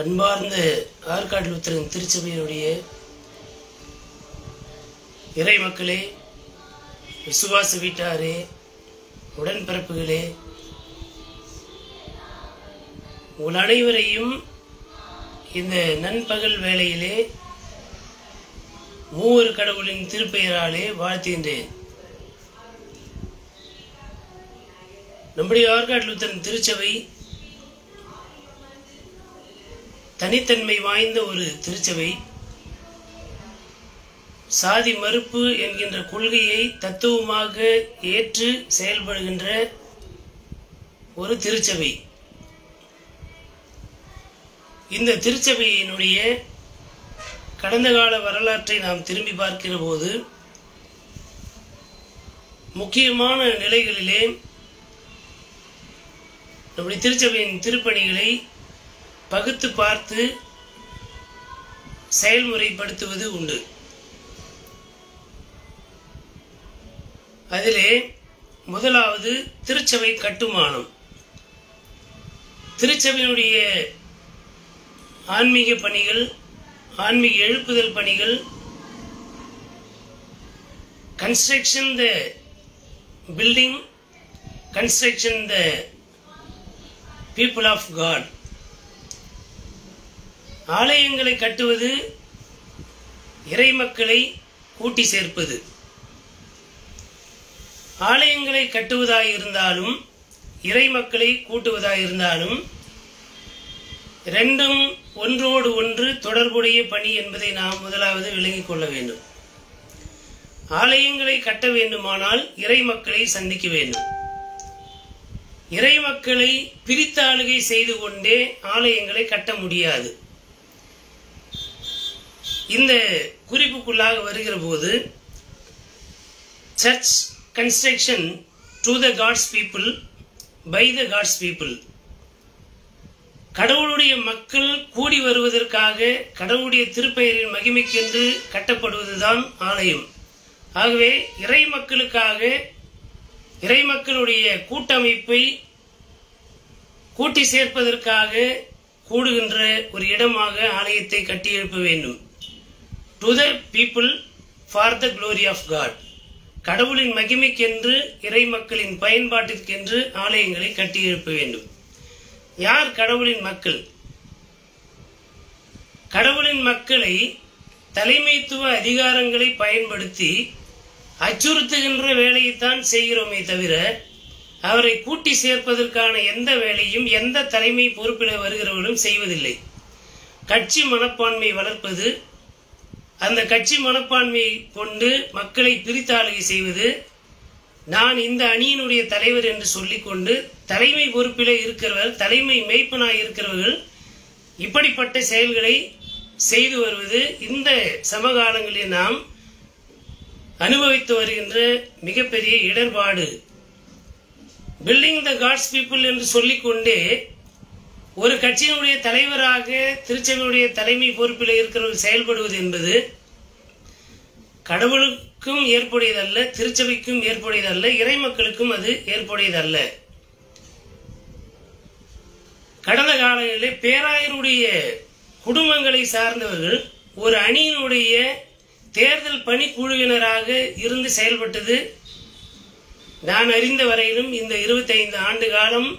அன்பார்ந்த ஆற்காடு லூத்தரன் திருச்சபையினுடைய இறை மக்களே, விசுவாச வீட்டாரே, உடன்பிறப்புகளே, உங்கள் அனைவரையும் இந்த நண்பகல் வேளையிலே மூவர் கடவுளின் திருப்பெயராலே வாழ்த்துகின்றேன். நம்முடைய ஆற்காடு லூத்தரன் திருச்சபை தனித்தன்மை வாய்ந்த ஒரு திருச்சபை. சாதி மறுப்பு என்கின்ற கொள்கையை தத்துவமாக ஏற்று செயல்படுகின்ற ஒரு திருச்சபை. இந்த திருச்சபையினுடைய கடந்த கால வரலாற்றை நாம் திரும்பி பார்க்கிற போது முக்கியமான நிலைகளிலே நம்முடைய திருச்சபையின் திருப்பணிகளை பகுத்து பார்த்து செயல்முறைப்படுத்துவது உண்டு. அதிலே முதலாவது திருச்சபை கட்டுமானம். திருச்சபையினுடைய ஆன்மீக பணிகள், ஆன்மீக எழுப்புதல் பணிகள், construction the building, construction the people of God. ஆலயங்களை கட்டுவது இறை மக்களை கூட்டி சேர்ப்பது. ஆலயங்களை கட்டுவதாயிருந்தாலும் இறை மக்களை கூட்டுவதாயிருந்தாலும் ரெண்டும் ஒன்றோடு ஒன்று தொடர்புடைய பணி என்பதை நாம் முதலாவது விளங்கிக் கொள்ள வேண்டும். ஆலயங்களை கட்ட வேண்டுமானால் இறை மக்களை சந்திக்க வேண்டும். இறை மக்களை பிரித்தாளுகை செய்து கொண்டே ஆலயங்களை கட்ட முடியாது. இந்த குறிப்புக்குள்ளாக வருகிற போது church construction to the God's people by the God's people. கடவுளுடைய மக்கள் கூடி வருவதற்காக கடவுளுடைய திருப்பெயரின் மகிமைக்கென்று கட்டப்படுவதுதான் ஆலயம். ஆகவே இறை மக்களுக்காக இறை மக்களுடைய கூட்டமைப்பை கூட்டி சேர்ப்பதற்காக கூடுகின்ற ஒரு இடமாக ஆலயத்தை கட்டி எழுப்ப வேண்டும். To the people for the glory of God. கடவுளின் மகிமைக்கென்று இறை மக்களின் பயன்பாட்டிற்கென்று ஆலயங்களை கட்டி எழுப்ப வேண்டும். யார் கடவுளின் மக்கள்? கடவுளின் மக்களை தலைமைத்துவ அதிகாரங்களை பயன்படுத்தி அச்சுறுத்துகின்ற வேலையைத்தான் செய்கிறோமே தவிர அவரை கூட்டி சேர்ப்பதற்கான எந்த வேலையும் எந்த தலைமை பொறுப்பில் வருகிறவர்களும் செய்வதில்லை. கட்சி மனப்பான்மை வளர்ப்பது, அந்த கட்சி மனப்பான்மையை கொண்டு மக்களை பிரித்தாளுகை செய்வது, நான் இந்த அணியினுடைய தலைவர் என்று சொல்லிக்கொண்டு தலைமை பொறுப்பிலே இருக்கிறவர், தலைமை மெய்ப்பனாய் இருக்கிறவர்கள் இப்படிப்பட்ட செயல்களை செய்து வருவது இந்த சமகாலங்களில் நாம் அனுபவித்து வருகின்ற மிகப்பெரிய இடர்பாடு. பில்டிங் த காட்ஸ் பீப்புள் என்று சொல்லிக்கொண்டே ஒரு கட்சியினுடைய தலைவராக திருச்சபையுடைய தலைமை பொறுப்பில் இருக்கிறவர்கள் செயல்படுவது என்பது கடவுளுக்கும் ஏற்புடையதல்ல, திருச்சபைக்கும் ஏற்புடையதல்ல, இறை மக்களுக்கும் அது ஏற்புடையதல்ல. கடந்த காலங்களிலே பேராயருடைய குடும்பங்களை சார்ந்தவர்கள் ஒரு அணியினுடைய தேர்தல் பணிக்குழுவினராக இருந்து செயல்பட்டது நான் அறிந்த வரையிலும் இந்த 25 ஆண்டு காலம்.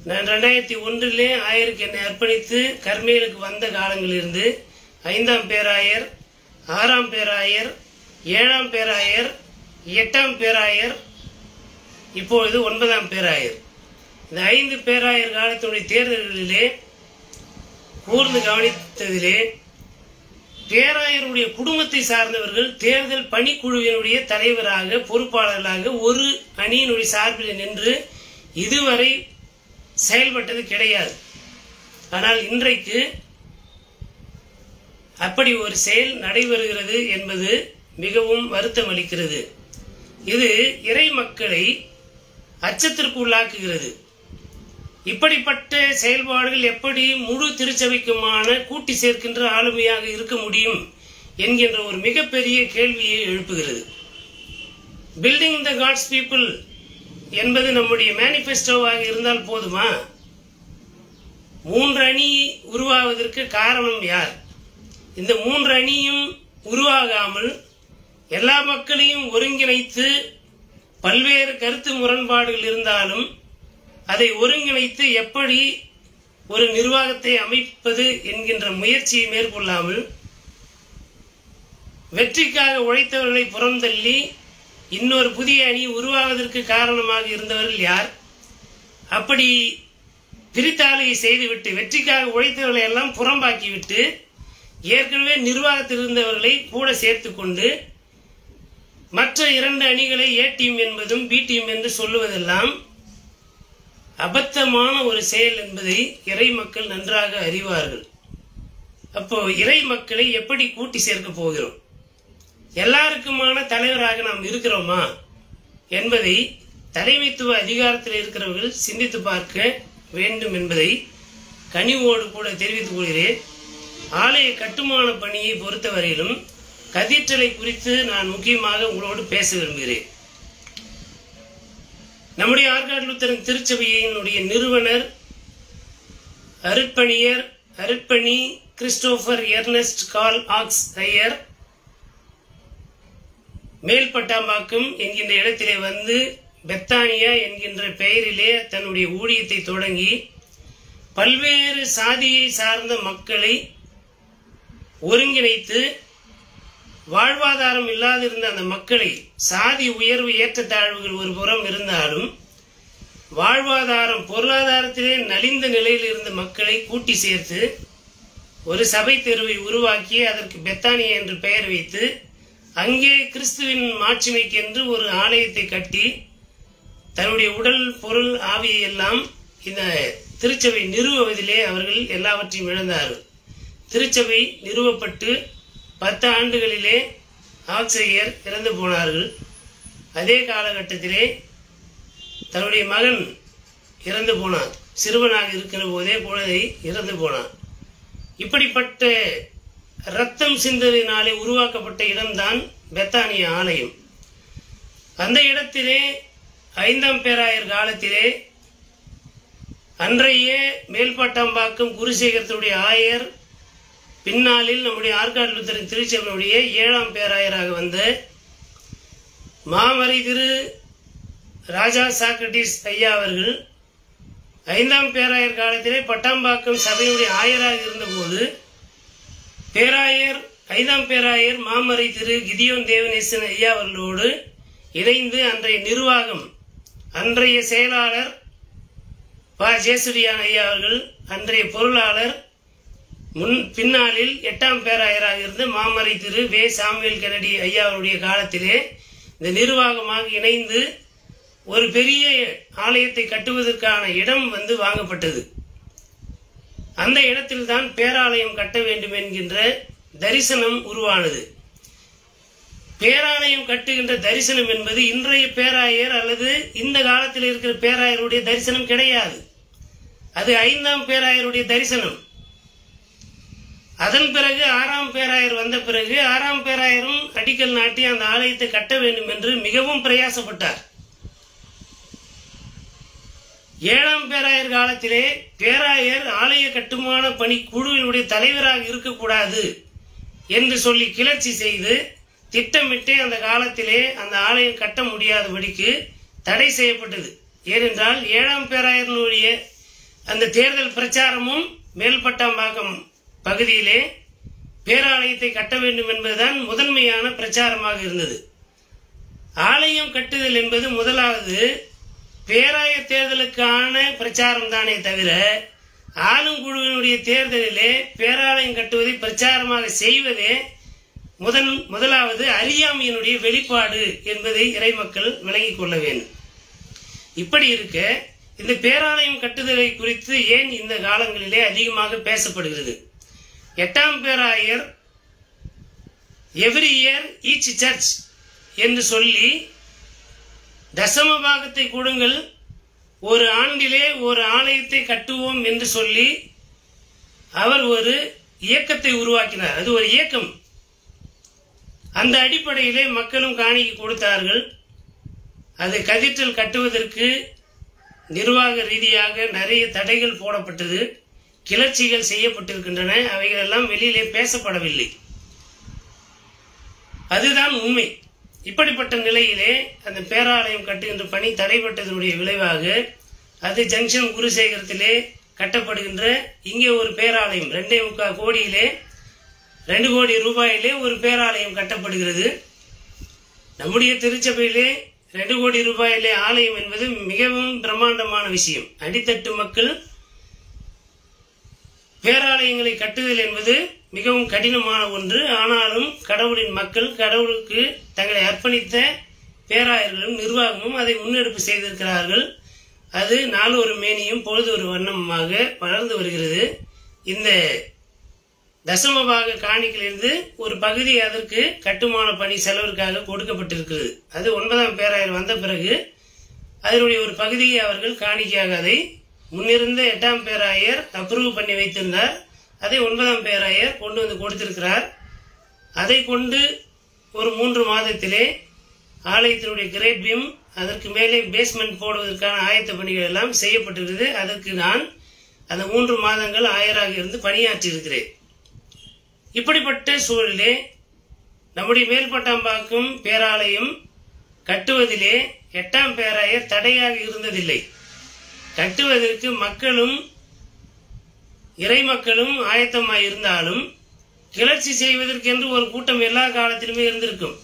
நான் 2001 ஆயருக்கு என்னை அர்ப்பணித்து கர்மேலுக்கு வந்த காலங்களிலிருந்து 5ஆம் பேராயர், 6ஆம் பேராயர், 7ஆம் பேராயர், 8ஆம் பேராயர், இப்பொழுது 9ஆம் பேராயர், இந்த 5 பேராயர் காலத்தினுடைய தேர்தல்களிலே கூர்ந்து கவனித்ததிலே பேராயருடைய குடும்பத்தை சார்ந்தவர்கள் தேர்தல் பணிக்குழுவினுடைய தலைவராக, பொறுப்பாளர்களாக ஒரு அணியினுடைய சார்பில் நின்று இதுவரை செயல்பட்டது கிடையாது. ஆனால் இன்றைக்கு அப்படி ஒரு செயல் நடைபெறுகிறது என்பது மிகவும் வருத்தம் அளிக்கிறது. இது இறை மக்களை அச்சத்திற்கு உள்ளாக்குகிறது. இப்படிப்பட்ட செயல்பாடுகள் எப்படி முழு திருச்சபைக்குமான கூட்டி சேர்க்கின்ற ஆளுமையாக இருக்க முடியும் என்கின்ற ஒரு மிகப்பெரிய கேள்வியை எழுப்புகிறது. பில்டிங் த காட்ஸ் பீப்புள் என்பது நம்முடைய மேனிஃபெஸ்டோவாக இருந்தால் போதுமா? 3 அணி உருவாவதற்கு காரணம் யார்? இந்த 3 அணியும் உருவாகாமல் எல்லா மக்களையும் ஒருங்கிணைத்து பல்வேறு கருத்து முரண்பாடுகள் இருந்தாலும் அதை ஒருங்கிணைத்து எப்படி ஒரு நிர்வாகத்தை அமைப்பது என்கின்ற முயற்சியை மேற்கொள்ளாமல் வெற்றிக்காக உழைத்தவர்களை புறந்தள்ளி இன்னொரு புதிய அணி உருவாவதற்கு காரணமாக இருந்தவர்கள் யார்? அப்படி பிரித்தாளுகை செய்துவிட்டு வெற்றிக்காக உழைத்தவர்களை எல்லாம் புறம்பாக்கிவிட்டு ஏற்கனவே நிர்வாகத்தில் இருந்தவர்களை கூட சேர்த்து கொண்டு மற்ற 2 அணிகளை ஏ டீம் என்பதும் பி டீம் என்று சொல்லுவதெல்லாம் அபத்தமான ஒரு செயல் என்பதை இறை மக்கள் நன்றாக அறிவார்கள். அப்போ இறை மக்களை எப்படி கூட்டி சேர்க்க போகிறோம்? எல்லாருக்குமான தலைவராக நாம் இருக்கிறோமா என்பதை தலைமைத்துவ அதிகாரத்தில் இருக்கிறவர்கள் சிந்தித்து பார்க்க வேண்டும் என்பதை கனிவோடு கூட தெரிவித்துக் கொள்கிறேன். ஆலய கட்டுமான பணியை பொறுத்தவரையிலும் கதீட்ரலை குறித்து நான் முக்கியமாக உங்களோடு பேச விரும்புகிறேன். நம்முடைய ஆற்காடு லூத்தரன் திருச்சபையினுடைய நிறுவனர் அருட்பணி கிறிஸ்டோபர் எர்னஸ்ட் கால் ஆக்ஸ் ஐயர் மேல்பட்டாம்பாக்கம் என்கின்ற இடத்திலே வந்து பெத்தானியா என்கின்ற பெயரிலே தன்னுடைய ஊழியத்தை தொடங்கி பல்வேறு சாதியை சார்ந்த மக்களை ஒருங்கிணைத்து வாழ்வாதாரம் இல்லாதிருந்த அந்த மக்களை, சாதி உயர்வு ஏற்றத்தாழ்வுகள் ஒரு புறம் இருந்தாலும் வாழ்வாதாரம் பொருளாதாரத்திலே நலிந்த நிலையில் இருந்த மக்களை கூட்டி சேர்த்து ஒரு சபை தெருவை உருவாக்கி அதற்கு பெத்தானியா என்று பெயர் வைத்து அங்கே கிறிஸ்துவின் மாட்சிமைக்கு என்று ஒரு ஆலயத்தை கட்டி தன்னுடைய உடல் பொருள் ஆவியை எல்லாம் இந்த திருச்சபை நிறுவுவதிலே அவர்கள் எல்லாவற்றையும் இழந்தார்கள். திருச்சபை நிறுவப்பட்டு 10 ஆண்டுகளிலே ஆக்ஸையர் இறந்து போனார்கள். அதே காலகட்டத்திலே தன்னுடைய மகன் இறந்து போனார். சிறுவனாக இருக்கிற போதே குழந்தை இறந்து போனார். இப்படிப்பட்ட இரத்தம் சிந்ததினாலே உருவாக்கப்பட்ட இடம்தான் பெத்தானியா ஆலயம். அந்த இடத்திலே 5ஆம் பேராயர் காலத்திலே அன்றைய மேல்பட்டாம்பாக்கம் குருசேகரத்துடைய ஆயர், பின்னாளில் நம்முடைய ஆற்காடு லூத்தரன் திருச்சபையுடைய 7ஆம் பேராயராக வந்த மாமறை திரு ராஜா சாக்ரட்டிஸ் ஐயா அவர்கள் 5ஆம் பேராயர் காலத்திலே பட்டாம்பாக்கம் சபையுடைய ஆயராக இருந்தபோது பேராயர் 5ஆம் பேராயர் மாமறை திரு கிதியோன் தேவநேசன் ஐயா அவர்களோடு இணைந்து அன்றைய நிர்வாகம், அன்றைய செயலாளர் பா ஜேசுரியான் ஐயா அவர்கள், அன்றைய பொருளாளர், பின்னாளில் 8ஆம் பேராயராக இருந்த மாமறை திரு வே சாமுவேல் கென்னடி ஐயா அவருடைய காலத்திலே இந்த நிர்வாகமாக இணைந்து ஒரு பெரிய ஆலயத்தை கட்டுவதற்கான இடம் வந்து வாங்கப்பட்டது. அந்த இடத்தில்தான் பேராலயம் கட்ட வேண்டும் என்கின்ற தரிசனம் உருவானது. பேராலயம் கட்டுகின்ற தரிசனம் என்பது இன்றைய பேராயர் அல்லது இந்த காலத்தில் இருக்கிற பேராயருடைய தரிசனம் கிடையாது. அது 5ஆம் பேராயருடைய தரிசனம். அதன் பிறகு 6ஆம் பேராயர் வந்த பிறகு 6ஆம் பேராயரும் அடிக்கல் நாட்டி அந்த ஆலயத்தை கட்ட வேண்டும் என்று மிகவும் பிரயாசப்பட்டார். 7ஆம் பேராயர் காலத்திலே பேராயர் ஆலய கட்டுமான பணி குழுவினுடைய தலைவராக இருக்கக்கூடாது என்று சொல்லி கிளர்ச்சி செய்து திட்டமிட்டு அந்த காலத்திலே அந்த ஆலயம் கட்ட முடியாதபடிக்கு தடை செய்யப்பட்டது. ஏனென்றால் 7ஆம் பேராயருடைய அந்த தேர்தல் பிரச்சாரமும் மேல்பட்டாம்பாக்கம் பகுதியிலே பேராலயத்தை கட்ட வேண்டும் என்பதுதான் முதன்மையான பிரச்சாரமாக இருந்தது. ஆலயம் கட்டுதல் என்பது முதலாவது பேராயர் தேர்தலுக்கான பிரச்சாரம் தானே தவிர ஆளுங்குழுவினுடைய தேர்தலிலே பேராலயம் கட்டுவதை பிரச்சாரமாக செய்வதே முதலாவது அறியாமையினுடைய வெளிப்பாடு என்பதை இறைமக்கள் விளங்கிக் கொள்ள வேண்டும். இப்படி இருக்க இந்த பேராலயம் கட்டுதலை குறித்து ஏன் இந்த காலங்களிலே அதிகமாக பேசப்படுகிறது? 8ஆம் பேராயர் எவ்ரி இயர் ஈச் சர்ச் என்று சொல்லி தசம பாகத்தை கொடுங்கள், ஒரு ஆண்டிலே ஒரு ஆலயத்தை கட்டுவோம் என்று சொல்லி அவர் ஒரு இயக்கத்தை உருவாக்கினார். அது ஒரு இயக்கம். அந்த அடிப்படையிலே மக்களும் காணிக்கை கொடுத்தார்கள். அது கதீட்ரல் கட்டுவதற்கு நிர்வாக ரீதியாக நிறைய தடைகள் போடப்பட்டது. கிளர்ச்சிகள் செய்யப்பட்டிருக்கின்றன. அவைகள் எல்லாம் வெளியிலே பேசப்படவில்லை. அதுதான் உண்மை. இப்படிப்பட்ட நிலையிலே அந்த பேராலயம் கட்டுகின்ற பணி தடைப்பட்டதனுடைய விளைவாக அது ஜங்ஷன் குருசேகரத்திலே கட்டப்படுகின்ற இங்கே ஒரு பேராலயம் 2.25 கோடியிலே 2 கோடி ரூபாயிலே ஒரு பேராலயம் கட்டப்படுகிறது. நம்முடைய திருச்சபையிலே 2 கோடி ரூபாயிலே ஆலயம் என்பது மிகவும் பிரம்மாண்டமான விஷயம். அடித்தட்டு மக்கள் பேராலயங்களை கட்டுதல் என்பது மிகவும் கடினமான ஒன்று. ஆனாலும் கடவுளின் மக்கள், கடவுளுக்கு தங்களை அர்ப்பணித்த பேராயர்களும் நிர்வாகமும் அதை முன்னெடுப்பு செய்திருக்கிறார்கள். அது நாளொரு மேனியும் பொழுது ஒரு வண்ணமாக வளர்ந்து வருகிறது. இந்த தசமபாக காணிக்கையிலிருந்து ஒரு பகுதி அதற்கு கட்டுமான பணி செலவிற்காக கொடுக்கப்பட்டிருக்கிறது. அது 9ஆம் பேராயர் வந்த பிறகு அதனுடைய ஒரு பகுதியை அவர்கள் காணிக்கையாக அதை முன்னிருந்த 8ஆம் பேராயர் அப்ரூவ் பண்ணி வைத்திருந்தார். அதை 9ஆம் பேராயர் கொண்டு வந்து கொடுத்திருக்கிறார். அதை கொண்டு ஒரு 3 மாதத்திலே ஆலயத்தினுடைய கிரேட் பீம், அதற்கு மேலே பேஸ்மெண்ட் போடுவதற்கான ஆயத்த பணிகள் எல்லாம் செய்யப்பட்டிருக்கிறது. அதற்கு நான் அந்த 3 மாதங்கள் ஆயராக இருந்து பணியாற்றி இருக்கிறேன். இப்படிப்பட்ட சூழலிலே நம்முடைய மேல்பட்டாம்பாக்கம் பேராலயம் கட்டுவதிலே 8ஆம் பேராயர் தடையாக இருந்ததில்லை. கட்டுவதற்கு மக்களும் இறை மக்களும் ஆயத்தமாய் இருந்தாலும் கிளர்ச்சி செய்வதற்கென்று ஒரு கூட்டம் எல்லா காலத்திலுமே இருந்திருக்கும்.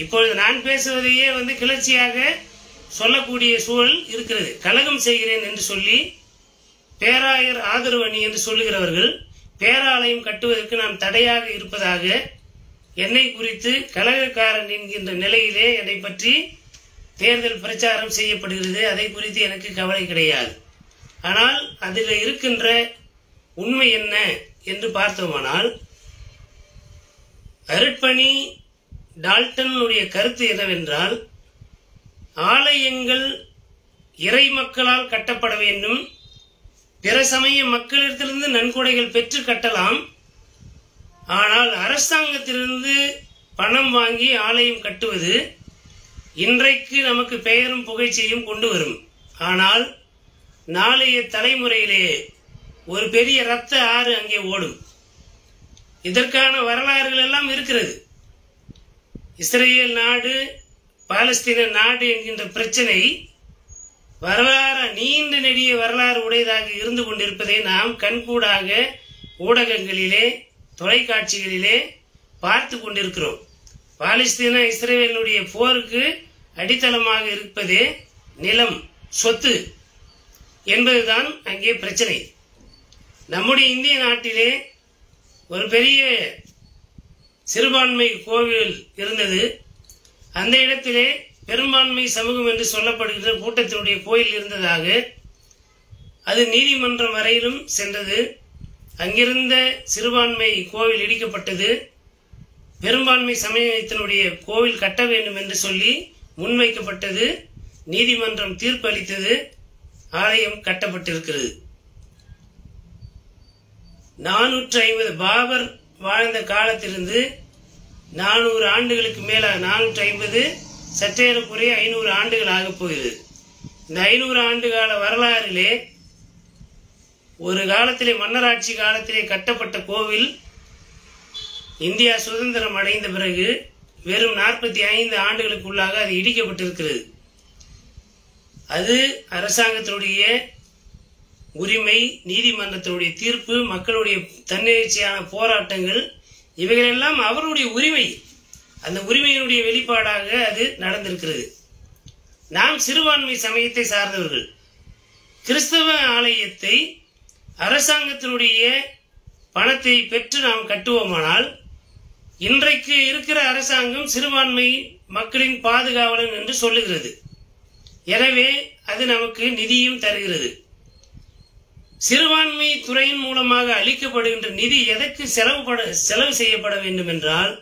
இப்பொழுது நான் பேசுவதையே கிளர்ச்சியாக சொல்லக்கூடிய சூழல் இருக்கிறது. கலகம் செய்கிறேன் என்று சொல்லி பேராயர் ஆதரவு அணி என்று சொல்லுகிறவர்கள் பேராலயம் கட்டுவதற்கு நான் தடையாக இருப்பதாக என்னை குறித்து கலகக்காரன் என்கின்ற நிலையிலே என்னை பற்றி தேர்தல் பிரச்சாரம் செய்யப்படுகிறது. அதை குறித்து எனக்கு கவலை கிடையாது. ஆனால் அதில் இருக்கின்ற உண்மை என்ன என்று பார்த்தோமானால், அருட்பணி டால்டனுடைய கருத்து என்னவென்றால், ஆலயங்கள் இறை மக்களால் கட்டப்பட வேண்டும். பிற சமய மக்களிடத்திலிருந்து நன்கொடைகள் பெற்று கட்டலாம். ஆனால் அரசாங்கத்திலிருந்து பணம் வாங்கி ஆலயம் கட்டுவது இன்றைக்கு நமக்கு பெயரும் புகழ்ச்சியும் கொண்டு வரும். ஆனால் நாளைய தலைமுறையிலே ஒரு பெரிய இரத்த ஆறு அங்கே ஓடும். இதற்கான வரலாறுகள் எல்லாம் இருக்கிறது. இஸ்ரேல் நாடு, பாலஸ்தீன நாடு என்கின்ற பிரச்சனை வரலாறு நீண்ட நெடிய வரலாறு உடையதாக இருந்து கொண்டிருப்பதை நாம் கண்கூடாக ஊடகங்களிலே, தொலைக்காட்சிகளிலே பார்த்து கொண்டிருக்கிறோம். பாலஸ்தீன இஸ்ரேலுடைய போருக்கு அடித்தளமாக இருப்பதே நிலம், சொத்து என்பதுதான் அங்கே பிரச்சனை. நம்முடைய இந்திய நாட்டிலே ஒரு பெரிய சிறுபான்மை கோவில் இருந்தது. அந்த இடத்திலே பெரும்பான்மை சமூகம் என்று சொல்லப்படுகின்ற கூட்டத்தினுடைய கோயில் இருந்ததாக அது நீதிமன்றம் வரையிலும் சென்றது. அங்கிருந்த சிறுபான்மை கோவில் இடிக்கப்பட்டது. பெரும்பான்மை சமயத்தினுடைய கோவில் கட்ட வேண்டும் என்று சொல்லி முன்வைக்கப்பட்டது. நீதிமன்றம் தீர்ப்பு அளித்தது. ஆலயம் கட்டப்பட்டிருக்கிறது. 450 பாபர் வாழ்ந்த காலத்திலிருந்து 400 ஆண்டுகளுக்கு மேல 450 சற்றேறக்குறைய 500 ஆண்டுகள் ஆகப் போகிறது. இந்த 500 ஆண்டு கால வரலாறிலே ஒரு காலத்திலே மன்னராட்சி காலத்திலே கட்டப்பட்ட கோவில் இந்தியா சுதந்திரம் அடைந்த பிறகு வெறும் 45 ஆண்டுகளுக்குள்ளாக அது இடிக்கப்பட்டிருக்கிறது. அது அரசாங்கத்தினுடைய உரிமை, நீதிமன்றத்தினுடைய தீர்ப்பு, மக்களுடைய தன்னெழுச்சியான போராட்டங்கள், இவைகளெல்லாம் அவருடைய உரிமை. அந்த உரிமையினுடைய வெளிப்பாடாக அது நடந்திருக்கிறது. நாம் சிறுபான்மை சமயத்தை சார்ந்தவர்கள். கிறிஸ்தவ ஆலயத்தை அரசாங்கத்தினுடைய பணத்தை பெற்று நாம் கட்டுவோமானால் இன்றைக்கு இருக்கிற அரசாங்கம் சிறுபான்மை மக்களின் பாதுகாவலன் என்று சொல்லுகிறது. எனவே அது நமக்கு நிதியும் தருகிறது. சிறுபான்மை துறையின் மூலமாக அளிக்கப்படுகின்ற நிதி எதற்கு செலவு செய்யப்பட வேண்டும் என்றால்,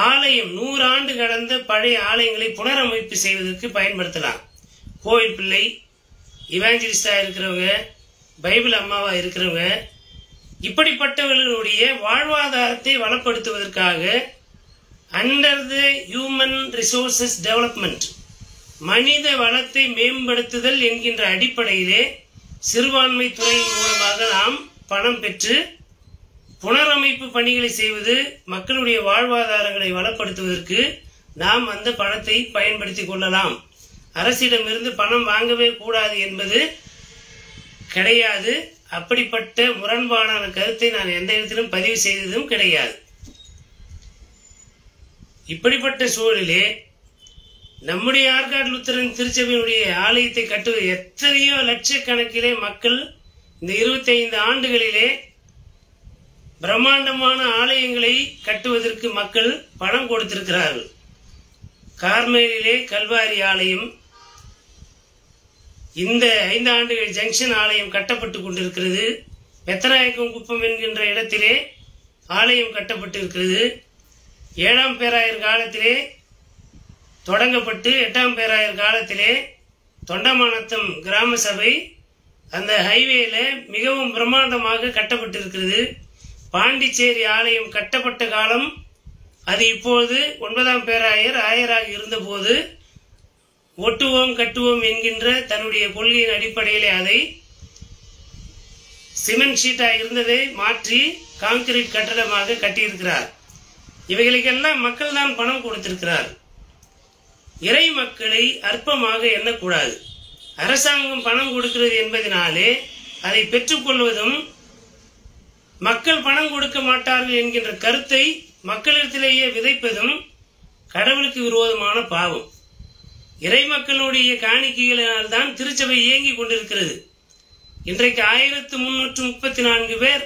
ஆலயம் 100 ஆண்டு கடந்த பழைய ஆலயங்களை புனரமைப்பு செய்வதற்கு பயன்படுத்தலாம். கோவில் பிள்ளை, இவாஞ்சலிஸ்டா இருக்கிறவங்க, பைபிள் அம்மாவா இருக்கிறவங்க, இப்படிப்பட்டவர்களுடைய வாழ்வாதாரத்தை வளப்படுத்துவதற்காக under the human resources development, மனித வளத்தை மேம்படுத்துதல் என்கின்ற அடிப்படையிலே சிறுபான்மை துறையின் மூலமாக நாம் பணம் பெற்று புனரமைப்பு பணிகளை செய்வது, மக்களுடைய வாழ்வாதாரங்களை வளப்படுத்துவதற்கு நாம் அந்த பணத்தை பயன்படுத்திக் கொள்ளலாம். அரசிடமிருந்து பணம் வாங்கவே கூடாது என்பது கிடையாது. அப்படிப்பட்ட முரண்பாடான கருத்தை நான் எந்த இடத்திலும் பதிவு செய்ததும் கிடையாது. இப்படிப்பட்ட சூழலிலே நம்முடைய ஆற்காடு லுத்தரன் திருச்சபையினுடைய ஆலயத்தை கட்டுவது, எத்தனையோ லட்சக்கணக்கிலே மக்கள் இந்த 25 ஆண்டுகளிலே பிரம்மாண்டமான ஆலயங்களை கட்டுவதற்கு மக்கள் பணம் கொடுத்திருக்கிறார்கள். கார்மேலிலே கல்வாரி ஆலயம், இந்த 5 ஆண்டுகள் ஜங்ஷன் ஆலயம் கட்டப்பட்டு கொண்டிருக்கிறது. பெத்தநாயக்கம் குப்பம் என்கின்ற இடத்திலே ஆலயம் கட்டப்பட்டிருக்கிறது. 7ஆம் பேராயர் காலத்திலே தொடங்கப்பட்டு 8ஆம் பேராயர் காலத்திலே தொண்டமானத்தம் கிராம சபை அந்த ஹைவேல மிகவும் பிரம்மாண்டமாக கட்டப்பட்டிருக்கிறது. பாண்டிச்சேரி ஆலயம் கட்டப்பட்ட காலம் அது இப்போது 9ஆம் பேராயர் ஆயராக இருந்தபோது ஒட்டுவோம் கட்டுவோம் என்கின்ற தன்னுடைய கொள்கையின் அடிப்படையிலே அதை சிமெண்ட் ஷீட்டா இருந்ததை மாற்றி கான்கிரீட் கட்டடமாக கட்டியிருக்கிறார். இவைகளுக்கெல்லாம் மக்கள் தான் பணம் கொடுத்திருக்கிறார். இறை மக்களை அற்பமாக எண்ணக்கூடாது. அரசாங்கம் பணம் கொடுக்கிறது என்பதனாலே அதை பெற்றுக்கொள்வதும், மக்கள் பணம் கொடுக்க மாட்டார்கள் என்கின்ற கருத்தை மக்களிடத்திலேயே விதைப்பதும் கடவுளுக்கு விரோதமான பாவம். இறை மக்களுடைய காணிக்கைகளால் தான் திருச்சபை இயங்கிக் கொண்டிருக்கிறது. இன்றைக்கு 1334 பேர்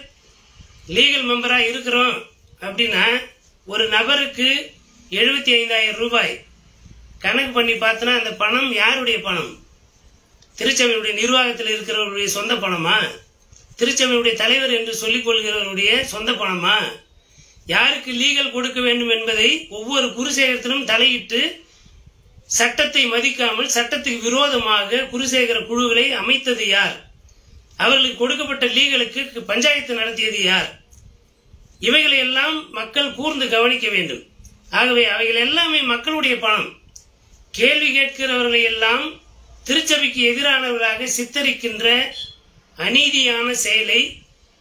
லீகல் மெம்பரா இருக்கிறோம் அப்படின்னா ஒரு நபருக்கு 75,000 ரூபாய் கணக்கு பண்ணி பார்த்தனா அந்த பணம் யாருடைய பணம்? திருச்சபையுடைய நிர்வாகத்தில் இருக்கிறவருடைய சொந்த பணமா? திருச்சபையுடைய தலைவர் என்று சொல்லிக் கொள்கிறவருடைய சொந்த பணமா? யாருக்கு லீகல் கொடுக்க வேண்டும் என்பதை ஒவ்வொரு குருசேகரத்திலும் தலையிட்டு சட்டத்தை மதிக்காமல் சட்டத்துக்கு விரோதமாக குருசேகர குழுக்களை அமைத்தது யார்? அவர்களுக்கு கொடுக்கப்பட்ட லீகலுக்கு பஞ்சாயத்து நடத்தியது யார்? இவைகளை எல்லாம் மக்கள் கூர்ந்து கவனிக்க வேண்டும். ஆகவே அவைகள் எல்லாமே மக்களுடைய பணம். கேள்வி கேட்கிறவர்களை எல்லாம் திருச்சபைக்கு எதிரானவர்களாக சித்தரிக்கின்ற அநீதியான செயலை,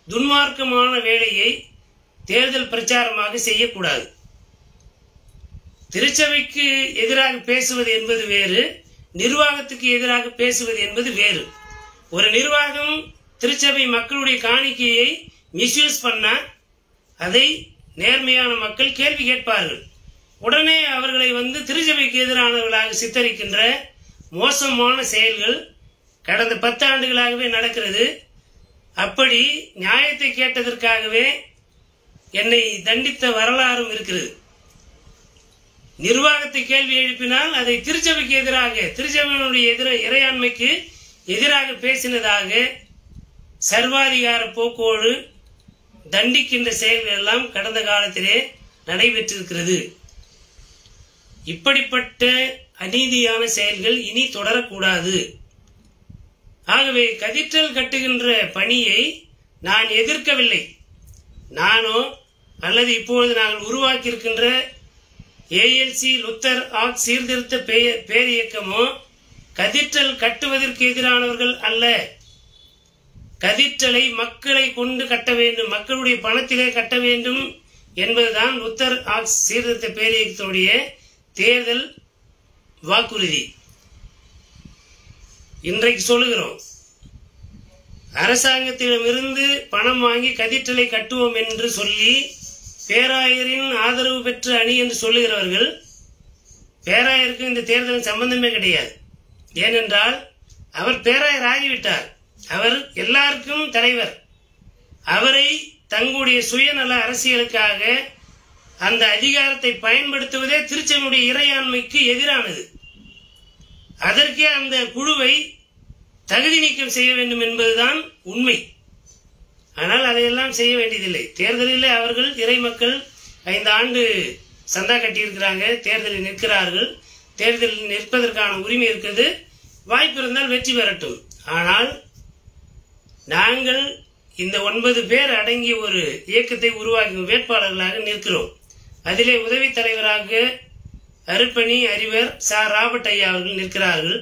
துன்மார்க்கமான வேலையை தேர்தல் பிரச்சாரமாக செய்யக்கூடாது. திருச்சபைக்கு எதிராக பேசுவது என்பது வேறு, நிர்வாகத்துக்கு எதிராக பேசுவது என்பது வேறு. ஒரு நிர்வாகம் திருச்சபை மக்களுடைய காணிக்கையை மிஸ்யூஸ் பண்ணா அதை நேர்மையான மக்கள் கேள்வி கேட்பார்கள். உடனே அவர்களை திருச்சபைக்கு எதிரானவர்களாக சித்தரிக்கின்ற மோசமான செயல்கள் கடந்த 10 ஆண்டுகளாகவே நடக்கிறது. அப்படி நியாயத்தை கேட்டதற்காகவே என்னை தண்டித்த வரலாறும் இருக்கிறது. நிர்வாகத்தை கேள்வி எழுப்பினால் அதை திருச்சபைக்கு எதிராக, திருச்சபையினுடைய இறையாண்மைக்கு எதிராக பேசினதாக சர்வாதிகார போக்கோடு தண்டிக்கின்ற செயல்கள் எல்லாம் கடந்த காலத்திலே நடைபெற்றிருக்கிறது. இப்படிப்பட்ட அநீதியான செயல்கள் இனி தொடரக்கூடாது. ஆகவே கதீட்ரல் கட்டுகின்ற பணியை நான் எதிர்க்கவில்லை. நானோ அல்லது இப்பொழுது நாங்கள் உருவாக்கி இருக்கின்ற ஏஎல்சி லுத்தர் ஆக்ட் சீர்திருத்த பேரியக்கமோ கதீட்ரல் கட்டுவதற்கு எதிரானவர்கள் அல்ல. கதீட்ரலை மக்களை கொண்டு கட்ட வேண்டும், மக்களுடைய பணத்திலே கட்ட வேண்டும் என்பதுதான் லுத்தர் ஆக்ட் சீர்திருத்த பேரியக்கத்தினுடைய தேர்தல் வாக்குறுதி. இன்றைக்கு சொல்லுகிறோம், அரசாங்கத்திடமிருந்து பணம் வாங்கி கதீட்ரலை கட்டுவோம் என்று சொல்லி பேராயரின் ஆதரவு பெற்ற அணி என்று சொல்லுகிறவர்கள், பேராயருக்கு இந்த தேர்தலின் சம்பந்தமே கிடையாது. ஏனென்றால் அவர் பேராயர் ஆகிவிட்டார். அவர் எல்லாருக்கும் தலைவர். அவரை தங்களுடைய சுயநல அரசியலுக்காக அந்த அதிகாரத்தை பயன்படுத்துவதே திருச்சபையுடைய இறையாண்மைக்கு எதிரானது. அதற்கே அந்த குழுவை தகுதி நீக்கம் செய்ய வேண்டும் என்பதுதான் உண்மை. ஆனால் அதையெல்லாம் செய்ய வேண்டியதில்லை. தேர்தலில் அவர்கள் இறை மக்கள் 5 ஆண்டு சந்தா கட்டியிருக்கிறாங்க, தேர்தலில் நிற்கிறார்கள். தேர்தலில் நிற்பதற்கான உரிமை இருக்கிறது. வாய்ப்பு இருந்தால் வெற்றி பெறட்டும். ஆனால் நாங்கள் இந்த 9 பேர் அடங்கிய ஒரு இயக்கத்தை உருவாக்கி வேட்பாளர்களாக நிற்கிறோம். அதிலே உதவி தலைவராக அருட்பணி அறிவர் சா ராபர்ட் ஐயா அவர்கள் நிற்கிறார்கள்.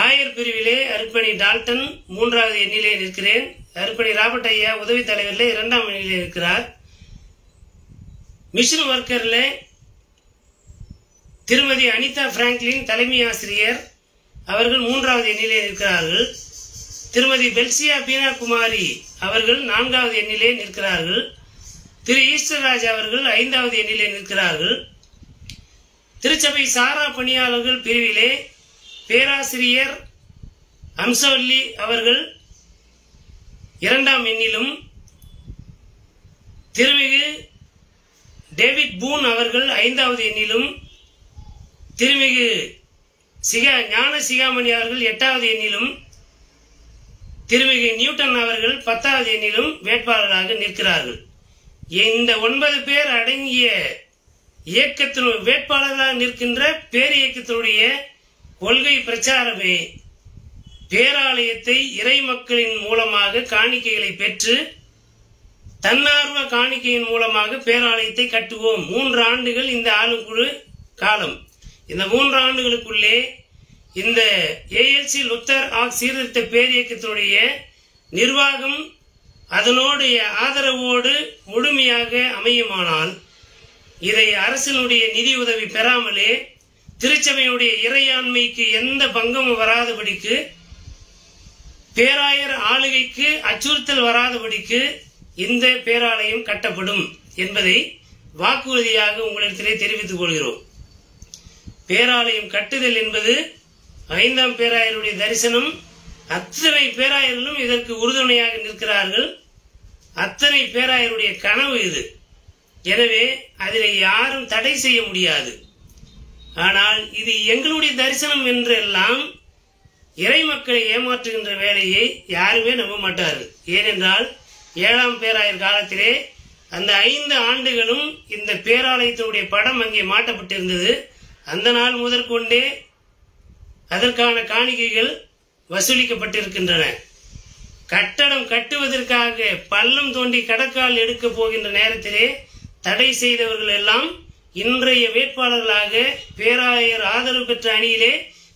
ஆயர் பிரிவிலே அருட்பணி டால்டன் 3வது எண்ணிலே நிற்கிறேன். அருட்பணி ராபர்ட் ஐயா உதவி தலைவரிலே 2ஆம் எண்ணிலே இருக்கிறார். மிஷன் ஒர்க்கர்ல திருமதி அனிதா பிராங்க்லின் தலைமை ஆசிரியர் அவர்கள் 3வது எண்ணிலே இருக்கிறார்கள். திருமதி பெல்சியா பீனா குமாரி அவர்கள் 4வது எண்ணிலே நிற்கிறார்கள். திரு ஈஸ்டர் ராஜ் அவர்கள் 5வது எண்ணிலே நிற்கிறார்கள். திருச்சபை சாரா பணியாளர்கள் பிரிவிலே பேராசிரியர் அம்சவல்லி அவர்கள் 2ஆம் எண்ணிலும், திருமிகு டேவிட் பூன் அவர்கள் 5வது எண்ணிலும், திருமிகு ஞான சிகாமணி அவர்கள் 8வது எண்ணிலும், திருமிகு நியூட்டன் அவர்கள் 10வது எண்ணிலும் வேட்பாளராக நிற்கிறார்கள். இந்த 9 பேர் அடங்கிய இயக்கத்தினுடைய வேட்பாளராக நிற்கின்ற பேர் இயக்கத்தினுடைய கொள்கை பிரச்சாரமே பேராலயத்தை இறை மக்களின் மூலமாக காணிக்கைகளை பெற்று தன்னார்வ காணிக்கையின் மூலமாக பேராலயத்தை கட்டுவோம். 3 ஆண்டுகள் இந்த ஆளுக்குழு காலம். இந்த 3 ஆண்டுகளுக்குள்ளே இந்த ஏஎல்சி லுத்தர் சீர்திருத்த பேரியக்கத்தினுடைய நிர்வாகம் அதனுடைய ஆதரவோடு முழுமையாக அமையுமானால் இதை அரசினுடைய நிதி உதவி பெறாமலே திருச்சபையுடைய இறையாண்மைக்கு எந்த பங்கமும் வராதபடிக்கு, பேராயர் ஆளுகைக்கு அச்சுறுத்தல் வராதபடிக்கு இந்த பேராலயம் கட்டப்படும் என்பதை வாக்குறுதியாக உங்களிடத்திலே தெரிவித்துக் கொள்கிறோம். பேராலயம் கட்டுதல் என்பது 5ஆம் பேராயருடைய தரிசனம். அத்தனை பேராயர்களும் இதற்கு உறுதுணையாக நிற்கிறார்கள். அத்தனை பேராயருடைய கனவு இது. எனவே அதில் யாரும் தடை செய்ய முடியாது. ஆனால் இது எங்களுடைய தரிசனம் என்றெல்லாம் இறை மக்களை ஏமாற்றுகின்ற வேலையை யாருமே நம்ப மாட்டார்கள். ஏனென்றால் 7ஆம் பேராயர் காலத்திலே அந்த 5 ஆண்டுகளும் இந்த பேராலயத்தினுடைய படம் அங்கே மாட்டப்பட்டிருந்தது. அந்த நாள் முதற்கொண்டே அதற்கான காணிக்கைகள் வசூலிக்கப்பட்டிருக்கின்றன. கட்டடம் கட்டுவதற்காக பள்ளம் தோண்டி கடற்கால் எடுக்க போகின்ற நேரத்திலே தடை செய்தவர்கள் எல்லாம் இன்றைய வேட்பாளர்களாக பேராயர் ஆதரவு பெற்ற அணியிலே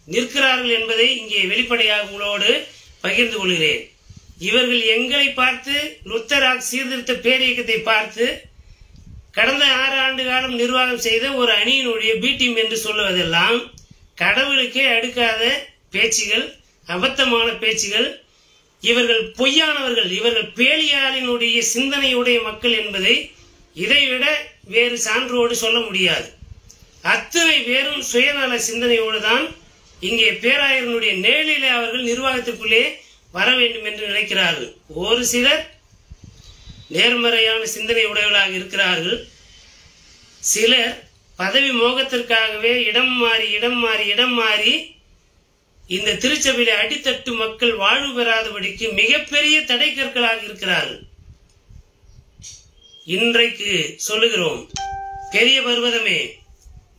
நிற்கிறார்கள் என்பதை இங்கே வெளிப்படையாக உங்களோடு பகிர்ந்து கொள்கிறேன். இவர்கள் எங்களை பார்த்து லுத்தர் சீர்திருத்த பேரியக்கத்தை பார்த்து கடந்த 6 ஆண்டு காலம் நிர்வாகம் செய்த ஒரு அணியினுடைய பி டீம் என்று சொல்லுவதெல்லாம் கடவுளுக்கே அடுக்காத பேச்சுகள், அபத்தமான பேச்சுகள். இவர்கள் பொய்யானவர்கள், இவர்கள் பேலியாளினுடைய சிந்தனையுடைய மக்கள் என்பதை இதைவிட வேறு சான்றோடு சொல்ல முடியாது. அத்தனை பேரும் சுயநல சிந்தனையோடு தான் இங்கே பேராயரனுடைய நேரிலே அவர்கள் நிர்வாகத்திற்குள்ளே வர வேண்டும் என்று நினைக்கிறார்கள். ஒரு சிலர் நேர்மறையான சிந்தனை உடையவர்களாக இருக்கிறார்கள். சிலர் பதவி மோகத்திற்காகவே இடம் மாறி இந்த திருச்சபையிலே அடித்தட்டு மக்கள் வாழ்வு பெறாதபடிக்கு மிகப்பெரிய தடை கற்களாக இருக்கிறார்கள். இன்றைக்கு சொல்லுகிறோம், பெரிய பர்வதமே,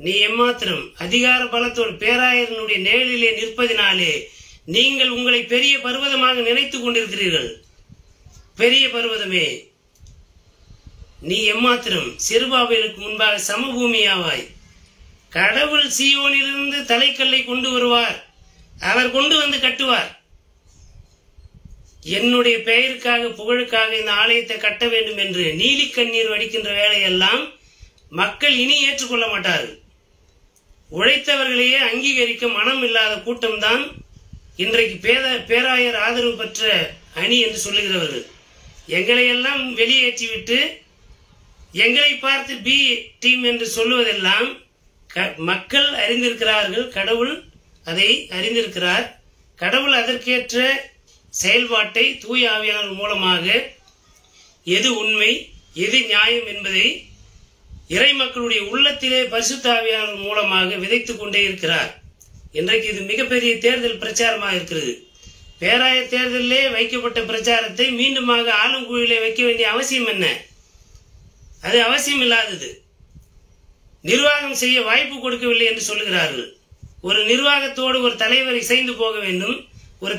நீ எம்மாத்திரம் அதிகார பலத்தோடு பேராயரனுடைய நேரிலே நிற்பதினாலே நீங்கள் உங்களை பெரிய பர்வதமாக நினைத்துக் கொண்டிருக்கிறீர்கள். பெரிய பர்வதமே, நீ எம்மாத்திரம் சிறுபாபேலுக்கு முன்பாக சமபூமியாவாய். கடவுள் சீயோனிலிருந்து தலைக்கல்லை கொண்டு வருவார், அவர் கொண்டு வந்து கட்டுவார். என்னுடைய பெயருக்காக புகழுக்காக இந்த ஆலயத்தை கட்ட வேண்டும் என்று நீலி கண்ணீர் வடிக்கின்ற வேலையெல்லாம் மக்கள் இனி ஏற்றுக்கொள்ள மாட்டார்கள். உழைத்தவர்களையே அங்கீகரிக்க மனம் இல்லாத கூட்டம்தான் இன்றைக்கு பேராயர் ஆதரவு பெற்ற அணி என்று சொல்லுகிறவர்கள். எங்களை எல்லாம் வெளியேற்றிவிட்டு எங்களை பார்த்து பி டீம் என்று சொல்லுவதெல்லாம் மக்கள் அறிந்திருக்கிறார்கள். கடவுள் அதை அறிந்திருக்கிறார். கடவுள் அதற்கேற்ற செயல்பாட்டை தூய ஆவியானவர் மூலமாக எது உண்மை எது நியாயம் என்பதை இறை மக்களுடைய உள்ளத்திலே பரிசுத்த ஆவியானவர் மூலமாக விதைத்துக் கொண்டே இருக்கிறார். இன்றைக்கு இது மிகப்பெரிய தேர்தல் பிரச்சாரமாக இருக்கிறது. பேராயர் தேர்தலிலே வைக்கப்பட்ட பிரச்சாரத்தை மீண்டுமாக ஆளுங்குழுவிலே வைக்க வேண்டிய அவசியம் என்ன? அது அவசியம் இல்லாதது. நிர்வாகம் செய்ய வாய்ப்பு கொடுக்கவில்லை என்று சொல்லுகிறார்கள். ஒரு நிர்வாகத்தோடு ஒரு தலைவர் இசைந்து போக வேண்டும். ஒரு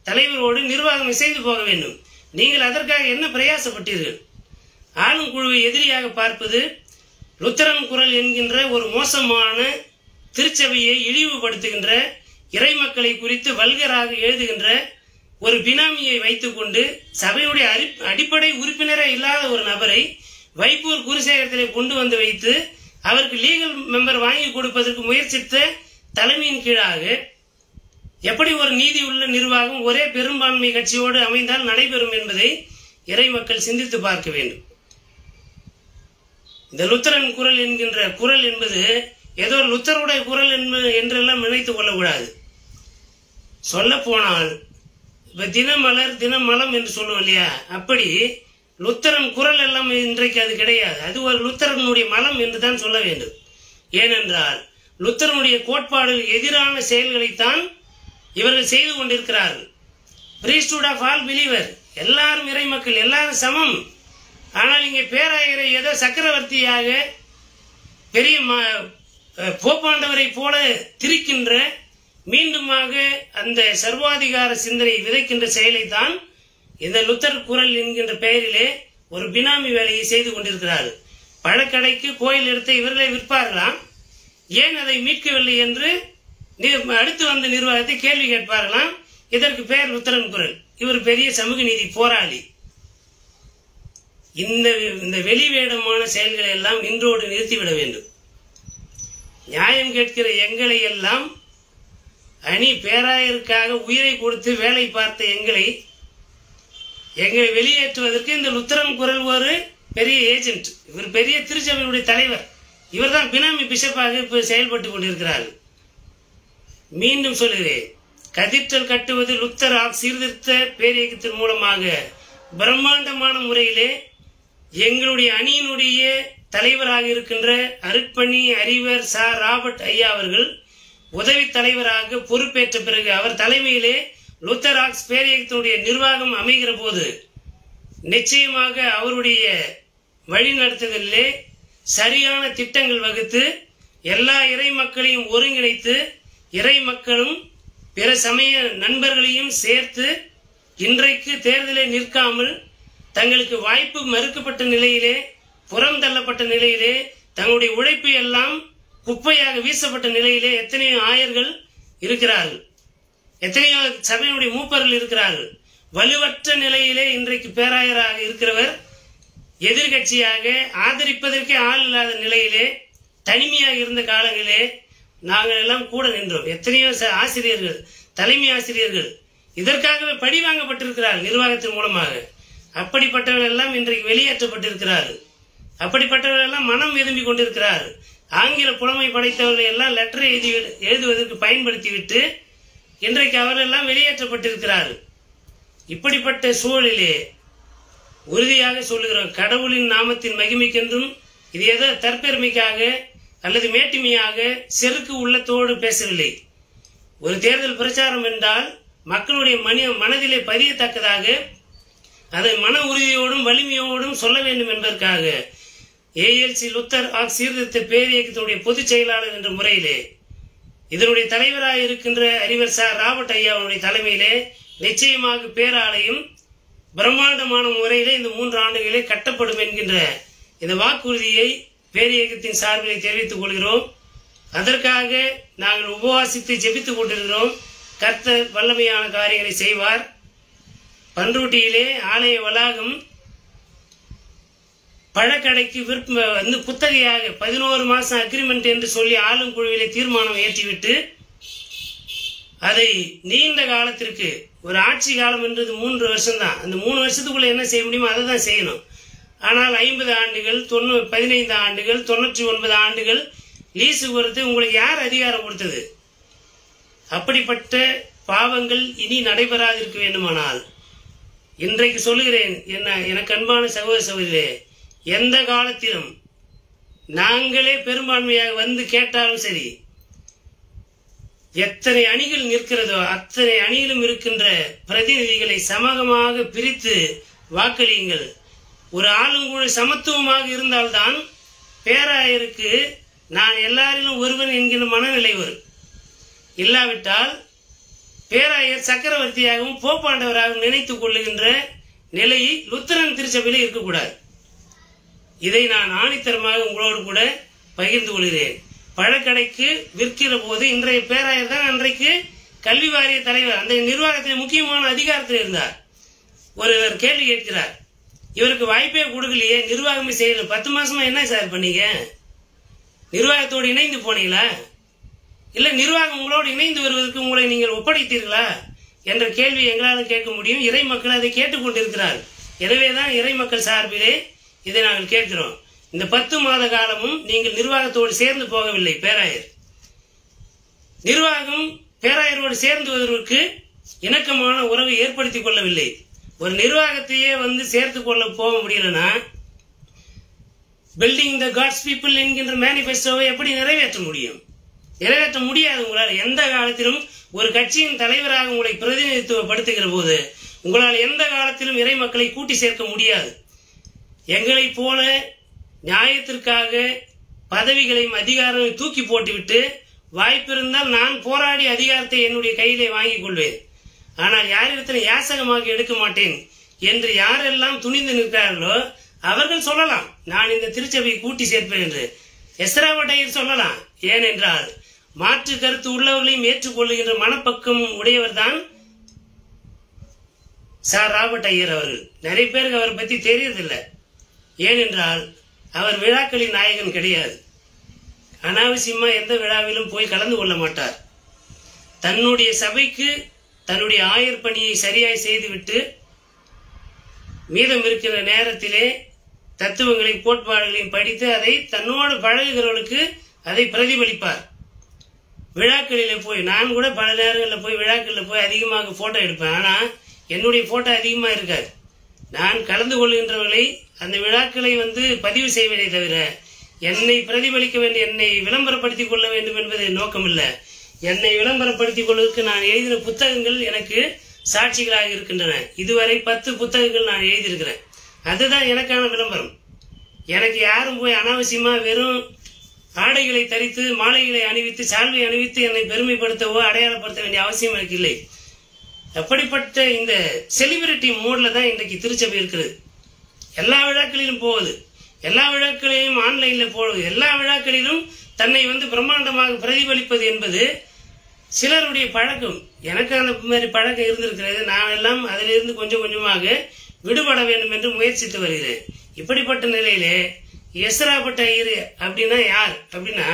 தலைவரோடு நிர்வாகம் இசைந்து போக வேண்டும். நீங்கள் அதற்காக என்ன பிரயாசப்பட்டீர்கள்? ஆளும் குழுவை எதிரியாக பார்ப்பது லுத்தரன் குரல் என்கின்ற ஒரு மோசமான திருச்சபையை இழிவுபடுத்துகின்ற இறை மக்களை குறித்து வல்கராக எழுதுகின்ற ஒரு பினாமியை வைத்துக் கொண்டு சபையுடைய அடிப்படை உறுப்பினரே இல்லாத ஒரு நபரை வைப்பூர் குருசேகரத்திலே கொண்டு வந்து வைத்து அவருக்கு லீகல் மெம்பர் வாங்கி கொடுப்பதற்கு முயற்சித்த தலைமையின் கீழாக எப்படி ஒரு நீதி உள்ள நிர்வாகம் ஒரே பெரும்பான்மை கட்சியோடு அமைந்தால் நடைபெறும் என்பதை இறை மக்கள் சிந்தித்து பார்க்க வேண்டும். இந்த லுத்தரன் குரல் என்கின்ற குரல் என்பது ஏதோ லுத்தருடைய குரல் என்றெல்லாம் நினைத்துக் கொள்ளக்கூடாது. சொல்ல போனால் இப்ப தினமலர் தினமலம் என்று சொல்லுவோம் இல்லையா, அப்படி லுத்தரன் குரல் எல்லாம் இன்றைக்கு அது கிடையாது. அது ஒரு லுத்தரனுடைய மலம் என்று தான் சொல்ல வேண்டும். ஏனென்றால் லுத்தரனுடைய கோட்பாடுகள் எதிரான செயல்களைத்தான் இவர்கள் செய்து கொண்டிருக்கிறார்கள். priesthood of all believer, எல்லாரும் இறை மக்கள், எல்லாரும் சமம். ஆனால் இங்கே பேராயரை ஏதோ சக்கரவர்த்தியாக பெரிய போப்பாண்டவரை போல திரிக்கின்ற மீண்டுமாக அந்த சர்வாதிகார சிந்தனை விதைக்கின்ற செயலை தான் இந்த லுத்தர் குரல் என்கின்ற பெயரிலே ஒரு பினாமி வேலையை செய்து கொண்டிருக்கிறார்கள். பழக்கடைக்கு கோயில் எடுத்த இவர்களை விற்பார்களாம், ஏன் அதை மீட்கவில்லை என்று அடுத்து வந்த நிர்வாகத்தை கேள்வி கேட்பார்களாம். இதற்கு பெயர் லுத்தரன் குரல். இவர் பெரிய சமூக நீதி போராளி. இந்த வெளிவேடமான செயல்களை எல்லாம் இன்றோடு நிறுத்திவிட வேண்டும். நியாயம் கேட்கிற எங்களை எல்லாம் அணி பேராயருக்காக உயிரை கொடுத்து வேலை பார்த்த எங்களை வெளியேற்றுவதற்கு இந்த லுத்தரன் குரல் ஒரு பெரிய ஏஜென்ட். இவர் பெரிய திருச்சபையுடைய தலைவர். இவர் தான் பினாமி பிஷப்பாக இப்ப செயல்பட்டு கொண்டிருக்கிறார்கள். மீண்டும் சொல்கிறேன், கதீட்ரல் கட்டுவது லுத்தர் சீர்திருத்த பேரியக்கத்தின் மூலமாக பிரம்மாண்டமான முறையிலே எங்களுடைய அணியினுடைய தலைவராக இருக்கின்ற அருட்பணி அறிவர் சா ராபர்ட் ஐயா அவர்கள் உதவி தலைவராக பொறுப்பேற்ற பிறகு அவர் தலைமையிலே லுத்தர் பேரியக்கத்தினுடைய நிர்வாகம் அமைகிற போது நிச்சயமாக அவருடைய வழிநடத்துதலிலே சரியான திட்டங்கள் வகுத்து எல்லா இறை மக்களையும் ஒருங்கிணைத்து இறை மக்களும் பிற சமய நண்பர்களையும் சேர்த்து இன்றைக்கு தேர்தலை நிற்காமல் தங்களுக்கு வாய்ப்பு மறுக்கப்பட்ட நிலையிலே புறம் தள்ளப்பட்ட நிலையிலே தங்களுடைய உழைப்பு எல்லாம் குப்பையாக வீசப்பட்ட நிலையிலே எத்தனையோ ஆயர்கள் இருக்கிறார்கள், எத்தனையோ சபையினுடைய மூப்பர்கள் இருக்கிறார்கள். வலுவற்ற நிலையிலே இன்றைக்கு பேராயராக இருக்கிறவர் எதிர்கட்சியாக ஆதரிப்பதற்கே ஆள் இல்லாத நிலையிலே தனிமையாக இருந்த காலங்களிலே நாங்கள் எல்லாம் கூட நின்றோம். எத்தனையோ ஆசிரியர்கள், தலைமை ஆசிரியர்கள் இதற்காகவே பழி வாங்கப்பட்டிருக்கிறார்கள் நிர்வாகத்தின் மூலமாக. அப்படிப்பட்டவர்கள் எல்லாம் இன்றைக்கு வெளியேற்றப்பட்டிருக்கிறார்கள். அப்படிப்பட்டவர்கள் எல்லாம் மனம் விரும்பி கொண்டிருக்கிறார்கள். ஆங்கில புலமை படைத்தவர்கள் எல்லாம் லெட்டர் எழுதுவதற்கு பயன்படுத்திவிட்டு இன்றைக்கு அவர்கள் எல்லாம் வெளியேற்றப்பட்டிருக்கிறார்கள். இப்படிப்பட்ட சூழலிலே உறுதியாக சொல்லுகிறோம், கடவுளின் நாமத்தின் மகிமைக்கென்றும் இது ஏதோ தற்பெருமைக்காக அல்லது மேட்டிமையாக செருக்கு உள்ளத்தோடு பேசவில்லை. ஒரு தேர்தல் பிரச்சாரம் என்றால் மக்களுடைய மனதிலே பதியத்தக்கதாக அதை மன உறுதியோடும் வலிமையோடும் சொல்ல வேண்டும் என்பதற்காக ஏஎல்சி லுத்தர் சீர்திருத்த பேரியக்கத்தினுடைய பொதுச் செயலாளர் என்ற முறையிலே இதனுடைய தலைவராக இருக்கின்ற அறிவர் சா ராபர்ட் ஐயாவுடைய தலைமையிலே நிச்சயமாக பேராலயம் பிரம்மாண்டமான முறையிலே இந்த 3 ஆண்டுகளே கட்டப்படும் என்கின்ற இந்த வாக்குறுதியை பேரியக்கத்தின் சார்பிலே தெரிவித்துக் கொள்கிறோம். அதற்காக நாங்கள் உபவாசித்து ஜெபித்துக் கொண்டிருக்கிறோம். கர்த்தர் வல்லமையான காரியங்களை செய்வார். பன்ருட்டியிலே ஆலய வளாகம் பழக்கடைக்கு குத்தகையாக 11 மாசம் அக்ரிமெண்ட் என்று சொல்லி ஆளும் குழுவிலே தீர்மானம் ஏற்றிவிட்டு அதை நீண்ட காலத்திற்கு ஒரு ஆட்சி காலம் என்றது 3 வருஷம் தான். அந்த 3 வருஷத்துக்குள்ள என்ன செய்ய முடியுமோ அதை தான் செய்யணும். ஆனால் 50 ஆண்டுகள் 15 ஆண்டுகள் 99 ஆண்டுகள் லீஸு கொடுத்து உங்களுக்கு யார் அதிகாரம் கொடுத்தது? அப்படிப்பட்ட பாவங்கள் இனி நடைபெறாதிருக்க வேண்டுமானால் இன்றைக்கு சொல்லுகிறேன், எனக்கு அன்பான சகோதர சகோதரிகளே, எந்த காலத்திலும் நாங்களே பெரும்பான்மையாக வந்து கேட்டாலும் சரி, எத்தனை அணிகள் நிற்கிறதோ அத்தனை அணியிலும் இருக்கின்ற பிரதிநிதிகளை சமமாக பிரித்து வாக்களியுங்கள். ஒரு ஆளுங்குழு சமத்துவமாக இருந்தால்தான் பேராயருக்கு நான் எல்லாரிலும் ஒருவன் என்கிற மனநிலை வரும். இல்லாவிட்டால் பேராயர் சக்கரவர்த்தியாகவும் போப்பாண்டவராகவும் நினைத்துக் கொள்ளுகின்ற நிலையை லுத்தரன் திருச்சபையில் இருக்கக்கூடாது. இதை நான் ஆணித்தரமாக உங்களோடு கூட பகிர்ந்து கொள்கிறேன். பழக்கடைக்கு விற்கிற போது இன்றைய பேராயர் தான் அன்றைக்கு கல்வி வாரிய தலைவர் அந்த நிர்வாகத்தில் முக்கியமான அதிகாரத்தில் இருந்தார். ஒருவர் கேள்வி கேட்கிறார், இவருக்கு வாய்ப்பே கொடுக்கலையே, நிர்வாகமே செய்யல, 10 மாசமா என்ன சார் பண்ணீங்க? நிர்வாகத்தோடு இணைந்து போனீங்களா, இல்ல நிர்வாகம் உங்களோடு இணைந்து வருவதற்கு உங்களை நீங்கள் ஒப்படைத்தீர்களா என்ற கேள்வி எங்களால் கேட்க முடியும். இறை மக்கள் அதை கேட்டுக்கொண்டிருக்கிறார். எனவேதான் இறை மக்கள் சார்பிலே இதை நாங்கள் கேட்கிறோம். இந்த 10 மாத காலமும் நீங்கள் நிர்வாகத்தோடு சேர்ந்து போகவில்லை. பேராயர் நிர்வாகம் பேராயரோடு சேர்ந்து வருவதற்கு இணக்கமான உறவை ஏற்படுத்திக் கொள்ளவில்லை. ஒரு நிர்வாகத்தையே சேர்த்து கொள்ள போக முடியலன்னா பில்டிங் த காட்ஸ் பீப்புள் என்கின்ற மேனிபெஸ்டோவை எப்படி நிறைவேற்ற முடியும்? நிறைவேற்ற முடியாது. உங்களால் எந்த காலத்திலும் ஒரு கட்சியின் தலைவராக உங்களை பிரதிநிதித்துவப்படுத்துகிற போது உங்களால் எந்த காலத்திலும் இறை மக்களை கூட்டி சேர்க்க முடியாது. எங்களைப் போல நியாயத்திற்காக பதவிகளையும் அதிகாரங்களையும் தூக்கி போட்டுவிட்டு வாய்ப்பிருந்தால் நான் போராடி அதிகாரத்தை என்னுடைய கையிலே வாங்கிக் கொள்வேன், ஆனால் யாரிடத்தில் யாசகமாக எடுக்க மாட்டேன் என்று யாரெல்லாம் துணிந்து நிற்கிறார்களோ அவர்கள் சொல்லலாம் நான் இந்த திருச்சபையை கூட்டி சேர்ப்பேன் என்று. எஸ்ரா பட்டையர் சொல்லலாம். ஏனென்றால் மாற்று கருத்து உள்ளவர்களையும் ஏற்றுக்கொள்ளுகின்ற மனப்பக்கம் உடையவர் தான் சார் ராபர்ட் ஐயர் அவர்கள். நிறைய பேருக்கு அவரை பத்தி தெரியறதில்லை. ஏனென்றால் அவர் விழாக்களின் நாயகன் கிடையாது. அனாவசியமா எந்த விழாவிலும் போய் கலந்து கொள்ள மாட்டார். தன்னுடைய சபைக்கு தன்னுடைய ஆயர் பணியை சரியாய் செய்துவிட்டு மீதம் இருக்கிற நேரத்திலே தத்துவங்களையும் கோட்பாடுகளையும் படித்து அதை தன்னோடு பழகுகிறவர்களுக்கு அதை பிரதிபலிப்பார். விழாக்களில போய் நான் கூட பல நேரங்களில் போய் விழாக்களில் போய் அதிகமாக போட்டோ எடுப்பேன். ஆனா என்னுடைய போட்டோ அதிகமாக இருக்காது. நான் கலந்து கொள்கின்றவர்களை அந்த விழாக்களை பதிவு செய்வதை தவிர என்னை பிரதிபலிக்க வேண்டும், என்னை விளம்பரப்படுத்திக் கொள்ள வேண்டும் என்பது நோக்கமில்லை. என்னை விளம்பரப்படுத்திக் கொள்வதற்கு நான் எழுதின புத்தகங்கள் எனக்கு சாட்சிகளாக இருக்கின்றன. இதுவரை 10 புத்தகங்கள் நான் எழுதியிருக்கிறேன். அதுதான் எனக்கான விளம்பரம். எனக்கு யாரும் போய் அனாவசியமா வெறும் ஆடைகளை தரித்து மாலைகளை அணிவித்து சால்வை அணிவித்து என்னை பெருமைப்படுத்தவோ அடையாளப்படுத்த வேண்டிய அவசியம் எனக்கு இல்லை. அப்படிப்பட்ட இந்த செலிபிரிட்டி மோட்ல தான் இன்றைக்கு திருச்சபை இருக்கிறது. எல்லா விழாக்களிலும் போகுது, எல்லா விழாக்களையும் ஆன்லைன்ல போடுவது, எல்லா விழாக்களிலும் தன்னை பிரம்மாண்டமாக பிரதிபலிப்பது என்பது சிலருடைய பழக்கம். எனக்கு அந்த மாதிரி பழக்கம் இருந்திருக்கிறது. நான் எல்லாம் அதிலிருந்து கொஞ்சம் கொஞ்சமாக விடுபட வேண்டும் என்று முயற்சித்து வருகிறேன். இப்படிப்பட்ட நிலையிலே எஸ்ரா பட்டையர் அப்படின்னா யார் அப்படின்னா,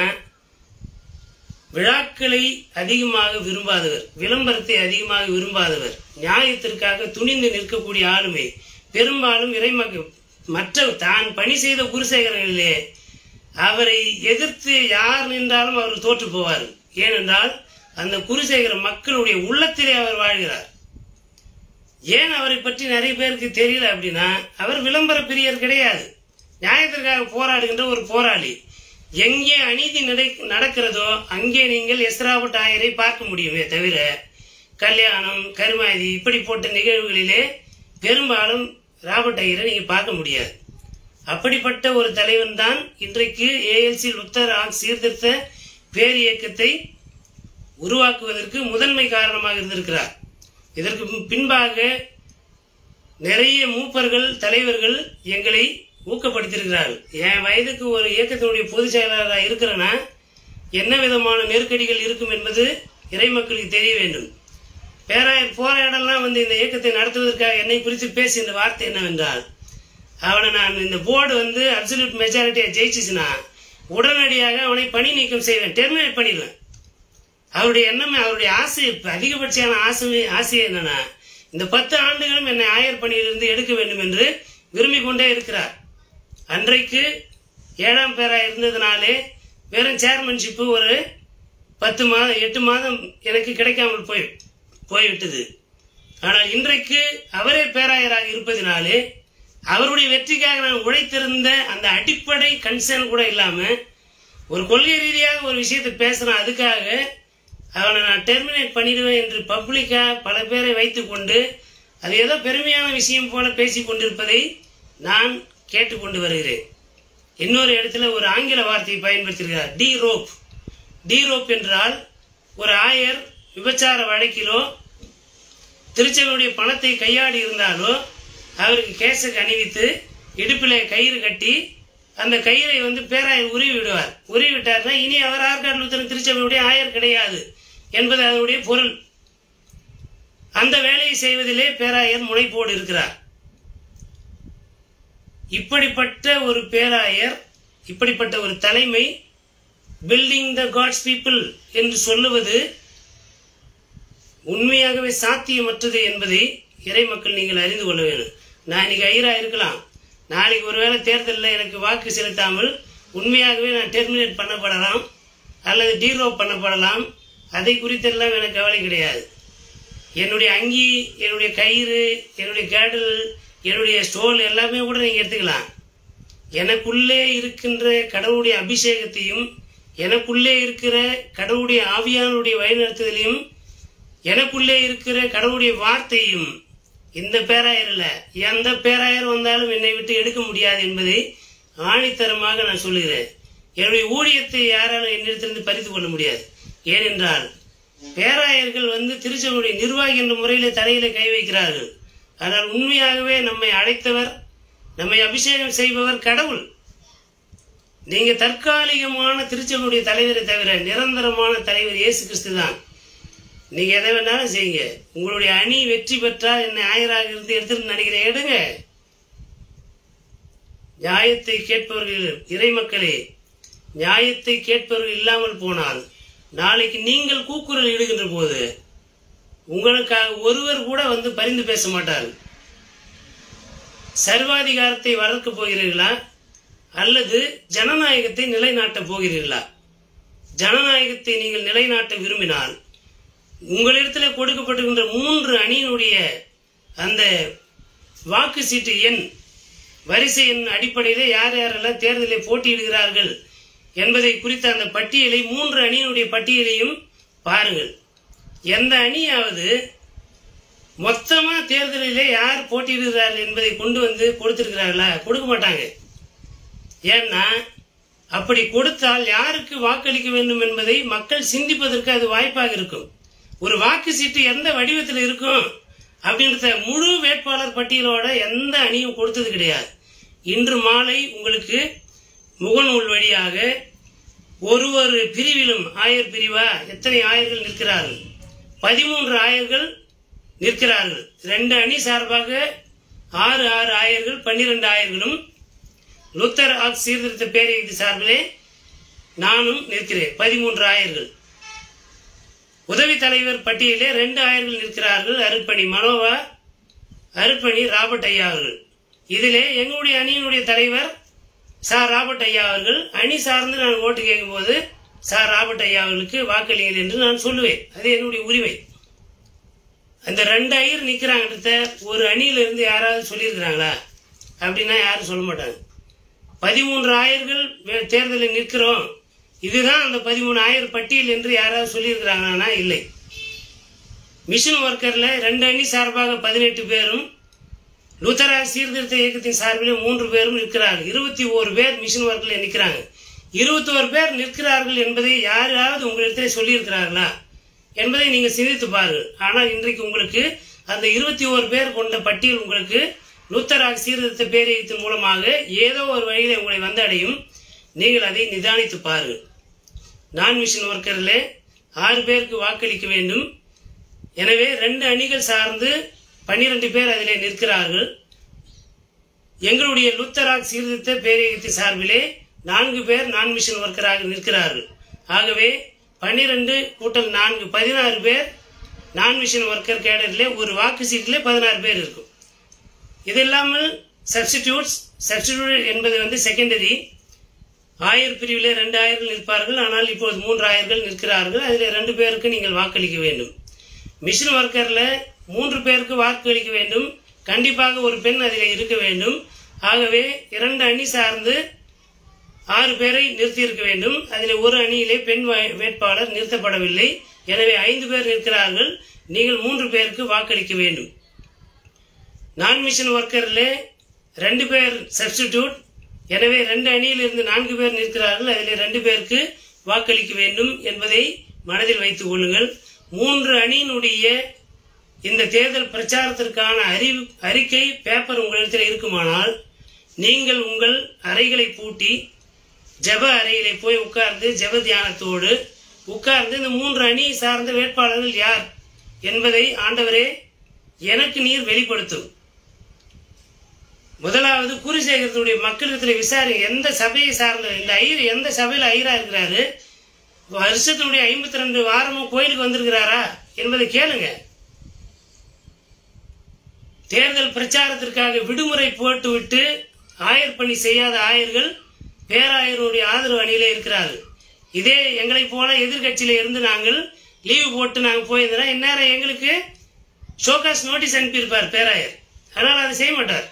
விழாக்களை அதிகமாக விரும்பாதவர், விளம்பரத்தை அதிகமாக விரும்பாதவர், நியாயத்திற்காக துணிந்து நிற்கக்கூடிய ஆளுமை. பெரும்பாலும் இறைமக்கள் மற்ற தான் பணி செய்த குருசேகரங்களிலே அவரை எதிர்த்து யார் நின்றாலும் அவர் தோற்று போவார். ஏனென்றால் அந்த குருசேகர மக்களுடைய உள்ளத்திலே அவர் வாழ்கிறார். ஏன் அவரை பற்றி நிறைய பேருக்கு தெரியல அப்படின்னா, அவர் விளம்பர பிரியர் கிடையாது. நியாயத்திற்காக போராடுகின்ற ஒரு போராளி. எங்கே அநீதி நடக்கிறதோ அங்கே நீங்கள் எஸ்ரா பட்டையரை பார்க்க முடியுமே தவிர கல்யாணம் கருமாதி இப்படி போட்ட நிகழ்வுகளிலே பெரும்பாலும் ராபர்ட் ஐயரை நீங்க பார்க்க முடியாது. அப்படிப்பட்ட ஒரு தலைவன் தான் இன்றைக்கு ஏஎல்சி லுத்தர் சீர்திருத்த பேர் இயக்கத்தை உருவாக்குவதற்கு முதன்மை காரணமாக இருந்திருக்கிறார். இதற்கு பின்பாக நிறைய மூப்பர்கள் தலைவர்கள் எங்களை ஊக்கப்படுத்தியிருக்கிறார்கள். என் வயதுக்கு ஒரு இயக்கத்தினுடைய பொதுச் செயலாளராக இருக்கிறேன்னா என்ன விதமான நெருக்கடிகள் இருக்கும் என்பது இறை மக்களுக்கு தெரிய வேண்டும். பேராயர் போராடலாம் இந்த இயக்கத்தை நடத்துவதற்காக என்னை குறித்து பேசுகின்ற வார்த்தை என்னவென்றால், அவனை நான் இந்த போர்டு அப்சல்யூட் மெஜாரிட்டியா ஜெயிச்சுச்சுன்னா உடனடியாக அவனை பணி நீக்கம் செய்வேன், டெர்மினேட் பண்ணிடுவேன். அவருடைய எண்ணமே, அவருடைய ஆசை, அதிகபட்சமான ஆசை என்னன்னா இந்த 10 ஆண்டுகளும் என்னை ஆயர் பணியிலிருந்து எடுக்க வேண்டும் என்று விரும்பிக் கொண்டே இருக்கிறார். அன்றைக்கு 7ஆம் பேராயர் இருந்ததுனாலே வெறும் சேர்மன்ஷிப்பு ஒரு 10 மாதம் 8 மாதம் எனக்கு கிடைக்காமல் போய்விட்டது. ஆனால் இன்றைக்கு அவரே பேராயராக இருப்பதினாலே அவருடைய வெற்றிக்காக நான் உழைத்திருந்த அந்த அடிப்படை கன்சர்ன் கூட இல்லாம ஒரு கொள்கை ரீதியாக ஒரு விஷயத்தை பேசுறேன், அதுக்காக அவனை நான் டெர்மினேட் பண்ணிடுவேன் என்று பப்ளிக்கா பல பேரை வைத்துக் கொண்டு அது ஏதோ பெருமையான விஷயம் போல பேசிக் கொண்டிருப்பதை நான் கேட்டுக்கொண்டு வருகிறேன். இன்னொரு இடத்துல ஒரு ஆங்கில வார்த்தையை பயன்படுத்தியிருக்கிறார், டி ரோப் என்றால் ஒரு ஆயர் விபச்சார வழக்கிலோ திருச்சபையுடைய பணத்தை கையாடி இருந்தாலோ அவருக்கு கேசக்கு அணிவித்து இடுப்பிலே கயிறு கட்டி அந்த கயிறை பேராயர் உருவி விடுவார். உருவி விட்டார்னா இனி அவர் ஆற்காடு லுத்தரன் திருச்சபையுடைய ஆயர் கிடையாது என்பது அதனுடைய பொருள். அந்த வேலையை செய்வதிலே பேராயர் முனைப்போடு இருக்கிறார். இப்படிப்பட்ட ஒரு பேராயர், இப்படிப்பட்ட ஒரு தலைமை, பில்டிங் த காட்ஸ் பீப்புள் என்று சொல்லுவது உண்மையாகவே சாத்தியமற்றது என்பதை இறை மக்கள் நீங்கள் அறிந்து கொள்ள வேண்டும். நான் இன்னைக்கு ஐயரா இருக்கலாம், நாளைக்கு ஒருவேளை தேர்தலில் எனக்கு வாக்கு செலுத்தாமல் உண்மையாகவே நான் டெர்மினேட் பண்ணப்படலாம் அல்லது டீரோப் பண்ணப்படலாம். அதை குறித்தெல்லாம் எனக்கு கவலை கிடையாது. என்னுடைய அங்கி, என்னுடைய கயிறு, என்னுடைய கேடல், என்னுடைய ஸ்டோல் எல்லாமே கூட நீங்கள் எடுத்துக்கலாம். எனக்குள்ளே இருக்கின்ற கடவுளுடைய அபிஷேகத்தையும், எனக்குள்ளே இருக்கிற கடவுளுடைய ஆவியானுடைய வழிநடத்துதலையும், எனக்குள்ளே இருக்கிற கடவுளுடைய வார்த்தையும் இந்த பேராயர் இல்ல, எந்த பேராயர் வந்தாலும் என்னை விட்டு எடுக்க முடியாது என்பதை ஆணித்தரமாக நான் சொல்லுகிறேன். என்னுடைய ஊழியத்தை யாராலும் என்னிடத்திலிருந்து பறித்து கொள்ள முடியாது. ஏனென்றால் பேராயர்கள் திருச்சபையுடைய நிர்வாகி என்ற முறையிலே தலையில கை வைக்கிறார்கள். ஆனால் உண்மையாகவே நம்மை அழைத்தவர், நம்மை அபிஷேகம் செய்பவர் கடவுள். நீங்க தற்காலிகமான திருச்சபையுடைய தலைவரை தவிர நிரந்தரமான தலைவர் இயேசு கிறிஸ்து தான். நீங்க எதை வேணாலும் செய்யுங்க. உங்களுடைய அணி வெற்றி பெற்றால் என்னை ஆயராக இருந்து எடுத்துட்டு நினைக்கிறேன், எடுங்க. நியாயத்தை கேட்பவர்கள், இறை மக்களே, நியாயத்தை கேட்பவர்கள் இல்லாமல் போனால் நாளைக்கு நீங்கள் கூக்குரல் இடுகின்ற போது உங்களுக்காக ஒருவர் கூட பரிந்து பேச மாட்டார்கள். சர்வாதிகாரத்தை வளர்க்கப் போகிறீர்களா அல்லது ஜனநாயகத்தை நிலைநாட்டப் போகிறீர்களா? ஜனநாயகத்தை நீங்கள் நிலைநாட்ட விரும்பினால் உங்களிடத்தில் கொடுக்கப்பட்டிருக்கின்ற 3 அணியினுடைய அந்த வாக்கு சீட்டு எண், வரிசை எண் அடிப்படையில் யார் யாரெல்லாம் தேர்தலில் போட்டியிடுகிறார்கள் என்பதை குறித்த அந்த பட்டியலை, 3 அணியினுடைய பட்டியலையும் பாருங்கள். எந்த அணியாவது மொத்தமா தேர்தலிலே யார் போட்டியிடுகிறார்கள் என்பதை கொண்டு கொடுத்திருக்கிறார்களா? கொடுக்க மாட்டாங்க. ஏன்னா அப்படி கொடுத்தால் யாருக்கு வாக்களிக்க வேண்டும் என்பதை மக்கள் சிந்திப்பதற்கு அது வாய்ப்பாக இருக்கும். ஒரு வாக்கு சீட்டு எந்த வடிவத்தில் இருக்கும் அப்படின்றத முழு வேட்பாளர் பட்டியலோட எந்த அணியும் கொடுத்தது கிடையாது. இன்று மாலை உங்களுக்கு முகநூல் வழியாக ஒரு பிரிவிலும், ஆயர் பிரிவா எத்தனை ஆயர்கள் நிற்கிறார்கள்? 13 ஆயர்கள் நிற்கிறார்கள். 2 அணி சார்பாக 6 ஆயர்கள், 12 ஆயர்களும், லுத்தர் சீர்திருத்த பேரியக்கத்து சார்பிலே நானும் நிற்கிறேன், 13 ஆயர்கள். உதவி தலைவர் பட்டியலே 2 ஆயர்கள் நிற்கிறார்கள், அருட்பணி மனோவா, அருட்பணி ராபர்ட் ஐயா அவர்கள். இதிலே எங்களுடைய அணியினுடைய தலைவர் சார் ராபர்ட் ஐயா அவர்கள். அணி சார்ந்து நான் ஓட்டு கேட்கும் போது சார் ராபர்ட் ஐயா அவர்களுக்கு வாக்களிங்கள் என்று நான் சொல்லுவேன். அது என்னுடைய உரிமை. அந்த 2 ஐயர் நிற்கிறாங்க. ஒரு அணியிலிருந்து யாராவது சொல்லியிருக்கிறாங்களா? அப்படின்னா யாரும் சொல்ல மாட்டாங்க. 13 ஆயர்கள் தேர்தலில் நிற்கிறோம், இதுதான் அந்த 13 ஆயர் பட்டியல் என்று யாராவது சொல்லியிருக்கிறாங்கன்னா இல்லை. மிஷன் ஒர்க்கர்ல 2 அணி சார்பாக 18 பேரும், லூத்தரா சீர்திருத்த இயக்கத்தின் சார்பிலே 3 பேரும் நிற்கிறார்கள். 21 பேர் மிஷன் ஒர்க்கில் நிற்கிறாங்க. 21 பேர் நிற்கிறார்கள் என்பதை யாராவது உங்களிடத்திலே சொல்லியிருக்கிறார்களா என்பதை நீங்க சிந்தித்து பாருங்கள். ஆனால் இன்றைக்கு உங்களுக்கு அந்த 21 பேர் கொண்ட பட்டியல் உங்களுக்கு லூத்தரா சீர்திருத்த பேரியக்கத்தின் மூலமாக ஏதோ ஒரு வழியில உங்களை வந்தடையும். நீங்கள் அதை நிதானித்து பாருங்கள். நான் மிஷன் ஒர்க்கரில் 6 பேருக்கு வாக்களிக்க வேண்டும். எனவே 2 அணிகள் சார்ந்து 12 பேர் அதிலே நிற்கிறார்கள். எங்களுடைய லுத்தராக் சீர்திருத்த பேரியக்கத்தின் சார்பிலே 4 பேர் நான் மிஷன் ஒர்க்கராக நிற்கிறார்கள். ஆகவே 12 கூட்டல் 4 16 பேர் நான் மிஷன் ஒர்க்கர் கேடரிலே ஒரு வாக்கு சீட்டிலே 16 பேர் இருக்கும். இது இல்லாமல் சப்ஸ்டிடியூட் என்பது செகண்டரி. ஆயர் பிரிவிலே 2 ஆயர்கள் நிற்பார்கள். ஆனால் இப்போது 3 ஆயர்கள் நிற்கிறார்கள். அதில் 2 பேருக்கு நீங்கள் வாக்களிக்க வேண்டும். மிஷன் ஒர்க்கர்ல 3 பேருக்கு வாக்களிக்க வேண்டும். கண்டிப்பாக ஒரு பெண் அதில் இருக்க வேண்டும். ஆகவே 2 அணி சார்ந்து 6 பேரை நிறுத்தி இருக்க வேண்டும். அதில் ஒரு அணியிலே பெண் வேட்பாளர் நிறுத்தப்படவில்லை. எனவே 5 பேர் நிற்கிறார்கள். நீங்கள் 3 பேருக்கு வாக்களிக்க வேண்டும். நான் மிஷன் ஒர்க்கர்ல 2 பேர் சப்ஸ்டிடியூட். எனவே 2 அணியிலிருந்து 4 பேர் நிற்கிறார்கள். அதில் 2 பேருக்கு வாக்களிக்க வேண்டும் என்பதை மனதில் வைத்துக் கொள்ளுங்கள். 3 அணியினுடைய இந்த தேர்தல் பிரச்சாரத்திற்கான அறிக்கை பேப்பர் உங்களிடத்தில் இருக்குமானால் நீங்கள் உங்கள் அறைகளை பூட்டி ஜெப அறையிலே போய் உட்கார்ந்து ஜெப தியானத்தோடு உட்கார்ந்து இந்த 3 அணியை சார்ந்த வேட்பாளர்கள் யார் என்பதை, ஆண்டவரே எனக்கு நீர் வெளிப்படுத்தும். முதலாவது குருசேகரத்துடைய மக்களிடத்தில் விசாரி, எந்த சபையை சார்ந்த இந்த ஐயர் எந்த சபையில் ஐயரா இருக்கிறாரு, வருஷத்தினுடைய 52 வாரமும் கோயிலுக்கு வந்திருக்கிறாரா என்பதை கேளுங்க. தேர்தல் பிரச்சாரத்திற்காக விடுமுறை போட்டுவிட்டு ஆயர் பணி செய்யாத ஆயர்கள் பேராயருடைய ஆதரவு அணியிலே இருக்கிறார்கள். இதே எங்களை போல எதிர்கட்சியில இருந்து நாங்கள் லீவு போட்டு நாங்கள் போயிருந்தோம், இந்நேரம் எங்களுக்கு ஷோகாஸ் நோட்டீஸ் அனுப்பியிருப்பார் பேராயர். அதனால் அதை செய்ய மாட்டார்.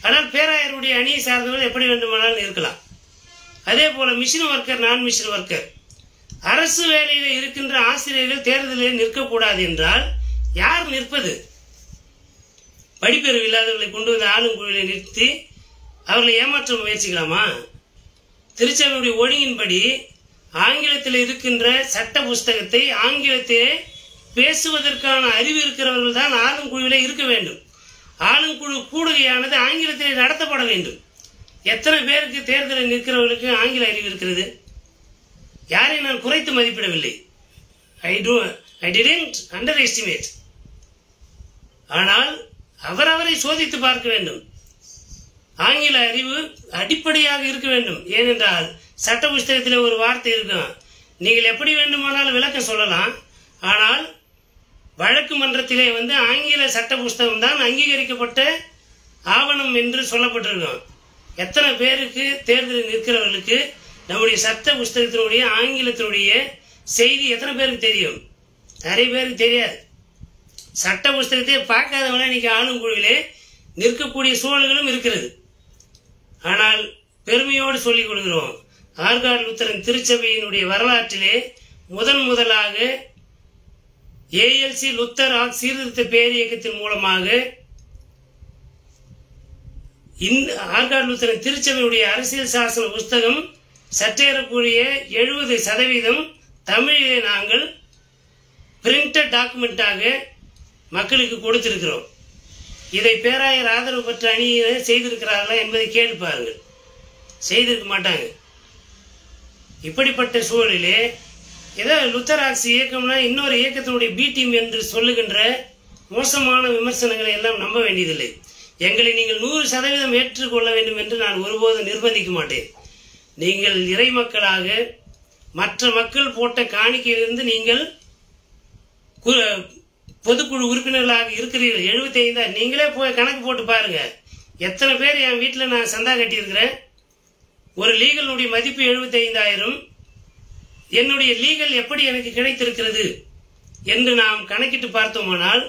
ஆனால் பேராயருடைய அணியை சார்ந்தவர்கள் எப்படி வேண்டுமானாலும் இருக்கலாம். அதே போல மிஷின் ஒர்க்கர், நான் மிஷின் ஒர்க்கர், அரசு வேலையில் இருக்கின்ற ஆசிரியர்கள் தேர்தலில் நிற்கக்கூடாது என்றால் யார் நிற்பது? படிப்பறிவு இல்லாதவர்களை கொண்டு வந்து ஆளும் குழுவை நிறுத்தி அவர்களை ஏமாற்ற முயற்சிக்கலாமா? திருச்சபையுடைய ஒழுங்கின்படி ஆங்கிலத்தில் இருக்கின்ற சட்ட புஸ்தகத்தை ஆங்கிலத்திலே பேசுவதற்கான அறிவு இருக்கிறவர்கள் தான் ஆளும் குழுவிலே இருக்க வேண்டும். ஆளுங்குழு கூடுகையானது ஆங்கிலத்திலே நடத்தப்பட வேண்டும். எத்தனை பேருக்கு தேர்தலில் நிற்கிறவர்களுக்கு ஆங்கில அறிவு இருக்கிறது? யாரை நான் குறைத்து மதிப்பிடவில்லை. I didn't underestimate. ஆனால் அவரவரை சோதித்து பார்க்க வேண்டும். ஆங்கில அறிவு அடிப்படையாக இருக்க வேண்டும். ஏனென்றால் சட்ட புஸ்தகத்தில் ஒரு வார்த்தை இருக்கும், நீங்கள் எப்படி வேண்டுமானாலும் விளக்கம் சொல்லலாம், ஆனால் வழக்கு மன்றத்திலே ஆங்கில சட்ட புஸ்தகம் தான் அங்கீகரிக்கப்பட்ட ஆவணம் என்று சொல்லப்பட்டிருக்கும். எத்தனை பேருக்கு தேர்தலில் நிற்கிறவர்களுக்கு நம்முடைய சட்ட புஸ்தகத்தினுடைய ஆங்கிலத்தினுடைய செய்தி எத்தனை பேருக்கு தெரியும்? நிறைய பேருக்கு தெரியாது. சட்ட புஸ்தகத்தை பார்க்காதவங்க இன்னைக்கு ஆளும் குழுவிலே நிற்கக்கூடிய சூழல்களும் இருக்கிறது. ஆனால் பெருமையோடு சொல்லிக் கொள்கிறோம், ஆற்காடு லுத்தரன் திருச்சபையினுடைய வரலாற்றிலே முதலாக ஏஎல்சி லுத்தர் சீர்திருத்த பேரியக்கத்தின் மூலமாக இந்த ஆற்காடு லுத்தரன் திருச்சபையுடைய அரசியல் சாசன புஸ்தகம் சற்றேறக்கூடிய 70% தமிழிலே நாங்கள் பிரிண்டட் டாக்குமெண்டாக மக்களுக்கு கொடுத்திருக்கிறோம். இதை பேராயர் ஆதரவு பெற்ற அணியினர் செய்திருக்கிறார்களா என்பதை கேட்டு பாருங்கள். செய்திருக்க மாட்டாங்க. இப்படிப்பட்ட சூழலிலே ஏதோ லுத்தராக்ஸ் இயக்கம்னா இன்னொரு இயக்கத்தினுடைய பி டீம் என்று சொல்லுகின்ற மோசமான விமர்சனங்களை எல்லாம் நம்ப வேண்டியதில்லை. எங்களை நீங்கள் 100% ஏற்றுக்கொள்ள வேண்டும் என்று நான் ஒருபோதும் நிர்பந்திக்க மாட்டேன். நீங்கள் இறை மக்களாக மற்ற மக்கள் போட்ட காணிக்கையிலிருந்து நீங்கள் பொதுக்குழு உறுப்பினர்களாக இருக்கிறீர்கள். 75 நீங்களே போய் கணக்கு போட்டு பாருங்க. எத்தனை பேர் என் வீட்டில் நான் சந்தா கட்டியிருக்கிறேன். ஒரு லீகலுடைய மதிப்பு 75,000. என்னுடைய லீகல் எப்படி எனக்கு கிடைத்திருக்கிறது என்று நாம் கணக்கிட்டு பார்த்தோமானால்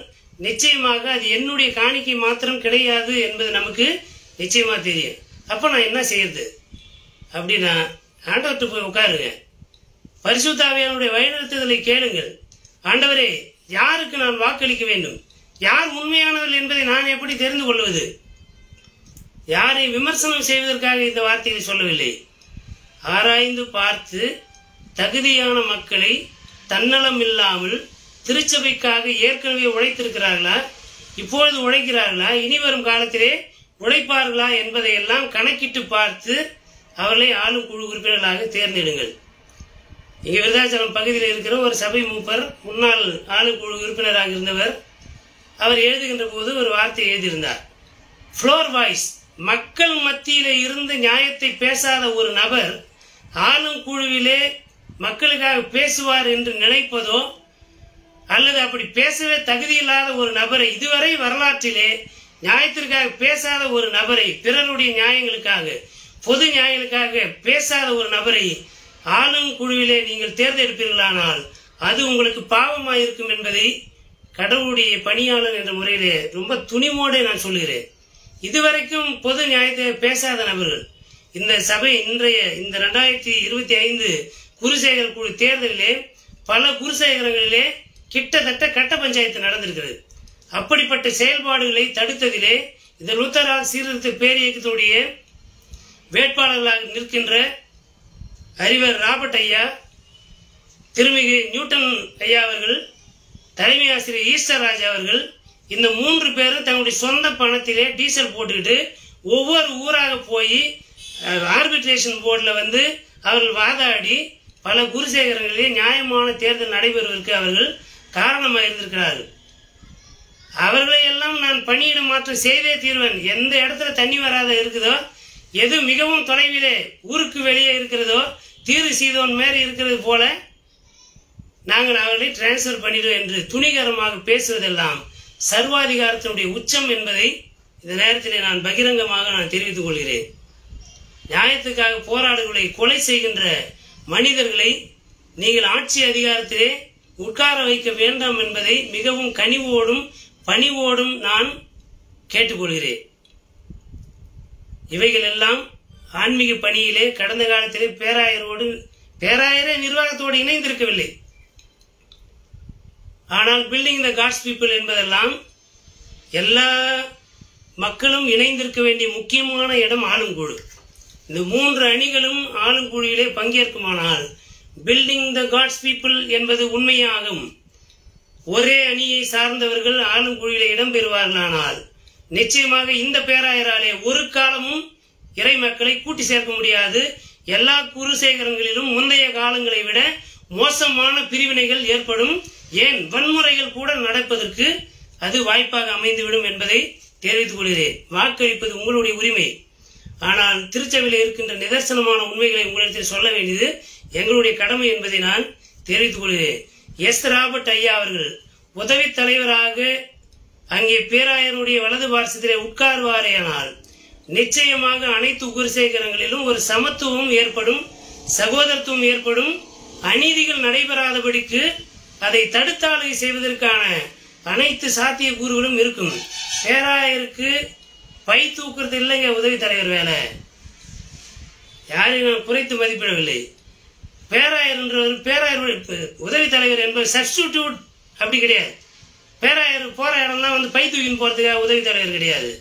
நிச்சயமாக அது என்னுடைய காணிக்கை மாத்திரம் கிடையாது என்பது நமக்கு நிச்சயமா தெரியும். அப்ப நான் என்ன செய்யறது அப்படின்னா, ஆண்டவர்கிட்ட போய் உட்காருங்க, பரிசுத்த ஆவியானவருடைய வழிநடத்துதலை கேளுங்கள். ஆண்டவரே, யாருக்கு நான் வாக்களிக்க வேண்டும், யார் உண்மையானவர்கள் என்பதை நான் எப்படி தெரிந்து கொள்வது? யாரை விமர்சனம் செய்வதற்காக இந்த வார்த்தையை சொல்லவில்லை. ஆராய்ந்து பார்த்து தகுதியான மக்களை தன்னலம் இல்லாமல் திருச்சபைக்காக ஏற்கனவே உழைத்திருக்கிறார்களா, இப்பொழுது உழைக்கிறார்களா, இனி வரும் காலத்திலே உழைப்பார்களா என்பதை எல்லாம் கணக்கிட்டு பார்த்து அவர்களை ஆளும் குழு உறுப்பினர்களாக தேர்ந்தெடுங்கள். இங்கே விருதாச்சலம் பகுதியில் இருக்கிற ஒரு சபை மூப்பர், முன்னாள் ஆளும் குழு உறுப்பினராக இருந்தவர், அவர் எழுதுகின்ற போது ஒரு வார்த்தை எழுதியிருந்தார். ஃப்ளோர் வாய்ஸ், மக்கள் மத்தியிலே இருந்து நியாயத்தை பேசாத ஒரு நபர் ஆளும் குழுவிலே மக்களுக்காக பேசுவார் என்று நினைப்பதோ அல்லது அப்படி பேசவே தகுதியில்லாத ஒரு நபரை, இதுவரை வரலாற்றிலே நியாயத்திற்காக பேசாத ஒரு நபரை, பிறருடைய நியாயங்களுக்காக பொது நியாயங்களுக்காக பேசாத ஒரு நபரை ஆளும் குழுவிலே நீங்கள் தேர்ந்தெடுப்பீர்களானால் அது உங்களுக்கு பாவமாயிருக்கும் என்பதை கடவுளுடைய பணியாளர் என்ற முறையிலே ரொம்ப துணிவோடு நான் சொல்லுகிறேன். இதுவரைக்கும் பொது நியாயத்தை பேசாத நபர்கள் இந்த சபை இன்றைய இந்த 2025 குருசேகர குழு தேர்தலிலே பல குருசேகரங்களிலே கிட்டத்தட்ட கட்ட பஞ்சாயத்து நடந்திருக்கிறது. அப்படிப்பட்ட செயல்பாடுகளை தடுத்ததிலே இந்த லுத்தர் சீர்திருத்த பேரியக்கத்துடைய வேட்பாளர்களாக நிற்கின்ற அறிவர் ராபர்ட் ஐயா, திருமிகு நியூட்டன் ஐயா அவர்கள், தலைமை ஆசிரியர் ஈஸ்டர் ராஜா அவர்கள், இந்த 3 பேரும் தங்களுடைய சொந்த பணத்திலே டீசல் போட்டுக்கிட்டு ஒவ்வொரு ஊராக போய் ஆர்பிட்ரேஷன் போர்டில் அவர்கள் வாதாடி பல குருசேகரங்களிலே நியாயமான தேர்தல் நடைபெறுவதற்கு அவர்கள் காரணமாக இருந்திருக்கிறார்கள். அவர்களை எல்லாம் நான் பணியிட மாற்றம் செய்தே தீர்வேன். எந்த இடத்துல தண்ணி வராத இருக்குதோ, எது மிகவும் தொலைவிலே ஊருக்கு வெளியே இருக்கிறதோ, தீரு சீதோன் மேலே இருக்கிறது போல நாங்கள் அவர்களை டிரான்ஸ்பர் பண்ணிடுவோம் என்று துணிகரமாக பேசுவதெல்லாம் சர்வாதிகாரத்தினுடைய உச்சம் என்பதை இந்த நேரத்தில் நான் பகிரங்கமாக நான் தெரிவித்துக் கொள்கிறேன். நியாயத்துக்காக போராடுகளை கொலை செய்கின்ற மனிதர்களை நீங்கள் ஆட்சி அதிகாரத்திலே உட்கார வைக்க வேண்டாம் என்பதை மிகவும் கனிவோடும் பணிவோடும் நான் கேட்டுக்கொள்கிறேன். இவைகள் எல்லாம் ஆன்மீக பணியிலே கடந்த காலத்திலே பேராயரே நிர்வாகத்தோடு இணைந்திருக்கவில்லை. ஆனால் பில்டிங் த காட்ஸ் பீப்புள் என்பதெல்லாம் எல்லா மக்களும் இணைந்திருக்க வேண்டிய முக்கியமான இடம் ஆளுங்குழு. இந்த 3 அணிகளும் ஆளுங்குழுவிலே பங்கேற்குமானால் பில்டிங் த காட்ஸ் பீப்புள் என்பது உண்மையாகும். ஒரே அணியை சார்ந்தவர்கள் ஆளுங்குழுவிலே இடம்பெறுவார்களானால் நிச்சயமாக இந்த பேராயராலே ஒரு காலமும் இறை மக்களை கூட்டி சேர்க்க முடியாது. எல்லா குருசேகரங்களிலும் முந்தைய காலங்களை விட மோசமான பிரிவினைகள் ஏற்படும், ஏன் வன்முறைகள் கூட நடப்பதற்கு அது வாய்ப்பாக அமைந்துவிடும் என்பதை தெரிவித்துக் கொள்கிறேன். வாக்களிப்பது உங்களுடைய உரிமை. ஆனால் திருச்சபையில் இருக்கின்ற நிதர்சனமான உண்மைகளை உங்களிடத்தில் சொல்ல வேண்டியது எங்களுடைய கடமை என்பதை நான் தெரிவித்துக் கொள்கிறேன். எஸ். ராபர்ட் ஐயா அவர்கள் உதவி தலைவராக அங்கே பேராயருடைய வலது பார்சத்திலே உட்கார்வாரேயானால் நிச்சயமாக அனைத்து குருசேகரங்களிலும் ஒரு சமத்துவம் ஏற்படும், சகோதரத்துவம் ஏற்படும், அநீதிகள் நடைபெறாதபடிக்கு அதை தடுத்தாளுகை செய்வதற்கான அனைத்து சாத்திய கூறுகளும் இருக்கும். பேராயருக்கு பை தூக்குறது இல்லைங்க உதவி தலைவர் வேலை. யாரையும் நான் குறைத்து மதிப்பிடவில்லை. பேராயர் உதவி தலைவர் என்பது சப்ஸ்டிடியூட் அப்படி கிடையாது. பேராயர் போற இடம்லாம் வந்து பை தூக்கின்னு போறதுக்காக உதவி தலைவர் கிடையாது.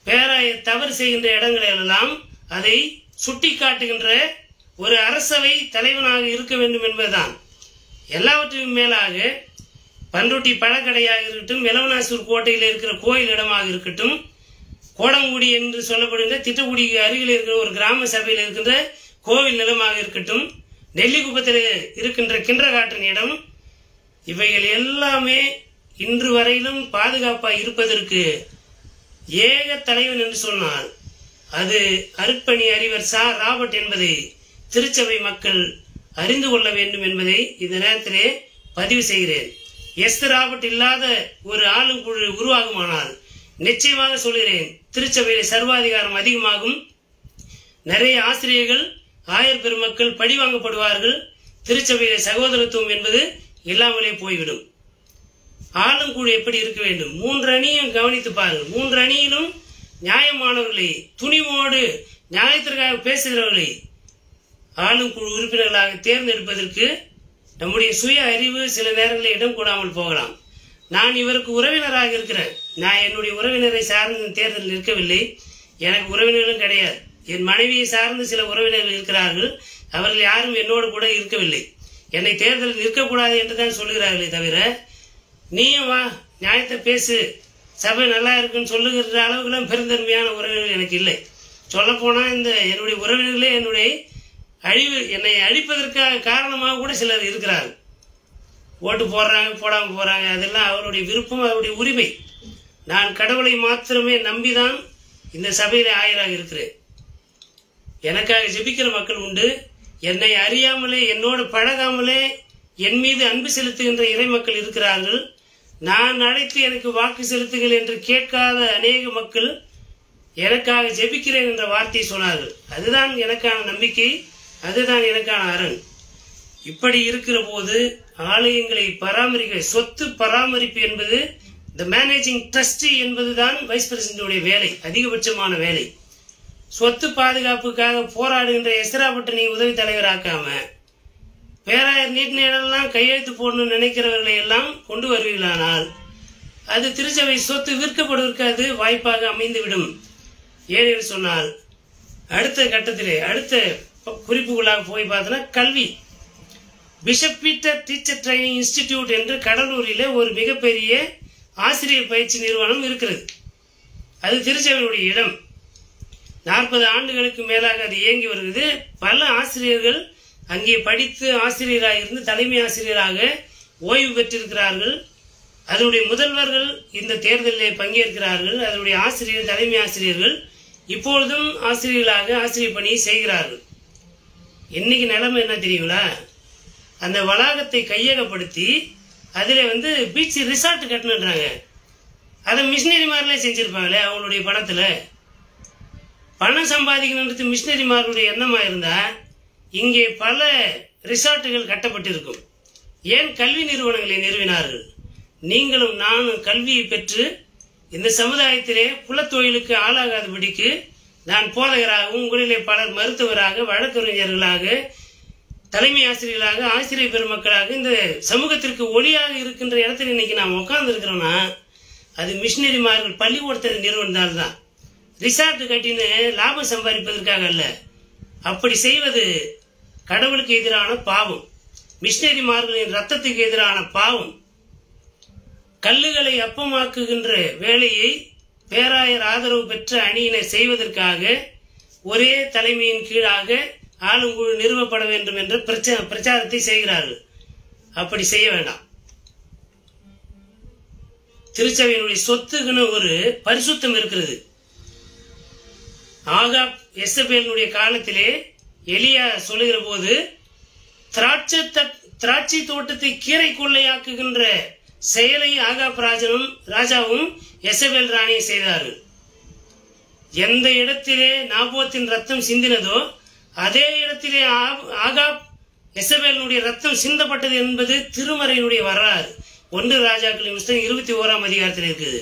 பேராயர் தவறு செய்கின்ற இடங்களெல்லாம் அதை சுட்டி காட்டுகின்ற ஒரு அரசவை தலைவனாக இருக்க வேண்டும் என்பதுதான். எல்லாவற்றிற்கும் மேலாக பன்ருட்டி பழக்கடையாக இருக்கட்டும், வெலவனாசூர் கோட்டையில் இருக்கிற கோயில் இடமாக இருக்கட்டும், கோடங்குடி என்று சொல்லப்படுகின்ற திட்டக்குடிக்கு அருகில் இருக்கிற ஒரு கிராம சபையில் இருக்கின்ற கோவில் நிலமாக இருக்கட்டும், நெல்லிக்குப்பத்தில் இருக்கின்ற கிண்டர்கார்டன் இடம், இவைகள் எல்லாமே இன்று வரையிலும் பாதுகாப்பாக இருப்பதற்கு ஏக தலைவன் என்று சொன்னால் அது அருட்பணி அறிவர் சா. ராபர்ட் என்பதை திருச்சபை மக்கள் அறிந்து கொள்ள வேண்டும் என்பதை இந்த நேரத்திலே பதிவு செய்கிறேன். எஸ். ராபர்ட் இல்லாத ஒரு ஆளுங்குழு உருவாகுமானால் நிச்சயமாக சொல்கிறேன், திருச்சபையில் சர்வாதிகாரம் அதிகமாகும். நிறைய ஆசிரியர்கள் ஆயர் பெருமக்கள் பழிவாங்கப்படுவார்கள். திருச்சபையில சகோதரத்துவம் என்பது இல்லாமலே போய்விடும். ஆளுங்குழு எப்படி இருக்க வேண்டும்? 3 அணியும் கவனித்து பாருங்கள். 3 அணியிலும் நியாயமானவர்களை, துணிவோடு நியாயத்திற்காக பேசுகிறவர்களை ஆளுங்குழு உறுப்பினர்களாக தேர்ந்தெடுப்பதற்கு நம்முடைய சுய அறிவு சில நேரங்களில் இடம் கூடாமல் போகலாம். நான் இவருக்கு உறவினராக இருக்கிறேன். நான் என்னுடைய உறவினரை சார்ந்து தேர்தலில் நிற்கவில்லை. எனக்கு உறவினர்களும் கிடையாது. என் மனைவியை சார்ந்து சில உறவினர்கள் இருக்கிறார்கள். அவர்கள் யாரும் என்னோடு கூட இருக்கவில்லை. என்னை தேர்தலில் நிற்கக்கூடாது என்றுதான் சொல்லுகிறார்களே தவிர, நீயும் வா நியாயத்தை பேசு, சபை நல்லா இருக்குன்னு சொல்லுகிற அளவுக்குலாம் பெருந்தன்மையான உறவினர்கள் எனக்கு இல்லை. சொல்லப்போனா இந்த என்னுடைய உறவினர்களே என்னுடைய என்னை அழிப்பதற்காக காரணமாக கூட சிலர் இருக்கிறார்கள். ஓட்டு போடுறாங்க, போடாம போறாங்க, அதெல்லாம் அவருடைய விருப்பம், அவருடைய உரிமை. நான் கடவுளை மாத்திரமே நம்பிதான் இந்த சபையில ஆயராக இருக்கிறேன். எனக்காக ஜெபிக்கிற மக்கள் உண்டு. என்னை அறியாமலே, என்னோடு பழகாமலே என் மீது அன்பு செலுத்துகின்ற இறை மக்கள் இருக்கிறார்கள். நான் அழைத்து எனக்கு வாக்கு செலுத்துங்கள் என்று கேட்காத அநேக மக்கள் எனக்காக ஜெபிக்கிறேன் என்ற வார்த்தையை சொன்னார்கள். அதுதான் எனக்கான நம்பிக்கை, அதுதான் எனக்கான அரண். இப்படி இருக்கிற போது ஆலயங்களை பராமரிக்க, சொத்து பராமரிப்பு என்பது த மேனேஜிங் ட்ரஸ்டி என்பதுதான் வைஸ் பிரசிடென்டுடைய வேலை, அதிகபட்சமான வேலை. சொத்து பாதுகாப்புக்காக போராடுகின்ற எஸ்ராபட்டனை உதவி தலைவராக்காம பேராயர் நீட் நேரெல்லாம் கையெழுத்து போடணும்னு நினைக்கிறவர்களை எல்லாம் கொண்டு வருவீர்களானால் அது திருச்சபை சொத்து விற்கப்படுவதற்கு அது வாய்ப்பாக அமைந்துவிடும். ஏனென்று சொன்னால் அடுத்த கட்டத்திலே அடுத்த குறிப்புகளாக போய் பார்த்தோன்னா கல்வி. Bishop Peter teacher training institute என்று கடலூரிலே ஒரு மிகப்பெரிய ஆசிரியர் பயிற்சி நிறுவனம் இருக்கிறது. அது திருச்சபையுடைய இடம். 40 ஆண்டுகளுக்கு மேலாக அது இயங்கி வருகிறது. பல ஆசிரியர்கள் அங்கே படித்து ஆசிரியராக இருந்து தலைமை ஆசிரியராக ஓய்வு பெற்றிருக்கிறார்கள். அதனுடைய முதல்வர்கள் இந்த தேர்தலில் பங்கேற்கிறார்கள். அதனுடைய ஆசிரியர், தலைமை ஆசிரியர்கள் இப்பொழுதும் ஆசிரியர்களாக ஆசிரியர் பணியை செய்கிறார்கள். இன்னைக்கு நிலைமை என்ன தெரியுங்களா? அந்த வளாகத்தை கையகப்படுத்தி அதில் பீச் ரிசார்ட் கட்டணுன்றாங்க. அதை மிஷினரிமார்களே செஞ்சிருப்பாங்களே அவங்களுடைய பணத்தில். பணம் சம்பாதிக்கணுன்றது மிஷினரிமார்களுடைய எண்ணமாக இருந்தால் இங்கே பல ரிசார்ட்டுகள் கட்டப்பட்டிருக்கும். ஏன் கல்வி நிறுவனங்களை நிறுவினார்கள்? நீங்களும் நானும் கல்வியை பெற்று இந்த சமுதாயத்திலே குலத்தொழிலுக்கு ஆளாகாதபடிக்கு நான் போதகராகவும், உங்களிலே பலர் மருத்துவராக, வழக்கறிஞர்களாக, தலைமை ஆசிரியர்களாக, ஆசிரியர் பெருமக்களாக இந்த சமூகத்திற்கு ஒளியாக இருக்கின்ற இடத்துல இன்னைக்கு நாம் உட்கார்ந்து இருக்கிறோம்னா அது மிஷினரிமார்கள் பள்ளிக்கூடத்தை நிறுவனத்தால்தான். ரிசார்ட் கட்டின்னு லாபம் சம்பாதிப்பதற்காக அல்ல. அப்படி செய்வது கடவுளுக்கு எதிரான பாவம், மிஷினரிமார்களின் ரத்தத்துக்கு எதிரான பாவம். கல்லுகளை அப்பமாக்குகின்ற வேலையை பேராயர் ஆதரவு பெற்ற அணியினர் செய்வதற்காக ஒரே தலைமையின் கீழாக ஆளுங்குழு நிறுவப்பட வேண்டும் என்ற பிரச்சாரத்தை செய்கிறார்கள். அப்படி செய்ய வேண்டாம். திருச்சபையினுடைய சொத்துக்குன்னு ஒரு பரிசுத்தம் இருக்கிறது. ஆகாப் எசபேலினுடைய காலத்திலே எலியா சொல்லுகிற போது திராட்சை தோட்டத்தை கீரை கொள்ளையாக்குகின்ற செயலை ஆகாப் ராஜாவும் எசபேல் ராணியை செய்தார்கள். எந்த இடத்திலே நாபோத்தின் ரத்தம் சிந்தினதோ அதே இடத்திலே ஆகாப் எசபேலினுடைய ரத்தம் சிந்தப்பட்டது என்பது திருமறையினுடைய வரலாறு. 1 ராஜாக்களின் புத்தகம் 21ஆம் அதிகாரத்தில் இருக்குது.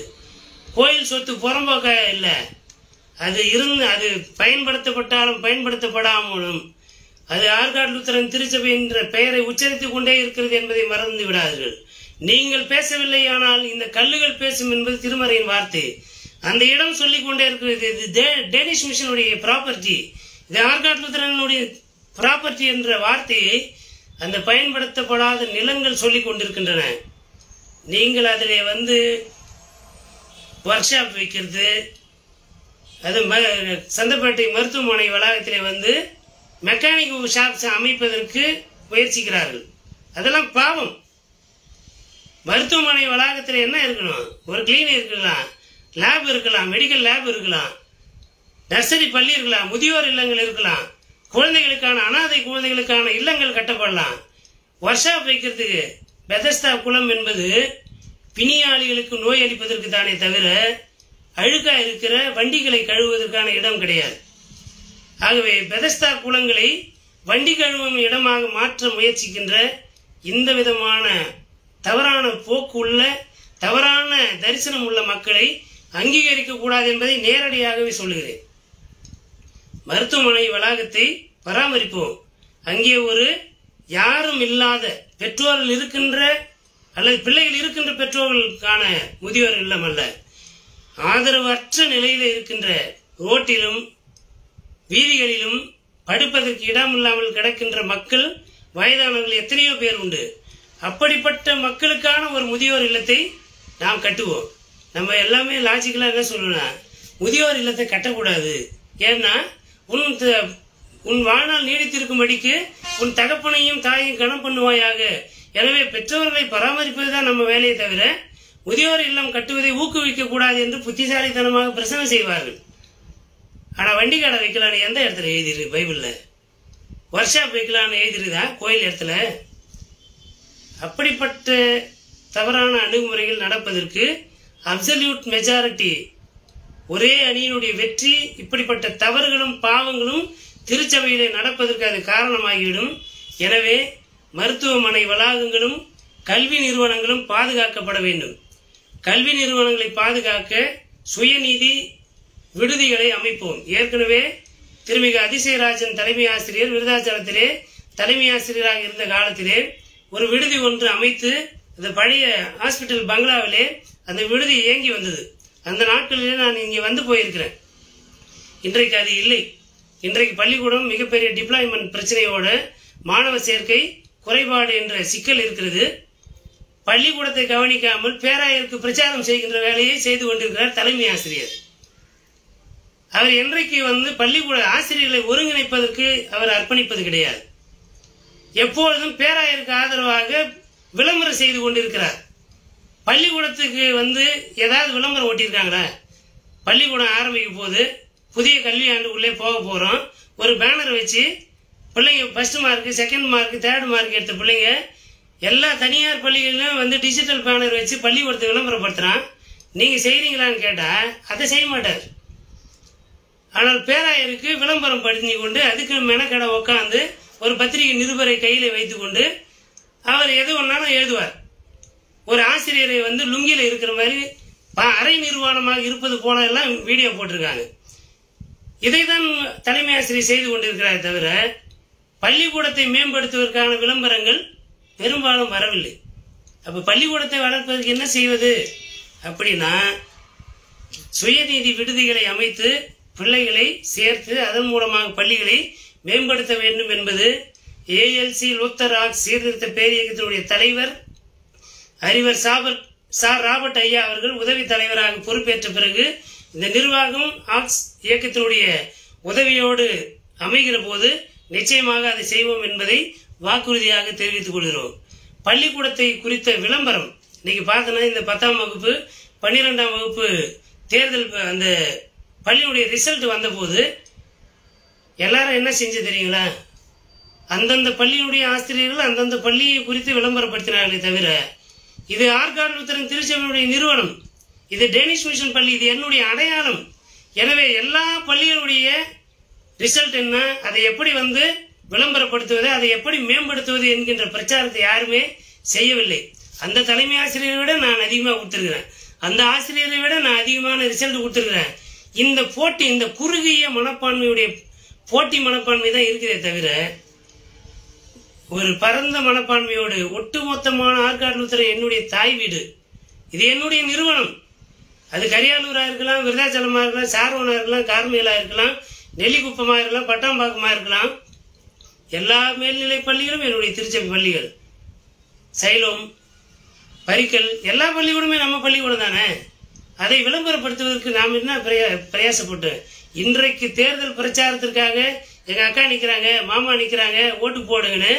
கோயில் சொத்து புறம்போக்காக இல்லை, அது பயன்படுத்தப்பட்டாலும் பயன்படுத்தப்படாமலும் அது ஆற்காடு லூத்தரன் திருச்சபை என்ற பெயரை உச்சரித்துக் கொண்டே இருக்கிறது என்பதை மறந்து விடாதீர்கள். நீங்கள் பேசவில்லை, ஆனால் இந்த கல்லுகள் பேசும் என்பது திருமறையின் வார்த்தை. அந்த இடம் சொல்லிக் கொண்டே இருக்கிறது. இது டேனிஷ் மிஷனுடைய ப்ராப்பர்ட்டி, இது ஆற்காடு லூத்தரனுடைய ப்ராப்பர்ட்டி என்ற வார்த்தையை அந்த பயன்படுத்தப்படாத நிலங்கள் சொல்லிக் கொண்டிருக்கின்றன. நீங்கள் அதில் ஒர்க் ஷாப் வைக்கிறது, அது சந்தப்பேட்டை மருத்துவமனை வளாகத்திலே மெக்கானிக் ஷாப்ஸ் அமைப்பதற்கு முயற்சிக்கிறார்கள். அதெல்லாம் பாவம். மருத்துவமனை வளாகத்தில் என்ன இருக்கணும்? ஒரு கிளீனிக் இருக்கலாம், லேப் இருக்கலாம், மெடிக்கல் லேப் இருக்கலாம், நர்சரி பள்ளி இருக்கலாம், முதியோர் இல்லங்கள் இருக்கலாம், குழந்தைகளுக்கான அனாதை குழந்தைகளுக்கான இல்லங்கள் கட்டப்படலாம். ஒர்க் ஷாப் வைக்கிறதுக்கு பெதஸ்தா குளம் என்பது பிணியாளிகளுக்கு நோய் அளிப்பதற்கு தானே தவிர அழுக்கா இருக்கிற வண்டிகளை கழுவுவதற்கான இடம் கிடையாது. ஆகவே பெதஸ்தா குளங்களை வண்டி கழுவும் இடமாக மாற்ற முயற்சிக்கின்ற இந்த விதமான தவறான போக்கு உள்ள, தவறான தரிசனம் உள்ள மக்களை அங்கீகரிக்க கூடாது என்பதை நேரடியாகவே சொல்லுகிறேன். மருத்துவமனை வளாகத்தை பராமரிப்போம். அங்கே ஒரு யாரும் இல்லாத பெற்றோர்கள் இருக்கின்ற அல்லது பிள்ளைகள் இருக்கின்ற பெற்றோர்களுக்கான முதியோர் இல்லம் அல்ல, ஆதரவற்ற நிலையில் இருக்கின்ற ரோட்டிலும் வீதிகளிலும் படுப்பதற்கு இடம் இல்லாமல் கிடக்கின்ற மக்கள், வயதானவர்கள் எத்தனையோ பேர் உண்டு. அப்படிப்பட்ட மக்களுக்கான ஒரு முதியோர் இல்லத்தை நாம் கட்டுவோம். நம்ம எல்லாமே லாஜிக்கலா என்ன சொல்லணும், முதியோர் இல்லத்தை கட்டக்கூடாது. ஏன்னா உன் வாழ்நாள் நீடித்திருக்கும்படிக்கு உன் தகப்பனையும் தாயையும் கணம் பண்ணுவாயாக. எனவே பெற்றோர்களை பராமரிப்பதுதான் நம்ம வேலையை தவிர முதியோர் இல்லம் கட்டுவதை ஊக்குவிக்க கூடாது என்று புத்திசாலித்தனமாக பிரசனை செய்வார்கள். ஆனா வண்டி கடை வைக்கலான்னு எந்த இடத்துல எழுதிருக்கு பைபிள்ல? ஒர்க் ஷாப் வைக்கலான்னு எழுதிருதா கோயில் இடத்துல? அப்படிப்பட்ட தவறான அணுகுமுறைகள் நடப்பதற்கு அப்சல்யூட் மெஜாரிட்டி, ஒரே அணியினுடைய வெற்றி, இப்படிப்பட்ட தவறுகளும் பாவங்களும் திருச்சபையிலே நடப்பதற்கு அது காரணமாகிவிடும். எனவே மருத்துவமனை வளாகங்களும் கல்வி நிறுவனங்களும் பாதுகாக்கப்பட வேண்டும். கல்வி நிறுவனங்களை பாதுகாக்க சுயநீதி விடுதிகளை அமைப்போம். ஏற்கனவே திருமிகு அதிசயராஜன் தலைமை ஆசிரியர் விருதாச்சலத்திலே தலைமை ஆசிரியராக இருந்த காலத்திலே ஒரு விடுதி ஒன்று அமைத்து, அந்த பழைய ஹாஸ்பிட்டல் பங்களாவிலே அந்த விடுதி இயங்கி வந்தது. அந்த நாட்களிலே நான் இங்கே போயிருக்கிறேன். இன்றைக்கு அது இல்லை. இன்றைக்கு பள்ளிக்கூடம் மிகப்பெரிய டிப்ளாய்மெண்ட் பிரச்சனையோட மாணவ சேர்க்கை குறைபாடு என்ற சிக்கல் இருக்கிறது. பள்ளிக்கூடத்தை கவனிக்காமல் பேராயருக்கு பிரச்சாரம் செய்கின்ற வேலையை செய்து கொண்டிருக்கிறார் தலைமை ஆசிரியர். அவர் என்றைக்கு பள்ளிக்கூட ஆசிரியர்களை ஒருங்கிணைப்பதற்கு அவர் அர்ப்பணிப்பது கிடையாது. எப்பொழுதும் பேராயருக்கு ஆதரவாக விளம்பரம் செய்து கொண்டிருக்கிறார். பள்ளிக்கூடத்துக்கு ஏதாவது விளம்பரம் ஓட்டியிருக்காங்களா? பள்ளிக்கூடம் ஆரம்பிக்கும் போது புதிய கல்வி ஆண்டுக்குள்ளே போக போகிறோம், ஒரு பேனர் வச்சு பிள்ளைங்க first mark, second mark, third mark எடுத்த பிள்ளைங்க எல்லா தனியார் பள்ளிகளிலும் டிஜிட்டல் பேனர் வச்சு பள்ளிக்கூடத்தை விளம்பரப்படுத்துகிறான். நீங்கள் செய்கிறீங்களான்னு கேட்டால் அதை செய்ய மாட்டார். ஆனால் பேராயருக்கு விளம்பரம் படிஞ்சு கொண்டு அதுக்கு மெனக்கடை உட்காந்து ஒரு பத்திரிகை நிருபரை கையில் வைத்து கொண்டு அவர் எது ஒன்றாலும் எழுதுவார். ஒரு ஆசிரியரை லுங்கியில் இருக்கிற மாதிரி அரை நிர்வாணமாக இருப்பது போல எல்லாம் வீடியோ போட்டிருக்காங்க. இதைதான் தலைமை ஆசிரியர் செய்து கொண்டிருக்கிறார் தவிர பள்ளிக்கூடத்தை மேம்படுத்துவதற்கான விளம்பரங்கள் பெரும்பாலும் வரவில்லை. அப்ப பள்ளிக்கூடத்தை வளர்ப்பதற்கு என்ன செய்வது அப்படின்னா, சுயநீதி விடுதிகளை அமைத்து பிள்ளைகளை சேர்த்து அதன் மூலமாக பள்ளிகளை மேம்படுத்த வேண்டும் என்பது ஏஎல்சி லூத்தர் ஆக்ஸ் சீர்திருத்த பேரியக்கத்தினுடைய தலைவர் அறிவர் சார் ராபர்ட் ஐயா அவர்கள் உதவி தலைவராக பொறுப்பேற்ற பிறகு இந்த நிர்வாகம் ஆக்ஸ் இயக்கத்தினுடைய உதவியோடு அமைகிற போது நிச்சயமாக அதை செய்வோம் என்பதை வாக்குறுதியாக தெரிவித்துக் கொள்கிறோம். பள்ளிக்கூடத்தை குறித்த விளம்பரம் இன்னைக்கு பார்த்தோன்னா இந்த 10ஆம் வகுப்பு 12ஆம் வகுப்பு தேர்தல் அந்த பள்ளியுடைய ரிசல்ட் வந்தபோது எல்லாரும் என்ன செஞ்சு தெரியுங்களா? அந்தந்த பள்ளியுடைய ஆசிரியர்கள் அந்தந்த பள்ளியை குறித்து விளம்பரப்படுத்தினார்களே தவிர இது ஆற்காடு லூத்தரன் திருச்சபையுடைய நிறுவனம், இது டேனிஷ் மிஷன் பள்ளி, இது என்னுடைய அடையாளம். எனவே எல்லா பள்ளிகளுடைய ரிசல்ட் என்ன, அதை எப்படி விளம்பரப்படுத்துவது, அதை எப்படி மேம்படுத்துவது என்கின்ற பிரச்சாரத்தை யாருமே செய்யவில்லை. அந்த தலைமை ஆசிரியரை விட நான் அதிகமாக கொடுத்துருக்கிறேன், அந்த ஆசிரியரை விட நான் அதிகமான ரிசல்ட் கொடுத்துருக்கிறேன். இந்த போட்டி, இந்த குறுகிய மனப்பான்மையுடைய போட்டி மனப்பான்மை தான் இருக்கிறதே தவிர ஒரு பரந்த மனப்பான்மையோடு ஒட்டுமொத்தமான ஆற்காடு லூத்தரன் என்னுடைய தாய் வீடு, இது என்னுடைய நிறுவனம். அது கரியாலூராக இருக்கலாம், விருதாச்சலமாக இருக்கலாம், சார்வனாக இருக்கலாம், கார்மேலாக இருக்கலாம், நெல்லிக்குப்பமாக இருக்கலாம், பட்டாம்பாக்கமாக இருக்கலாம். எல்லா மேல்நிலை பள்ளிகளும் என்னுடைய திருச்சபை பள்ளிகள். சைலம், பரிக்கல் எல்லா பள்ளிக்கூடமே நம்ம பள்ளிக்கூடம் தானே. அதை விளம்பரப்படுத்துவதற்கு நாம் என்ன பிரயாசப்பட்டோம். இன்றைக்கு தேர்தல் பிரச்சாரத்திற்காக எங்க அக்கா நிக்கிறாங்க, மாமா நிக்கிறாங்க, ஓட்டு போடுங்கன்னு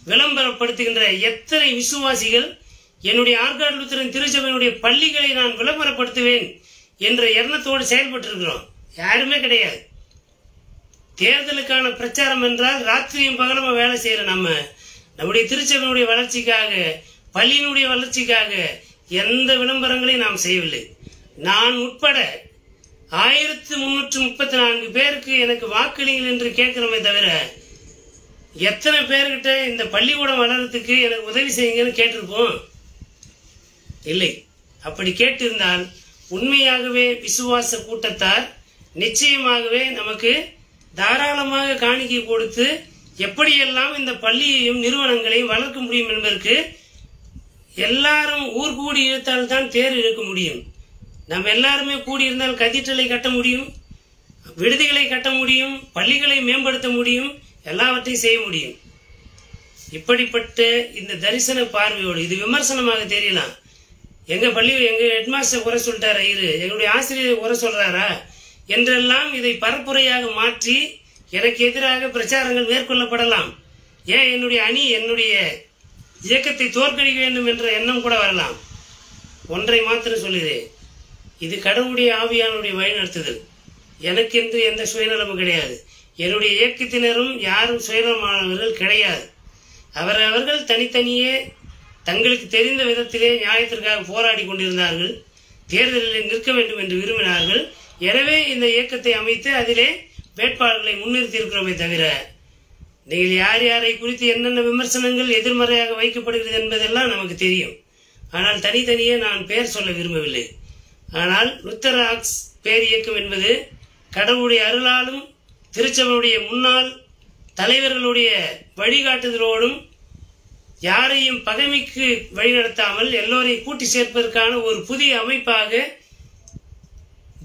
விளம்பரப்படுத்துகின்ற எத்தனை விசுவாசிகள் என்னுடைய ஆற்காடு லூத்தரன் திருச்சபையினுடைய பள்ளிகளை நான் விளம்பரப்படுத்துவேன் என்ற எண்ணத்தோடு செயல்பட்டு இருக்கிறோம். யாருமே கிடையாது. தேர்தலுக்கான பிரச்சாரம் என்றால் ராத்திரியும் பகலமா வேலை செய்யற நம்முடைய திருச்சபையினுடைய வளர்ச்சிக்காக, பள்ளியினுடைய வளர்ச்சிக்காக எந்த விளம்பரங்களையும் நாம் செய்யவில்லை. நான் உட்பட 1334 பேருக்கு எனக்கு வாக்களிங்கள் என்று கேட்கிறோமே தவிர எத்தனை பேர்கிட்ட இந்த பள்ளிக்கூடம் வளர்றதுக்கு எனக்கு உதவி செய்யுங்கன்னு கேட்டிருப்போம்? இல்லை. அப்படி கேட்டிருந்தால் உண்மையாகவே விசுவாச கூட்டத்தார் நிச்சயமாகவே நமக்கு தாராளமாக காணிக்கை கொடுத்து எப்படியெல்லாம் இந்த பள்ளியையும் நிறுவனங்களையும் வளர்க்க முடியும் என்பதற்கு எல்லாரும் ஊர் கூடி இருந்தால் தான் தேர் இழுக்க முடியும். நம்ம எல்லாருமே கூடியிருந்தால் கதீட்ரலை கட்ட முடியும், விடுதிகளை கட்ட முடியும், பள்ளிகளை மேம்படுத்த முடியும், எல்லாவற்றையும் செய்ய முடியும். இப்படிப்பட்ட இந்த தரிசன பார்வையோடு இது விமர்சனமாக தெரியலாம். எங்க பள்ளி எங்க ஹெட்மாஸ்டர் குறை சொல்லிட்டாரா, எங்களுடைய ஆசிரியர் குறை சொல்றாரா என்றெல்லாம் இதை பரப்புரையாக மாற்றி எனக்கு எதிராக பிரச்சாரங்கள் மேற்கொள்ளப்படலாம். ஏன் என்னுடைய அணி என்னுடைய இயக்கத்தை தோற்கடிக்க வேண்டும் என்ற எண்ணம் கூட வரலாம். ஒன்றை மாத்திரம் சொல்லுகிறேன், இது கடவுளுடைய ஆவியானுடைய வழிநடத்துதல். எனக்கு என்று எந்த சுயநலமும் கிடையாது. என்னுடைய இயக்கத்தினரும் யாரும் சுயநலமானவர்கள் கிடையாது. அவர்கள் தனித்தனியே தங்களுக்கு தெரிந்த விதத்திலே நியாயத்திற்காக போராடி கொண்டிருந்தார்கள். தேர்தலில் நிற்க வேண்டும் என்று விரும்பினார்கள். எனவே இந்த இயக்கத்தை அமைத்து அதிலே வேட்பாளர்களை முன்னிறுத்தி இருக்கிறோமே தவிர நீங்கள் யார் யாரை குறித்து என்னென்ன விமர்சனங்கள் எதிர்மறையாக வைக்கப்படுகிறது என்பதெல்லாம் நமக்கு தெரியும். ஆனால் தனித்தனியே நான் பெயர் சொல்ல விரும்பவில்லை. ஆனால் லூத்தர் ஆக்ஸ் பேர் இயக்கம் என்பது கடவுளுடைய அருளாலும் திருச்சபையுடைய முன்னாள் தலைவர்களுடைய வழிகாட்டுதலோடும் யாரையும் பகைமைக்கு வழிநடத்தாமல் எல்லோரையும் கூட்டி சேர்ப்பதற்கான ஒரு புதிய அமைப்பாக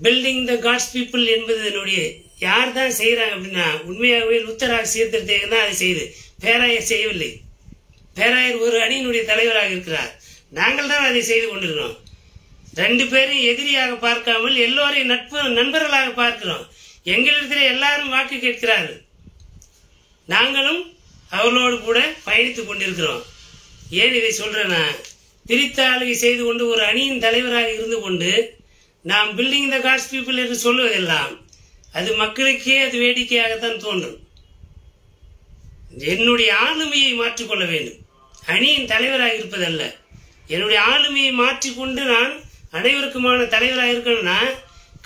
பில்டிங் த காட்ஸ் பீப்புள் என்பது என்னுடைய யார் தான் செய்யறாங்க அப்படின்னா உண்மையாகவே லூத்தர் ஆக்ஸ் சீர்திருத்தம் தான் அதை செய்து பேராயர் செய்யவில்லை. பேராயர் ஒரு அணியினுடைய தலைவராக இருக்கிறார். நாங்கள் தான் அதை செய்து கொண்டிருக்கிறோம். 2 பேரையும் எதிரியாக பார்க்காமல் எல்லோரையும் நண்பர்களாக பார்க்கிறோம். எங்களிடத்தில் எல்லாரும் வாக்கு கேட்கிறார்கள். நாங்களும் அவர்களோடு கூட பயணித்துக் கொண்டிருக்கிறோம். ஏன் இதை சொல்றேன்னா, பிரித்த ஆளுகை செய்து கொண்டு ஒரு அணியின் தலைவராக இருந்து கொண்டு நாம் பில்டிங் த காட்ஸ் பீப்புள் என்று சொல்லுவதெல்லாம் அது மக்களுக்கே அது வேடிக்கையாகத்தான் தோன்றும். என்னுடைய ஆளுமையை மாற்றிக்கொள்ள வேண்டும். அணியின் தலைவராக இருப்பதல்ல, என்னுடைய ஆளுமையை மாற்றிக்கொண்டு நான் அனைவருக்குமான தலைவராக இருக்கணும்னா,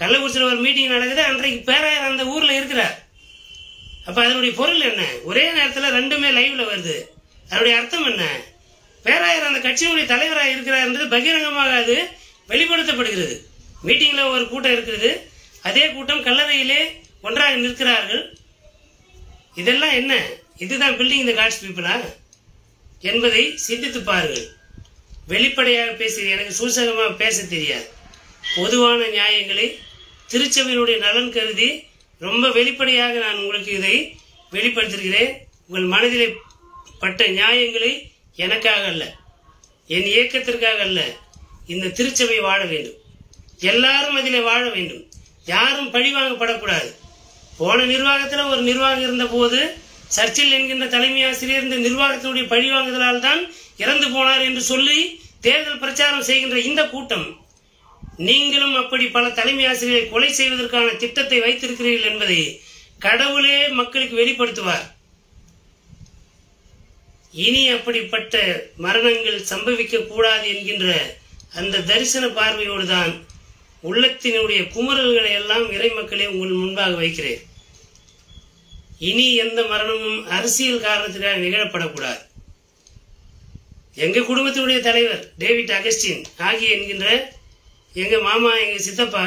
கள்ளக்குறிச்சியில் ஒரு மீட்டிங் நடக்குது, அன்றைக்கு பேராயர் அந்த ஊரில் இருக்கிறார். அப்போ அதனுடைய பொருள் என்ன? ஒரே நேரத்தில் ரெண்டுமே லைவ்ல வருது. அதனுடைய அர்த்தம் என்ன? பேராயர் அந்த கட்சியினுடைய தலைவராக இருக்கிறார் என்றது பகிரங்கமாக அது வெளிப்படுத்தப்படுகிறது. மீட்டிங்கில் ஒரு கூட்டம் இருக்கிறது, அதே கூட்டம் கல்லறையிலே ஒன்றாக நிற்கிறார்கள். இதெல்லாம் என்ன? இதுதான் பில்டிங் த காட்ஸ் பீப்புளா என்பதை சிந்தித்து பாருங்கள். வெளிப்படையாக பேசுகிறது. எனக்கு சூசகமாக பேச தெரியாது. பொதுவான நியாயங்களை திருச்சபையினுடைய நலன் கருதி ரொம்ப வெளிப்படையாக நான் உங்களுக்கு இதை வெளிப்படுத்திருக்கிறேன். உங்கள் மனதிலே பட்ட நியாயங்களை எனக்காக அல்ல, என் இயக்கத்திற்காக அல்ல, இந்த திருச்சபை வாழ வேண்டும். எல்லாரும் அதிலே வாழ வேண்டும். யாரும் பழிவாங்கப்படக்கூடாது. போன நிர்வாகத்தில் ஒரு நிர்வாகம் இருந்த போது சர்ச்சில் என்கின்ற தலைமை ஆசிரியர் இந்த நிர்வாகத்தினுடைய பழிவாங்குதலால் தான் இறந்து போனார் என்று சொல்லி தேர்தல் பிரச்சாரம் செய்கின்ற இந்த கூட்டம், நீங்களும் அப்படி பல தலைமை ஆசிரியரை கொலை செய்வதற்கான திட்டத்தை வைத்திருக்கிறீர்கள் என்பதை கடவுளே மக்களுக்கு வெளிப்படுத்துவார். இனி அப்படிப்பட்ட மரணங்கள் சம்பவிக்க கூடாது என்கின்ற அந்த தரிசன பார்வையோடு தான் உள்ளத்தினுடைய குமுறல்களை எல்லாம் இறை மக்களே உங்கள் முன்பாக வைக்கிறேன். இனி எந்த மரணமும் அரசியல் காரணத்திற்காக நிகழப்படக்கூடாது. எங்க குடும்பத்தினுடைய தலைவர் டேவிட் அகஸ்டின் ஆகிய என்கின்ற எங்க மாமா, எங்க சித்தப்பா,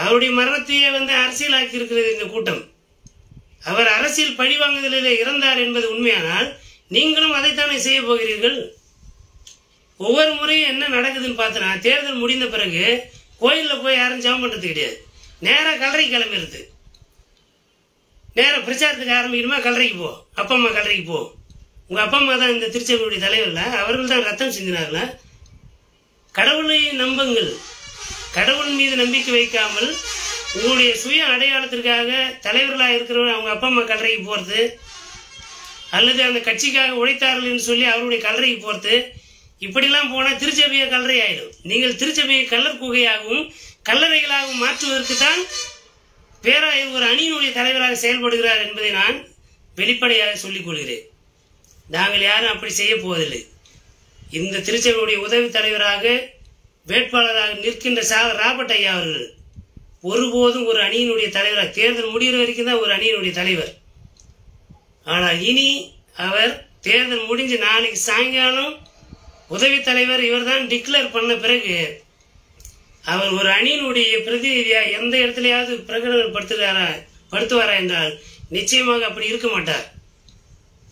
அவருடைய மரணத்தையே அரசியலாக்கி இருக்கிறது இந்த கூட்டம். அவர் அரசியல் பழிவாங்குதலிலே இறந்தார் என்பது உண்மையானால் நீங்களும் அதைத்தானே செய்ய போகிறீர்கள். ஒவ்வொரு முறையும் என்ன நடக்குதுன்னு பார்த்தனா, தேர்தல் முடிந்த பிறகு கோயிலில் போய் யாரும் ஜெபம் பண்றது கிடையாது. நேராக கல்லறைக்கு கிளம்பிடுது. நேராக பிரச்சாரத்துக்கு ஆரம்பிக்கணுமா, கல்லறைக்கு போ, அப்பா அம்மா கல்லறைக்கு போ. உங்க அப்பா அம்மா தான் இந்த திருச்சபையுடைய தலைவர்ல, அவர்கள் தான் ரத்தம் சிந்தினார்கள. கடவுளை நம்புங்கள். கடவுள் மீது நம்பிக்கை வைக்காமல் உங்களுடைய சுய அடையாளத்திற்காக தலைவர்களாக இருக்கிறவங்க அவங்க அப்பா அம்மா கல்லறைக்கு போறது, அல்லது அந்த கட்சிக்காக உழைத்தார்கள் என்று சொல்லி அவருடைய கல்லறைக்கு போறது, இப்படிலாம் போனால் திருச்சபையை கல்லறை ஆயிடும். நீங்கள் திருச்சபையை கல்லர் குகையாகவும் கல்லறைகளாகவும் மாற்றுவதற்கு தான் பேராயர் ஒரு அணியினுடைய தலைவராக செயல்படுகிறார் என்பதை நான் வெளிப்படையாக சொல்லிக் கொள்கிறேன். நாங்கள் யாரும் அப்படி செய்ய போவதில்லை. இந்த திருச்சபையுடைய உதவி தலைவராக வேட்பாளராக நிற்கின்ற ராபர்ட் ஐயா அவர்கள் ஒருபோதும் ஒரு அணியினுடைய தலைவராக, தேர்தல் முடிகிற வரைக்கும் தான் ஒரு அணியினுடைய தலைவர். ஆனால் இனி அவர் தேர்தல் முடிஞ்சு நாளைக்கு சாயங்காலம் உதவி தலைவர் இவர் தான் டிக்ளேர் பண்ண பிறகு அவர் ஒரு அணியினுடைய பிரதிநிதியா எந்த இடத்துலயாவது பிரகடனப்படுத்துவாரா என்றால் நிச்சயமாக அப்படி இருக்க மாட்டார்.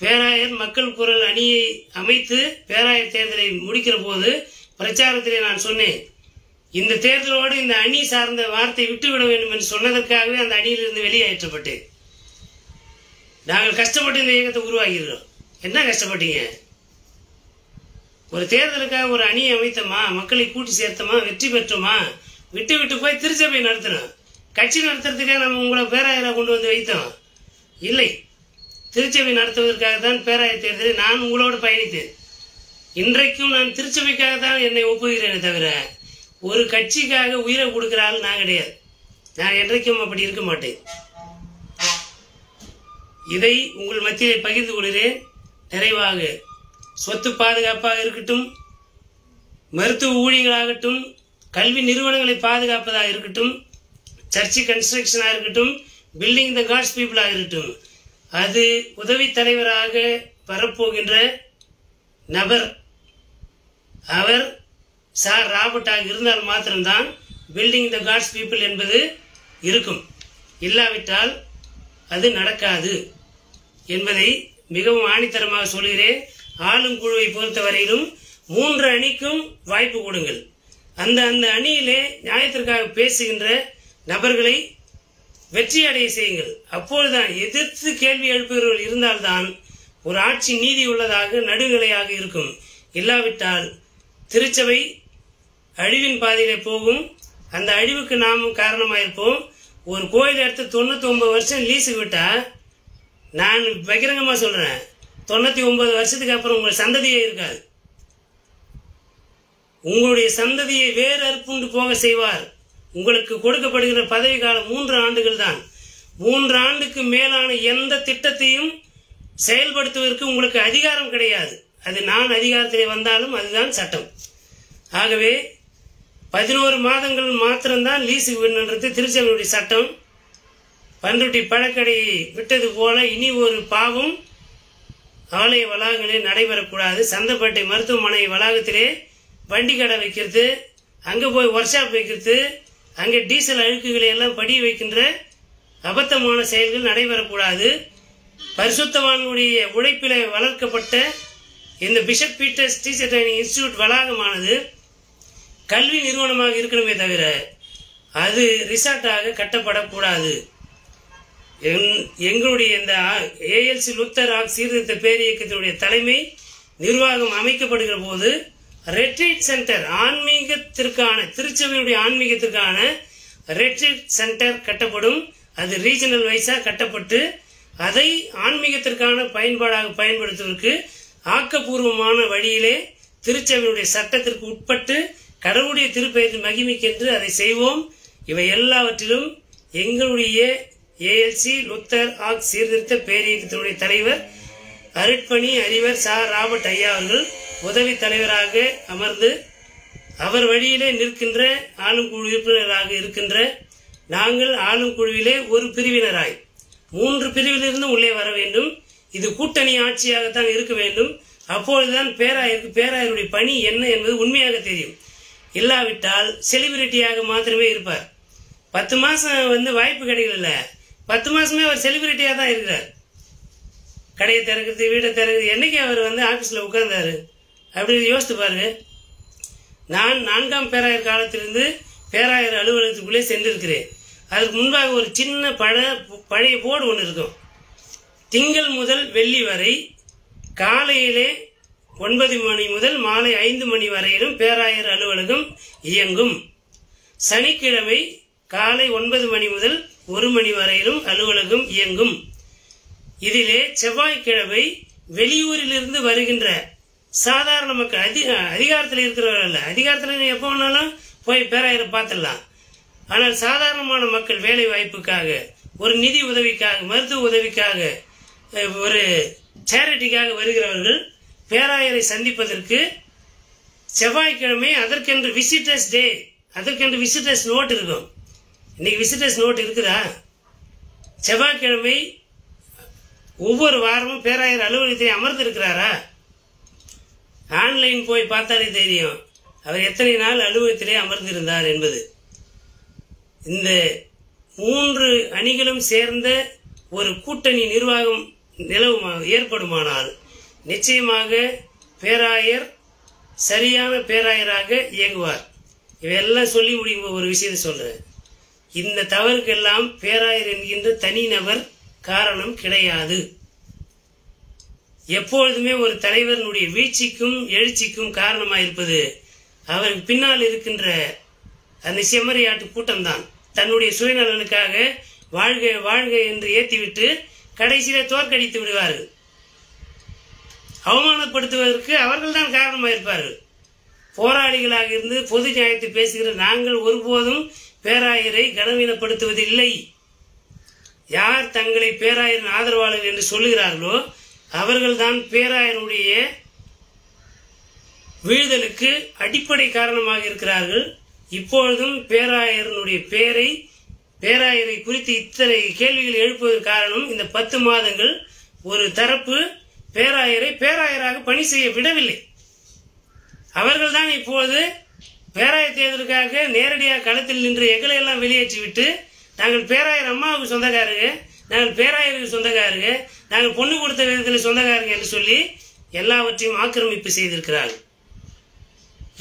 பேராயர் மக்கள் குரல் அணியை அமைத்து பேராயர் தேர்தலை முடிக்கிற போது பிரச்சாரத்திலே நான் சொன்னேன், இந்த தேர்தலோடு இந்த அணி சார்ந்த வார்த்தை விட்டுவிட வேண்டும் என்று சொன்னதற்காகவே அந்த அணியிலிருந்து வெளியேற்றப்பட்டேன். நாங்கள் கஷ்டப்பட்டு இந்த இயக்கத்தை உருவாக்கிறோம். என்ன கஷ்டப்பட்டீங்க? ஒரு தேர்தலுக்காக ஒரு அணியை அமைத்தோமா, மக்களை கூட்டி சேர்த்தோமா, வெற்றி பெற்றோமா, விட்டு போய் திருச்சபை நடத்தணும். கட்சி நடத்துறதுக்காக நம்ம உங்களை பேராயராக கொண்டு வந்து வைத்தோம் இல்லை. திருச்சபை நடத்துவதற்காக தான் பேராயர் தேர்தலில் நான் உங்களோடு பயணித்தேன். இன்றைக்கும் நான் திருச்சபைக்காக தான் என்னை ஒப்புகிறேனே தவிர ஒரு கட்சிக்காக உயிரை கொடுக்கிற ஆள் நான் கிடையாது. நான் என்றைக்கும் அப்படி இருக்க மாட்டேன். இதை உங்கள் மத்தியிலே பகிர்ந்து கொள்கிறேன். நிறைவாக சொத்து பாதுகாப்பாக இருக்கட்டும், மருத்துவ ஊழியர்களாகட்டும், கல்வி நிறுவனங்களை பாதுகாப்பதாக இருக்கட்டும், சர்ச்சு கன்ஸ்ட்ரக்ஷனாக இருக்கட்டும், பில்டிங் த காட்ஸ் பீப்புளாக இருக்கட்டும், அது உதவி தலைவராக வரப்போகின்ற நபர் அவர் சார் ராபர்ட்டாக இருந்தால் மாத்திரம்தான் பில்டிங் த காட்ஸ் பீப்புள் என்பது இருக்கும். இல்லாவிட்டால் அது நடக்காது என்பதை மிகவும் ஆணித்தரமாக சொல்கிறேன். ஆளும் குழுவை பொறுத்தவரையிலும் 3 அணிக்கும் வாய்ப்பு கொடுங்கள். அந்த அணியிலே நியாயத்திற்காக பேசுகின்ற நபர்களை வெற்றி அடைய செய்யுங்கள். அப்பொழுதுதான் எதிர்த்து கேள்வி எழுப்புகிறவர்கள் இருந்தால்தான் ஒரு ஆட்சி நீதி உள்ளதாக நடுநிலையாக இருக்கும். இல்லாவிட்டால் திருச்சபை அழிவின் பாதையிலே போகும். அந்த அழிவுக்கு நாமும் காரணமாயிருப்போம். ஒரு கோயில் எடுத்து 99 வருஷம் லீஸுக்கு விட்டா, நான் பகிரங்கமா சொல்றேன், 99 வருஷத்துக்கு அப்புறம் உங்கள் சந்ததியே இருக்காது. உங்களுடைய சந்ததியை வேறு அற்புண்டு போக செய்வார். உங்களுக்கு கொடுக்கப்படுகிற பதவி காலம் 3 ஆண்டுகள் தான். 3 ஆண்டுக்கு மேலான எந்த திட்டத்தையும் செயல்படுத்துவதற்கு உங்களுக்கு அதிகாரம் கிடையாது. அது நான் அதிகாரத்திலே வந்தாலும் அதுதான் சட்டம். ஆகவே 11 மாதங்கள் மாத்திரம்தான் லீஸுக்கு விடுன்றது திருச்சபையுடைய சட்டம். பன்ருட்டி பழக்கடையை விட்டது போல இனி ஒரு பாவம் ஆலய வளாகங்களில் நடைபெறக்கூடாது. சந்தைப்பேட்டை மருத்துவமனை வளாகத்திலே வண்டி கடை வைக்கிறது, அங்கே போய் ஒர்க் ஷாப் வைக்கிறது, அங்கே டீசல் அழுக்குகளை எல்லாம் படிய வைக்கின்ற அபத்தமான செயல்கள் நடைபெறக்கூடாது. பரிசுத்தவான்களுடைய உழைப்பில் வளர்க்கப்பட்ட இந்த Bishop Peters teacher training institute வளாகமானது கல்வி நிறுவனமாக இருக்கணுமே தவிர அது ரிசார்ட்டாக கட்டப்படக்கூடாது. எங்களுடைய இந்த ஏஎல்சி லுத்தர் சீர்திருத்த பேரியக்கத்தினுடைய தலைமை நிர்வாகம் அமைக்கப்படுகிற போது ரெட்ரீட் சென்டர் ஆன்மீகத்திற்கான திருச்சபையுடைய ஆன்மீகத்திற்கான ரெட்ரீட் சென்டர் கட்டப்படும். அது ரீஜனல் வைஸா கட்டப்பட்டு அதை ஆன்மீகத்திற்கான பயன்பாடாக பயன்படுத்துவதற்கு ஆக்கப்பூர்வமான வழியிலே திருச்சபையுடைய சட்டத்திற்கு உட்பட்டு கடவுளுடைய திருப்பெயரின் மகிமைக்கென்று அதை செய்வோம். இவை எல்லாவற்றிலும் எங்களுடைய ஏஎல்சி லுத்தர் சீர்திருத்த பேரியக்கத்தினுடைய தலைவர் அருட்பணி அறிவர் ராபர்ட் ஐயா அவர்கள் உதவி தலைவராக அமர்ந்து அவர் வழியிலே நிற்கின்ற ஆளும் குழு உறுப்பினராக இருக்கின்ற நாங்கள் ஆளும் குழுவிலே ஒரு பிரிவினராய் 3 பிரிவிலிருந்து உள்ளே வர வேண்டும். இது கூட்டணி ஆட்சியாகத்தான் இருக்க வேண்டும். அப்பொழுதுதான் பேராயருடைய பணி என்ன என்பது உண்மையாக தெரியும். இல்லாவிட்டால் செலிபிரிட்டியாக மாத்திரமே இருப்பார். 10 மாசம் வாய்ப்பு கிடைக்கல. 10 மாசமே அவர் செலிபிரிட்டியாக தான் இருக்கிறார். கடையை திறக்கிறது, வீட்டை திறக்கிறது. என்னைக்கு அவர் ஆபீஸ்ல உட்கார்ந்தாரு அப்படின்னு யோசித்து பாருங்க. நான் 4ஆம் பேராயர் காலத்திலிருந்து பேராயர் அலுவலகத்துக்குள்ளே சென்றிருக்கிறேன். அதுக்கு முன்பாக ஒரு சின்ன பழைய போர்டு ஒன்று இருக்கும். திங்கள் முதல் வெள்ளி வரை காலையிலே 9 மணி முதல் மாலை 5 மணி வரையிலும் பேராயர் அலுவலகம் இயங்கும். சனிக்கிழமை காலை 9 மணி முதல் 1 மணி வரையிலும் அலுவலகம் இயங்கும். இதிலே செவ்வாய்க்கிழமை வெளியூரிலிருந்து வருகின்ற சாதாரண மக்கள் அதிகாரத்தில் இருக்கிறவர்கள் அல்ல. அதிகாரத்தில் எப்போ வேணாலும் போய் பேராயரை பார்த்துடலாம். ஆனால் சாதாரணமான மக்கள் வேலை வாய்ப்புக்காக, ஒரு நிதி உதவிக்காக, மருத்துவ உதவிக்காக, ஒரு சேரிட்டிக்காக வருகிறவர்கள் பேராயரை சந்திப்பதற்கு செவ்வாய்க்கிழமை அதற்கென்று விசிட்டர்ஸ் டே, அதற்கென்று விசிட்டர்ஸ் நோட் இருக்கும். இன்னைக்கு விசிட்டர்ஸ் நோட் இருக்குதா? செவ்வாய்க்கிழமை ஒவ்வொரு வாரமும் பேராயர் அலுவலகத்தில் அமர்ந்து இருக்கிறாரா? ஆன்லைன் போய் பார்த்தாலே தெரியும் அவர் எத்தனை நாள் அலுவலகத்திலே அமர்ந்திருந்தார் என்பது. இந்த 3 அணிகளும் சேர்ந்த ஒரு கூட்டணி நிர்வாகம் ஏற்படுமானால் நிச்சயமாக பேராயர் சரியான பேராயராக இயங்குவார். இவையெல்லாம் சொல்லி முடியும். ஒரு விஷயத்தை சொல்றேன். இந்த தவறுக்கெல்லாம் பேராயர் என்கின்ற தனிநபர் காரணம் கிடையாது. எப்பொழுதுமே ஒரு தலைவனுடைய வீழ்ச்சிக்கும் எழுச்சிக்கும் காரணமாயிருப்பது அவருக்கு பின்னால் இருக்கின்ற அந்த செம்மறியாட்டு கூட்டம்தான். தன்னுடைய சுயநலனுக்காக வாழ்க வாழ்க என்று ஏற்றிவிட்டு கடைசியிலே தோற்கடித்து விடுவார்கள். அவமானப்படுத்துவதற்கு அவர்கள் தான் காரணமாயிருப்பார்கள். போராளிகளாக இருந்து பொது நியாயத்தை பேசுகிற நாங்கள் ஒருபோதும் பேராயரை கனவீனப்படுத்துவதில்லை. யார் தங்களை பேராயரின் ஆதரவாளர் என்று சொல்லுகிறார்களோ அவர்கள்தான் பேராயருடைய வீழ்தலுக்கு அடிப்படை காரணமாக இருக்கிறார்கள். இப்பொழுதும் பேராயருடைய பேராயரை குறித்து இத்தனை கேள்விகள் எழுப்புவதற்கு காரணம் இந்த 10 மாதங்கள் ஒரு தரப்பு பேராயரை பேராயராக பணி செய்ய விடவில்லை. அவர்கள் தான் இப்போது பேராயர் தேர்தலுக்காக நேரடியாக களத்தில் நின்று எங்களை எல்லாம் வெளியேற்றிவிட்டு நாங்கள் பேராயர் அம்மாவுக்கு சொந்தக்காரங்க, நாங்கள் பேராயருக்கு சொந்தக்காரங்க, நாங்கள் பொண்ணு கொடுத்த விதத்தில் சொந்தக்காரங்க என்று சொல்லி எல்லாவற்றையும் ஆக்கிரமிப்பு செய்திருக்கிறார்கள்.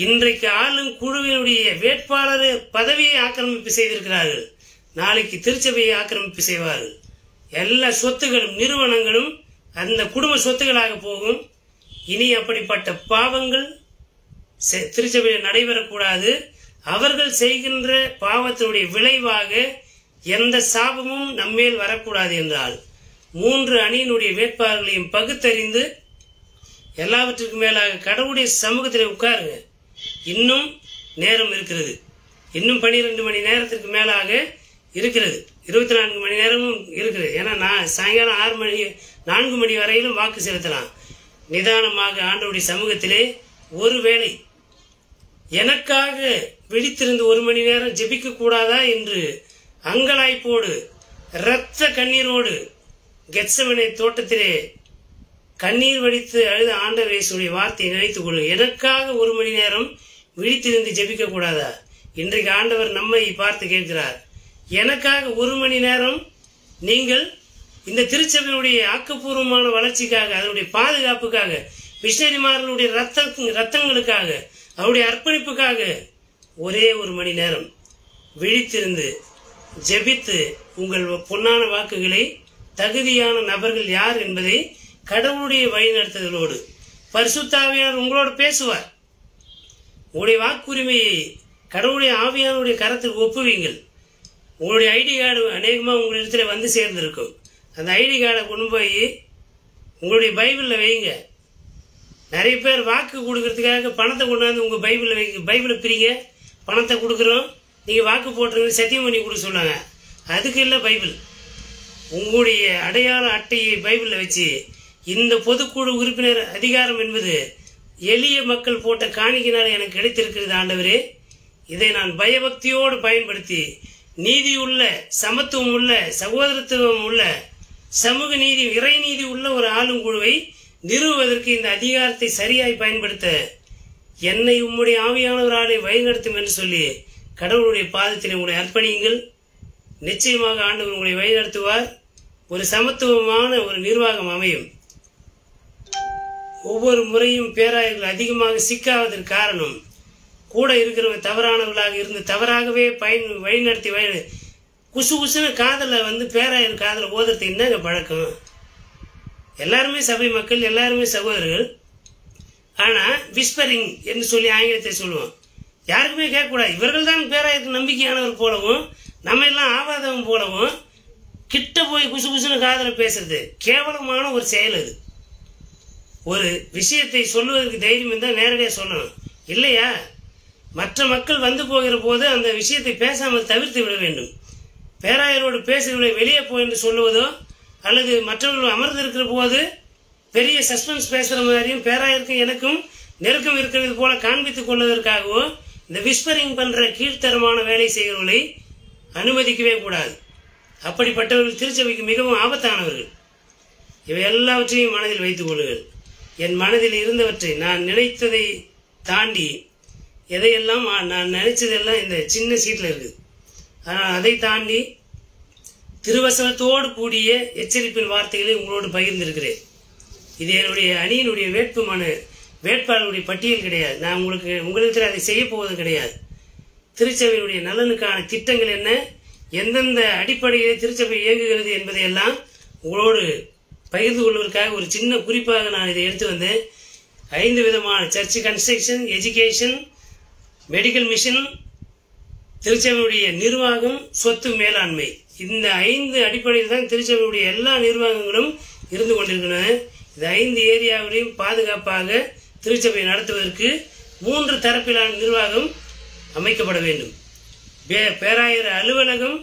இன்றைக்கு ஆளும் குழுவினுடைய வேட்பாளர் பதவியை ஆக்கிரமிப்பு செய்திருக்கிறார்கள். நாளைக்கு திருச்சபையை ஆக்கிரமிப்பு செய்வார்கள். எல்லா சொத்துகளும் நிறுவனங்களும் அந்த குடும்ப சொத்துக்களாக போகும். இனி அப்படிப்பட்ட பாவங்கள் திருச்சபையில் நடைபெறக்கூடாது. அவர்கள் செய்கின்ற பாவத்தினுடைய விளைவாக எந்த சாபமும் நம்மேல் வரக்கூடாது என்றால் 3 அணியினுடைய வேட்பாளர்களையும் பகுத்தறிந்து எல்லாவற்றுக்கும் மேலாக கடவுளுடைய சமூகத்தில் உட்காருங்க. இன்னும் நேரம் இருக்கிறது. இன்னும் 12 மணி நேரத்திற்கு மேலாக இருக்கிறது. 24 மணி நேரமும் இருக்கிறது. ஏன்னா நான் சாயங்காலம் 4 மணி வரையிலும் வாக்கு செலுத்தலாம். நிதானமாக ஆண்டவருடைய சமூகத்திலே ஒருவேளை எனக்காக விழித்திருந்து 1 மணி நேரம் ஜெபிக்க கூடாதா என்று அங்கலாய்ப்போடு இரத்த கண்ணீரோடு கெத்செமனே தோட்டத்திலே கண்ணீர் வடித்து அழுத ஆண்டவர் இயேசுடைய வார்த்தையை நினைத்துக் கொள்ளு. எனக்காக 1 மணி நேரம் விழித்திருந்து ஜெபிக்க கூடாதா? இன்றைக்கு ஆண்டவர் நம்மை பார்த்து கேட்கிறார், எனக்காக 1 மணி நேரம் நீங்கள் இந்த திருச்சபையினுடைய ஆக்கப்பூர்வமான வளர்ச்சிக்காக, அதனுடைய பாதுகாப்புக்காக, மிஷனரிமார்களுடைய ரத்தங்களுக்காக, அவருடைய அர்ப்பணிப்புக்காக ஒரே 1 மணி நேரம் விழித்திருந்து ஜெபித்து உங்கள் பொன்னான வாக்குகளை தகுதியான நபர்கள் யார் என்பதை கடவுளுடைய வழிநடத்துதலோடு பரிசுத்த ஆவியானவர் உங்களோடு பேசுவார். உங்களுடைய வாக்குரிமையை கடவுளுடைய ஆவியானுடைய கரத்தில் ஒப்புவீங்கள். உங்களுடைய ஐடி கார்டு அநேகமாக உங்களிடத்தில் வந்து சேர்ந்திருக்கும். அந்த ஐடி கார்டை கொண்டு போய் உங்களுடைய பைபிளில் வைங்க. நிறைய பேர் வாக்கு கொடுக்கறதுக்காக பணத்தை கொண்டாந்து உங்கள் பைபிளில் வைங்க. பைபிளை பிரிங்க, பணத்தை கொடுக்குறோம், நீங்கள் வாக்கு போட்டுருங்க, சத்தியம் பண்ணி கொடுக்க சொன்னாங்க. அதுக்கு இல்லை பைபிள். உங்களுடைய அடையாள அட்டையை பைபிளில் வச்சு இந்த பொதுக்குழு உறுப்பினர் அதிகாரம் என்பது எளிய மக்கள் போட்ட காணிக்கையினால் எனக்கு கிடைத்திருக்கிறது ஆண்டவரே, இதை நான் பயபக்தியோடு பயன்படுத்தி நீதியுள்ள, சமத்துவம் உள்ள, சகோதரத்துவம் உள்ள, சமூக நீதி, இறை நீதி உள்ள ஒரு ஆளும் குழுவை நிறுவுவதற்கு இந்த அதிகாரத்தை சரியாய் பயன்படுத்த என்னை உம்முடைய ஆவியானவராலே வழிநடத்தும் என்று சொல்லி கடவுளுடைய பாதத்தில் உங்களை அர்ப்பணியுங்கள். நிச்சயமாக ஆண்டவர் உங்களை வழிநடத்துவார். ஒரு சமத்துவமான ஒரு நிர்வாகம் அமையும். ஒவ்வொரு முறையும் பேராயர்கள் அதிகமாக சிக்காவதற்கு காரணம் கூட இருக்கிறவங்க தவறானவர்களாக இருந்து தவறாகவே வழிநடத்தி குசு குசுன்னு காதலை பேராயர் காதலை ஓதுறது என்னங்க பழக்கம்? எல்லாருமே சபை மக்கள், எல்லாருமே சகோதரர்கள். ஆனால் விஸ்பரிங் என்று சொல்லி ஆங்கிலத்தை சொல்லுவோம். யாருக்குமே கேட்கக்கூடாது. இவர்கள் தான் பேராயருக்கு நம்பிக்கையானவர் போலவும் நம்ம எல்லாம் ஆவாதவன் போலவும் கிட்ட போய் குசு குசுன்னு காதலை பேசுறது கேவலமான ஒரு செயல். அது ஒரு விஷயத்தை சொல்லுவதற்கு தைரியம் இருந்தால் நேரடியாக சொல்லணும். இல்லையா, மற்ற மக்கள் வந்து போகிற போது அந்த விஷயத்தை பேசாமல் தவிர்த்து விட வேண்டும். பேராயரோடு பேசுகிறவர்களை வெளியே போய் என்று சொல்லுவதோ அல்லது மற்றவர்கள் அமர்ந்திருக்கிற போது பெரிய சஸ்பென்ஸ் பேசுகிற மாதிரியும் பேராயருக்கும் எனக்கும் நெருக்கம் இருக்கிறது போல காண்பித்துக் கொள்வதற்காகவோ இந்த விஸ்பரிங் பண்ணுற கீழ்த்தரமான வேலை செய்கிறவர்களை அனுமதிக்கவே கூடாது. அப்படிப்பட்டவர்கள் திருச்சபைக்கு மிகவும் ஆபத்தானவர்கள். இவை எல்லாவற்றையும் மனதில் வைத்துக் கொள்ளுங்கள். என் மனதில் இருந்தவற்றை, நான் நினைத்ததை தாண்டி எதையெல்லாம் நான் நினைச்சதெல்லாம் இந்த சின்ன சீட்டில் இருக்குது. ஆனால் அதை தாண்டி திருவசனத்தோடு கூடிய எச்சரிப்பின் வார்த்தைகளை உங்களோடு பகிர்ந்திருக்கிறேன். இது என்னுடைய அணியினுடைய வேட்பாளருடைய பட்டியல் கிடையாது. நான் உங்களுக்கு அதை செய்ய போவது கிடையாது. திருச்சபையினுடைய நலனுக்கான திட்டங்கள் என்ன, எந்தெந்த அடிப்படையில் திருச்சபை இயங்குகிறது என்பதையெல்லாம் உங்களோடு பகிர்ந்து கொள்வதற்காக ஒரு சின்ன குறிப்பாக நான் இதை எடுத்து வந்தேன். 5 விதமான church construction, education, medical mission, திருச்சபையுடைய நிர்வாகம், சொத்து மேலாண்மை. இந்த 5 அடிப்படையில் தான் திருச்சபையுடைய எல்லா நிர்வாகங்களும் இருந்து கொண்டிருக்கின்றன. இந்த 5 ஏரியாவிலையும் பாதுகாப்பாக திருச்சபை நடத்துவதற்கு 3 தரப்பிலான நிர்வாகம் அமைக்கப்பட வேண்டும். பேராயர் அலுவலகம்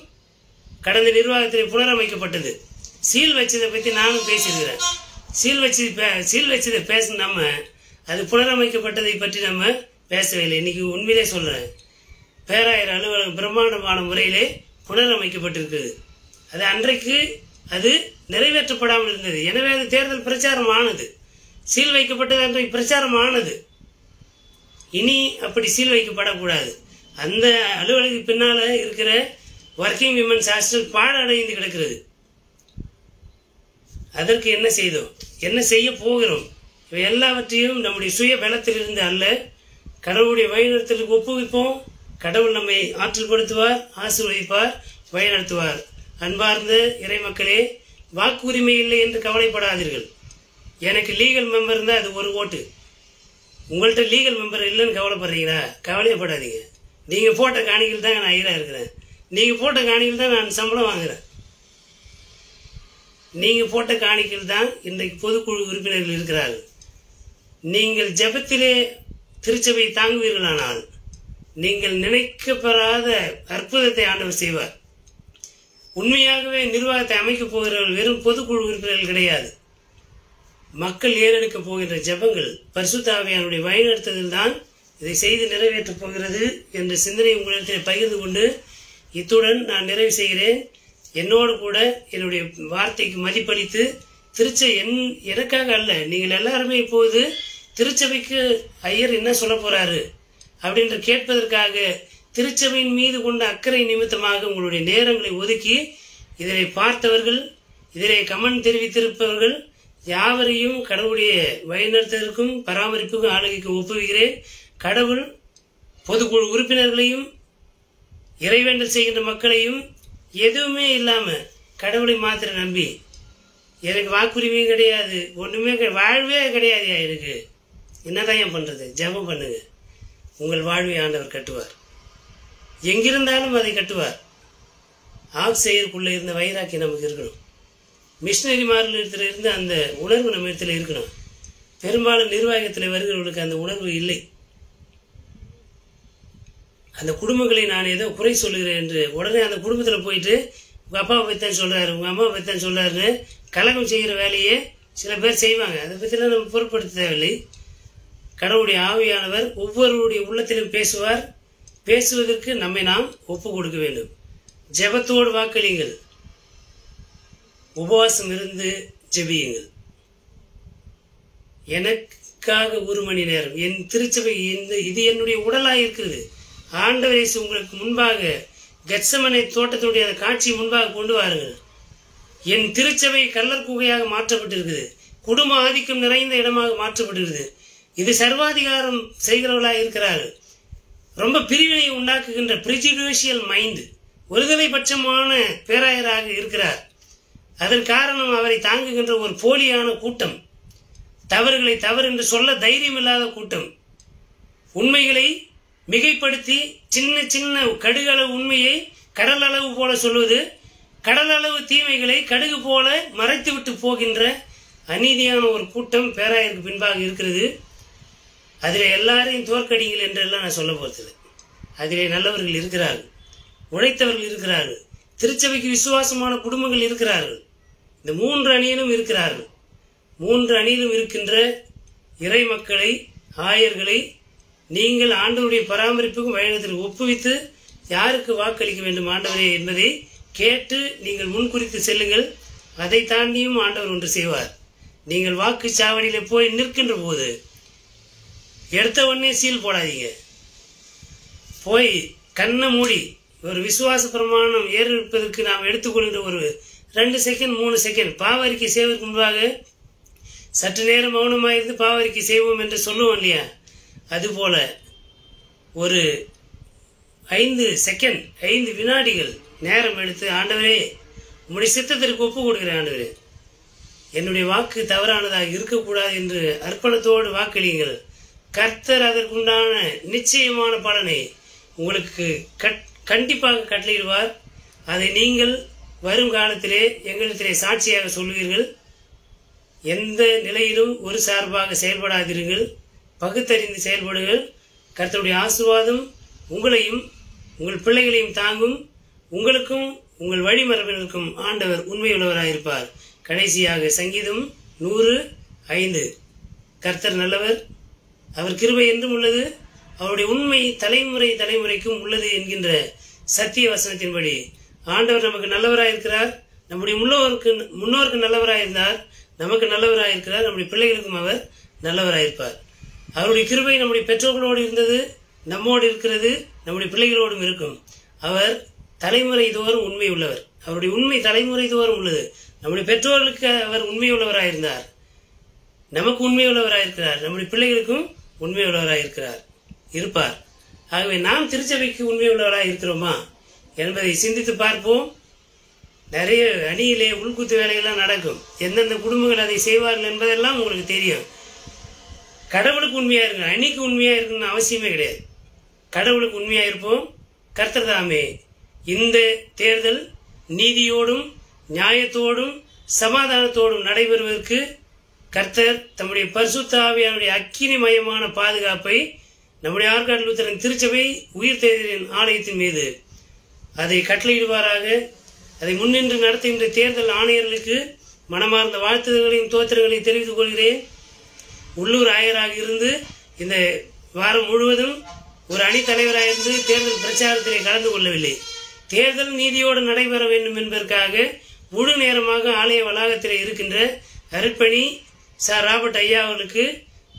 கடந்த நிர்வாகத்தில் புனரமைக்கப்பட்டது. சீல் வச்சதை பற்றி நானும் பேசியிருக்கிறேன். சீல் வச்சதை பேச நம்ம அது புனரமைக்கப்பட்டதை பற்றி நம்ம பேசவே இல்லை. இன்னைக்கு உண்மையிலே சொல்றேன், பேராயர் அலுவலகம் பிரம்மாண்டமான முறையிலே புனரமைக்கப்பட்டிருக்கிறது. அது அன்றைக்கு அது நிறைவேற்றப்படாமல் இருந்தது. எனவே அது தேர்தல் பிரச்சாரம் ஆனது. சீல் வைக்கப்பட்டது அன்றைக்கு பிரச்சாரம் ஆனது. இனி அப்படி சீல் வைக்கப்படக்கூடாது. அந்த அலுவலகத்துக்கு பின்னால இருக்கிற ஒர்க்கிங் விமன்ஸ் ஹாஸ்டல் பாழடைந்து கிடக்கிறது. அதற்கு என்ன செய்தோம், என்ன செய்ய போகிறோம், இவை எல்லாவற்றையும் நம்முடைய சுய பலத்திலிருந்து அல்ல, கடவுளுடைய வழிநடத்தலுக்கு ஒப்புவிப்போம். கடவுள் நம்மை ஆற்றல் படுத்துவார், ஆசீர்வதிப்பார், வழிநடத்துவார். அன்பார்ந்த இறை மக்களே, வாக்குரிமை இல்லை என்று கவலைப்படாதீர்கள். எனக்கு லீகல் மெம்பர் இருந்தால் அது 1 ஓட்டு. உங்கள்கிட்ட லீகல் மெம்பர் இல்லைன்னு கவலைப்படுறீங்களா? கவலைப்படாதீங்க. நீங்கள் போட்ட காணிகள் தான் நான் ஐயராக இருக்கிறேன். நீங்கள் போட்ட காணிகள் தான் நான் சம்பளம் வாங்குகிறேன். நீங்கள் போட்ட காணிகள் தான் இன்றைக்கு பொதுக்குழு உறுப்பினர்கள் இருக்கிறார்கள். நீங்கள் ஜெபத்திலே திருச்சபை தாங்குவீர்களானால் நீங்கள் நினைக்கப்பெறாத அற்புதத்தை ஆண்டவர் செய்வார். உண்மையாகவே நிர்வாகத்தை அமைக்கப் போகிறவர்கள் வெறும் பொதுக்குழு உறுப்பினர்கள் கிடையாது. மக்கள் ஏறெடுக்கப் போகின்ற ஜெபங்கள் பரிசுத்த ஆவியானுடைய வழிநடத்துதல் தான் இதை செய்து நிறைவேற்றப் போகிறது என்ற சிந்தனை உங்களிடத்தில் பகிர்ந்து கொண்டு இத்துடன் நான் நிறைவு செய்கிறேன். என்னோடு கூட என்னுடைய வார்த்தைக்கு மதிப்பளித்து எனக்காக அல்ல, நீங்கள் எல்லாருமே இப்போது திருச்சபைக்கு ஐயர் என்ன சொல்ல போறாரு அப்படின்ற கேட்பதற்காக திருச்சபையின் மீது கொண்ட அக்கறை நிமித்தமாக உங்களுடைய நேரங்களை ஒதுக்கி இதனை பார்த்தவர்கள், இதனை கமெண்ட் தெரிவித்திருப்பவர்கள் யாவரையும் கடவுளுடைய வழிநடத்துவதற்கும் பராமரிப்புக்கும் ஆளுகைக்கு ஒப்புவிக்கிறேன். கடவுள் பொதுக்குழு உறுப்பினர்களையும் இறைவேண்டல் செய்கின்ற மக்களையும் எதுவுமே இல்லாம கடவுளை மாத்திர நம்பி எனக்கு வாக்குரிமையும் கிடையாது, ஒண்ணுமே வாழ்வே கிடையாது, எனக்கு என்னதான் ஏன் பண்றது? ஜெபம் பண்ணுங்க, உங்கள் வாழ்வை ஆண்டவர் கட்டுவார். எங்கிருந்தாலும் அதை கட்டுவார். ஆக்செயருக்குள்ள இருந்த வைராக்கி நமக்கு இருக்கணும். மிஷினரிமார்கள் இருந்த அந்த உணர்வு நம்ம இடத்துல இருக்கணும். பெரும்பாலும் நிர்வாகத்தில் வருகிறவர்களுக்கு அந்த உணர்வு இல்லை. அந்த குடும்பங்களை நான் ஏதோ குறை சொல்லுகிறேன் என்று உடனே அந்த குடும்பத்தில் போயிட்டு உங்க அப்பாவை பற்றித்தான் சொல்றாரு, உங்க அம்மாவை பற்றித்தான் சொல்றாருன்னு கலகம் செய்கிற வேலையே சில பேர் செய்வாங்க. அதை பற்றிலாம் நம்ம பொருட்படுத்த தேவையில்லை. கடவுளுடைய ஆவியானவர் ஒவ்வொருவருடைய உள்ளத்திலும் பேசுவார். பேசுவதற்கு நம்மை நாம் ஒப்பு கொடுக்க வேண்டும். ஜெபத்தோடு வாக்களியுங்கள், உபவாசம் இருந்து ஜெபியுங்கள். எனக்காக 1 மணி நேரம் என் திருச்சபை இது என்னுடைய உடலாக இருக்கிறது. ஆண்டவர் இயேசு உங்களுக்கு முன்பாக கெத்சமனே தோட்டத்துடைய அந்த காட்சியை முன்பாக கொண்டு வாருங்கள். என் திருச்சபை கல்லர் குகையாக மாற்றப்பட்டிருக்குது, குடும்ப ஆதிக்கம் நிறைந்த இடமாக மாற்றப்பட்டிருக்குது. இது சர்வாதிகாரம் செய்கிறவர்களாக இருக்கிறார்கள். ரொம்ப பிரிவினை உண்டாக்குகின்ற பிரிஜுடிஷியல் மைண்ட், ஒருதலை பட்சமான பேராயராக இருக்கிறார். அதன் காரணம் அவரை தாங்குகின்ற ஒரு போலியான கூட்டம், தவறுகளை தவறு என்று சொல்ல தைரியம் இல்லாத கூட்டம், உண்மைகளை மிகைப்படுத்தி சின்ன சின்ன கடுகளவு உண்மையை கடல் அளவு போல சொல்வது, கடல் அளவு தீமைகளை கடுகு போல மறைத்து விட்டு போகின்ற அநீதியான ஒரு கூட்டம் பேராயருக்கு பின்பாக இருக்கிறது. அதில் எல்லாரையும் தோற்கடிங்கள் என்றெல்லாம் நான் சொல்ல போகிறது. அதிலே நல்லவர்கள் இருக்கிறார்கள், உழைத்தவர்கள் இருக்கிறார்கள், திருச்சபைக்கு விசுவாசமான குடும்பங்கள் இருக்கிறார்கள். இந்த 3 அணியிலும் இருக்கிறார்கள். 3 அணியிலும் இருக்கின்ற இறை மக்களை, ஆயர்களை நீங்கள் ஆண்டவருடைய பராமரிப்புக்கும் வழிநடத்தில் ஒப்புவித்து யாருக்கு வாக்களிக்க வேண்டும் ஆண்டவரே என்பதை கேட்டு நீங்கள் முன்குறித்து செல்லுங்கள். அதை தாண்டியும் ஆண்டவர் ஒன்று செய்வார். நீங்கள் வாக்குச்சாவடியில போய் நிற்கின்ற போது எடுத்த உடனே சீல் போடாதீங்க. போய் கண்ணை மூடி ஒரு விசுவாச பிரமாணம் ஏற்பதற்கு நாம் எடுத்துக்கொள்கின்ற ஒரு 2 செகண்ட் 3 செகண்ட் பாவரிக்கை செய்வதற்கு முன்பாக சற்று நேரம் மௌனமாயிருந்து பாவரிக்கை செய்வோம் என்று சொல்லுவோம் இல்லையா? அதுபோல ஒரு 5 செகண்ட் 5 வினாடிகள் நேரம் எடுத்து ஆண்டவரே உம்முடைய சித்தத்திற்கு ஒப்பு கொடுக்கிறேன், ஆண்டவரே என்னுடைய வாக்கு தவறானதாக இருக்கக்கூடாது என்று அர்ப்பணத்தோடு வாக்களியுங்கள். கர்த்தர் அதற்குண்டான நிச்சயமான பலனை உங்களுக்கு கண்டிப்பாக கட்டளையிடுவார். அதை நீங்கள் வரும் காலத்திலே எங்களிடத்திலே சாட்சியாக சொல்வீர்கள். எந்த நிலையிலும் ஒரு சார்பாக செயல்படாதீர்கள், பகுத்தறிந்து செயல்படுங்கள். கர்த்தருடைய ஆசீர்வாதம் உங்களையும் உங்கள் பிள்ளைகளையும் தாங்கும். உங்களுக்கும் உங்கள் வழிமரபினருக்கும் ஆண்டவர் உண்மையுள்ளவராயிருப்பார். கடைசியாக சங்கீதம் 105 கர்த்தர் நல்லவர், அவர் கிருபை என்றும் உள்ளது, அவருடைய உண்மை தலைமுறை தலைமுறைக்கும் உள்ளது என்கின்ற சத்திய வசனத்தின்படி ஆண்டவர் நமக்கு நல்லவராயிருக்கிறார். நம்முடைய முன்னோருக்கு நல்லவராயிருந்தார், நமக்கு நல்லவராயிருக்கிறார். நம்முடைய பிள்ளைகளுக்கும் அவர் நல்லவராயிருப்பார். அவருடைய கிருபை நம்முடைய பெற்றோர்களோடு இருந்தது, நம்மோடு இருக்கிறது, நம்முடைய பிள்ளைகளோடும் இருக்கும். அவர் தலைமுறை தோறும் உண்மை உள்ளவர். அவருடைய உண்மை தலைமுறை தோறும் உள்ளது. நம்முடைய பெற்றோர்களுக்கு அவர் உண்மை உள்ளவராயிருந்தார், நமக்கு உண்மை உள்ளவராயிருக்கிறார், நம்முடைய பிள்ளைகளுக்கும் உண்மை உள்ளவராயிருக்கிறார் இருப்பார். ஆகவே நாம் திருச்சபைக்கு உண்மை உள்ளவராக இருக்கிறோமா என்பதை சிந்தித்து பார்ப்போம். நிறைய அணியிலே உள்குத்து வேலைகள்லாம் நடக்கும். எந்தெந்த குடும்பங்கள் அதை செய்வார்கள் என்பதெல்லாம் உங்களுக்கு தெரியும். கடவுளுக்கு உண்மையா இருக்கணும், அணிக்கு உண்மையா இருக்கணும்னு அவசியமே கிடையாது. கடவுளுக்கு உண்மையா இருப்போம். கர்த்தர் தாமே இந்த தேர்தல் நீதியோடும் நியாயத்தோடும் சமாதானத்தோடும் நடைபெறுவதற்கு கர்த்தர் தம்முடைய பரிசுத்த ஆவியானுடைய அக்கினிமயமான பாதுகாப்பை நம்முடைய ஆற்காடு லூத்தரன் திருச்சபை உயிர் தேர்தலின் ஆலயத்தின் மீது அதை கட்டளையிடுவாராக. அதை முன்னின்று நடத்துகின்ற தேர்தல் ஆணையர்களுக்கு மனமார்ந்த வாழ்த்துதல்களையும் தோத்திரங்களையும் தெரிவித்துக் கொள்கிறேன். உள்ளூர் ஆயராக இருந்து இந்த வாரம் முழுவதும் ஒரு அணித்தலைவராக இருந்து தேர்தல் பிரச்சாரத்திலே கலந்து கொள்ளவில்லை. தேர்தல் நீதியோடு நடைபெற வேண்டும் என்பதற்காக முழு நேரமாக ஆலய வளாகத்திலே இருக்கின்ற அருட்பணி சார் ராபர்ட் ஐயா அவர்களுக்கு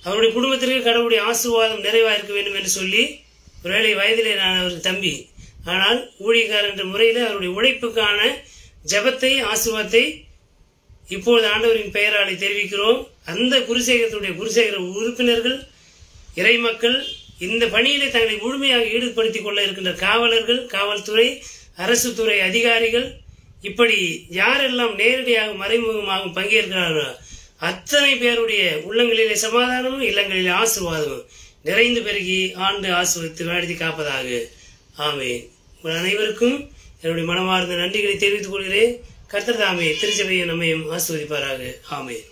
அவருடைய குடும்பத்திற்கு கடவுளுடைய ஆசீர்வாதம் நிறைவாக இருக்க வேண்டும் என்று சொல்லி, ஒருவேளை வயதிலே நான் அவருக்கு தம்பி, ஆனால் ஊழியக்காரர் என்ற முறையில் அவருடைய உழைப்புக்கான ஜபத்தை ஆசீர்வாதத்தை இப்பொழுது ஆண்டவரின் பெயராலே தெரிவிக்கிறோம். அந்த குருசேகர உறுப்பினர்கள் இறை மக்கள் இந்த பணியிலே தங்களை முழுமையாக ஈடுபடுத்திக் கொள்ள இருக்கின்ற காவலர்கள், காவல்துறை, அரசு துறை அதிகாரிகள், இப்படி யாரெல்லாம் நேரடியாக மறைமுகமாக பங்கேற்கிறார்களோ அத்தனை பேருடைய உள்ளங்களிலே சமாதானமும் இல்லங்களிலே ஆசீர்வாதமும் நிறைந்து பெருகி ஆண்டு ஆசீர்வதித்து வாழ்த்தி காப்பதாக. ஆமென். உங்கள் அனைவருக்கும் என்னுடைய மனமார்ந்த நன்றிகளை தெரிவித்துக் கொள்கிறேன். கர்த்தர் தாமே திருச்சபையை நம்மையும் ஆசீர்வதிப்பாராக. ஆமென்.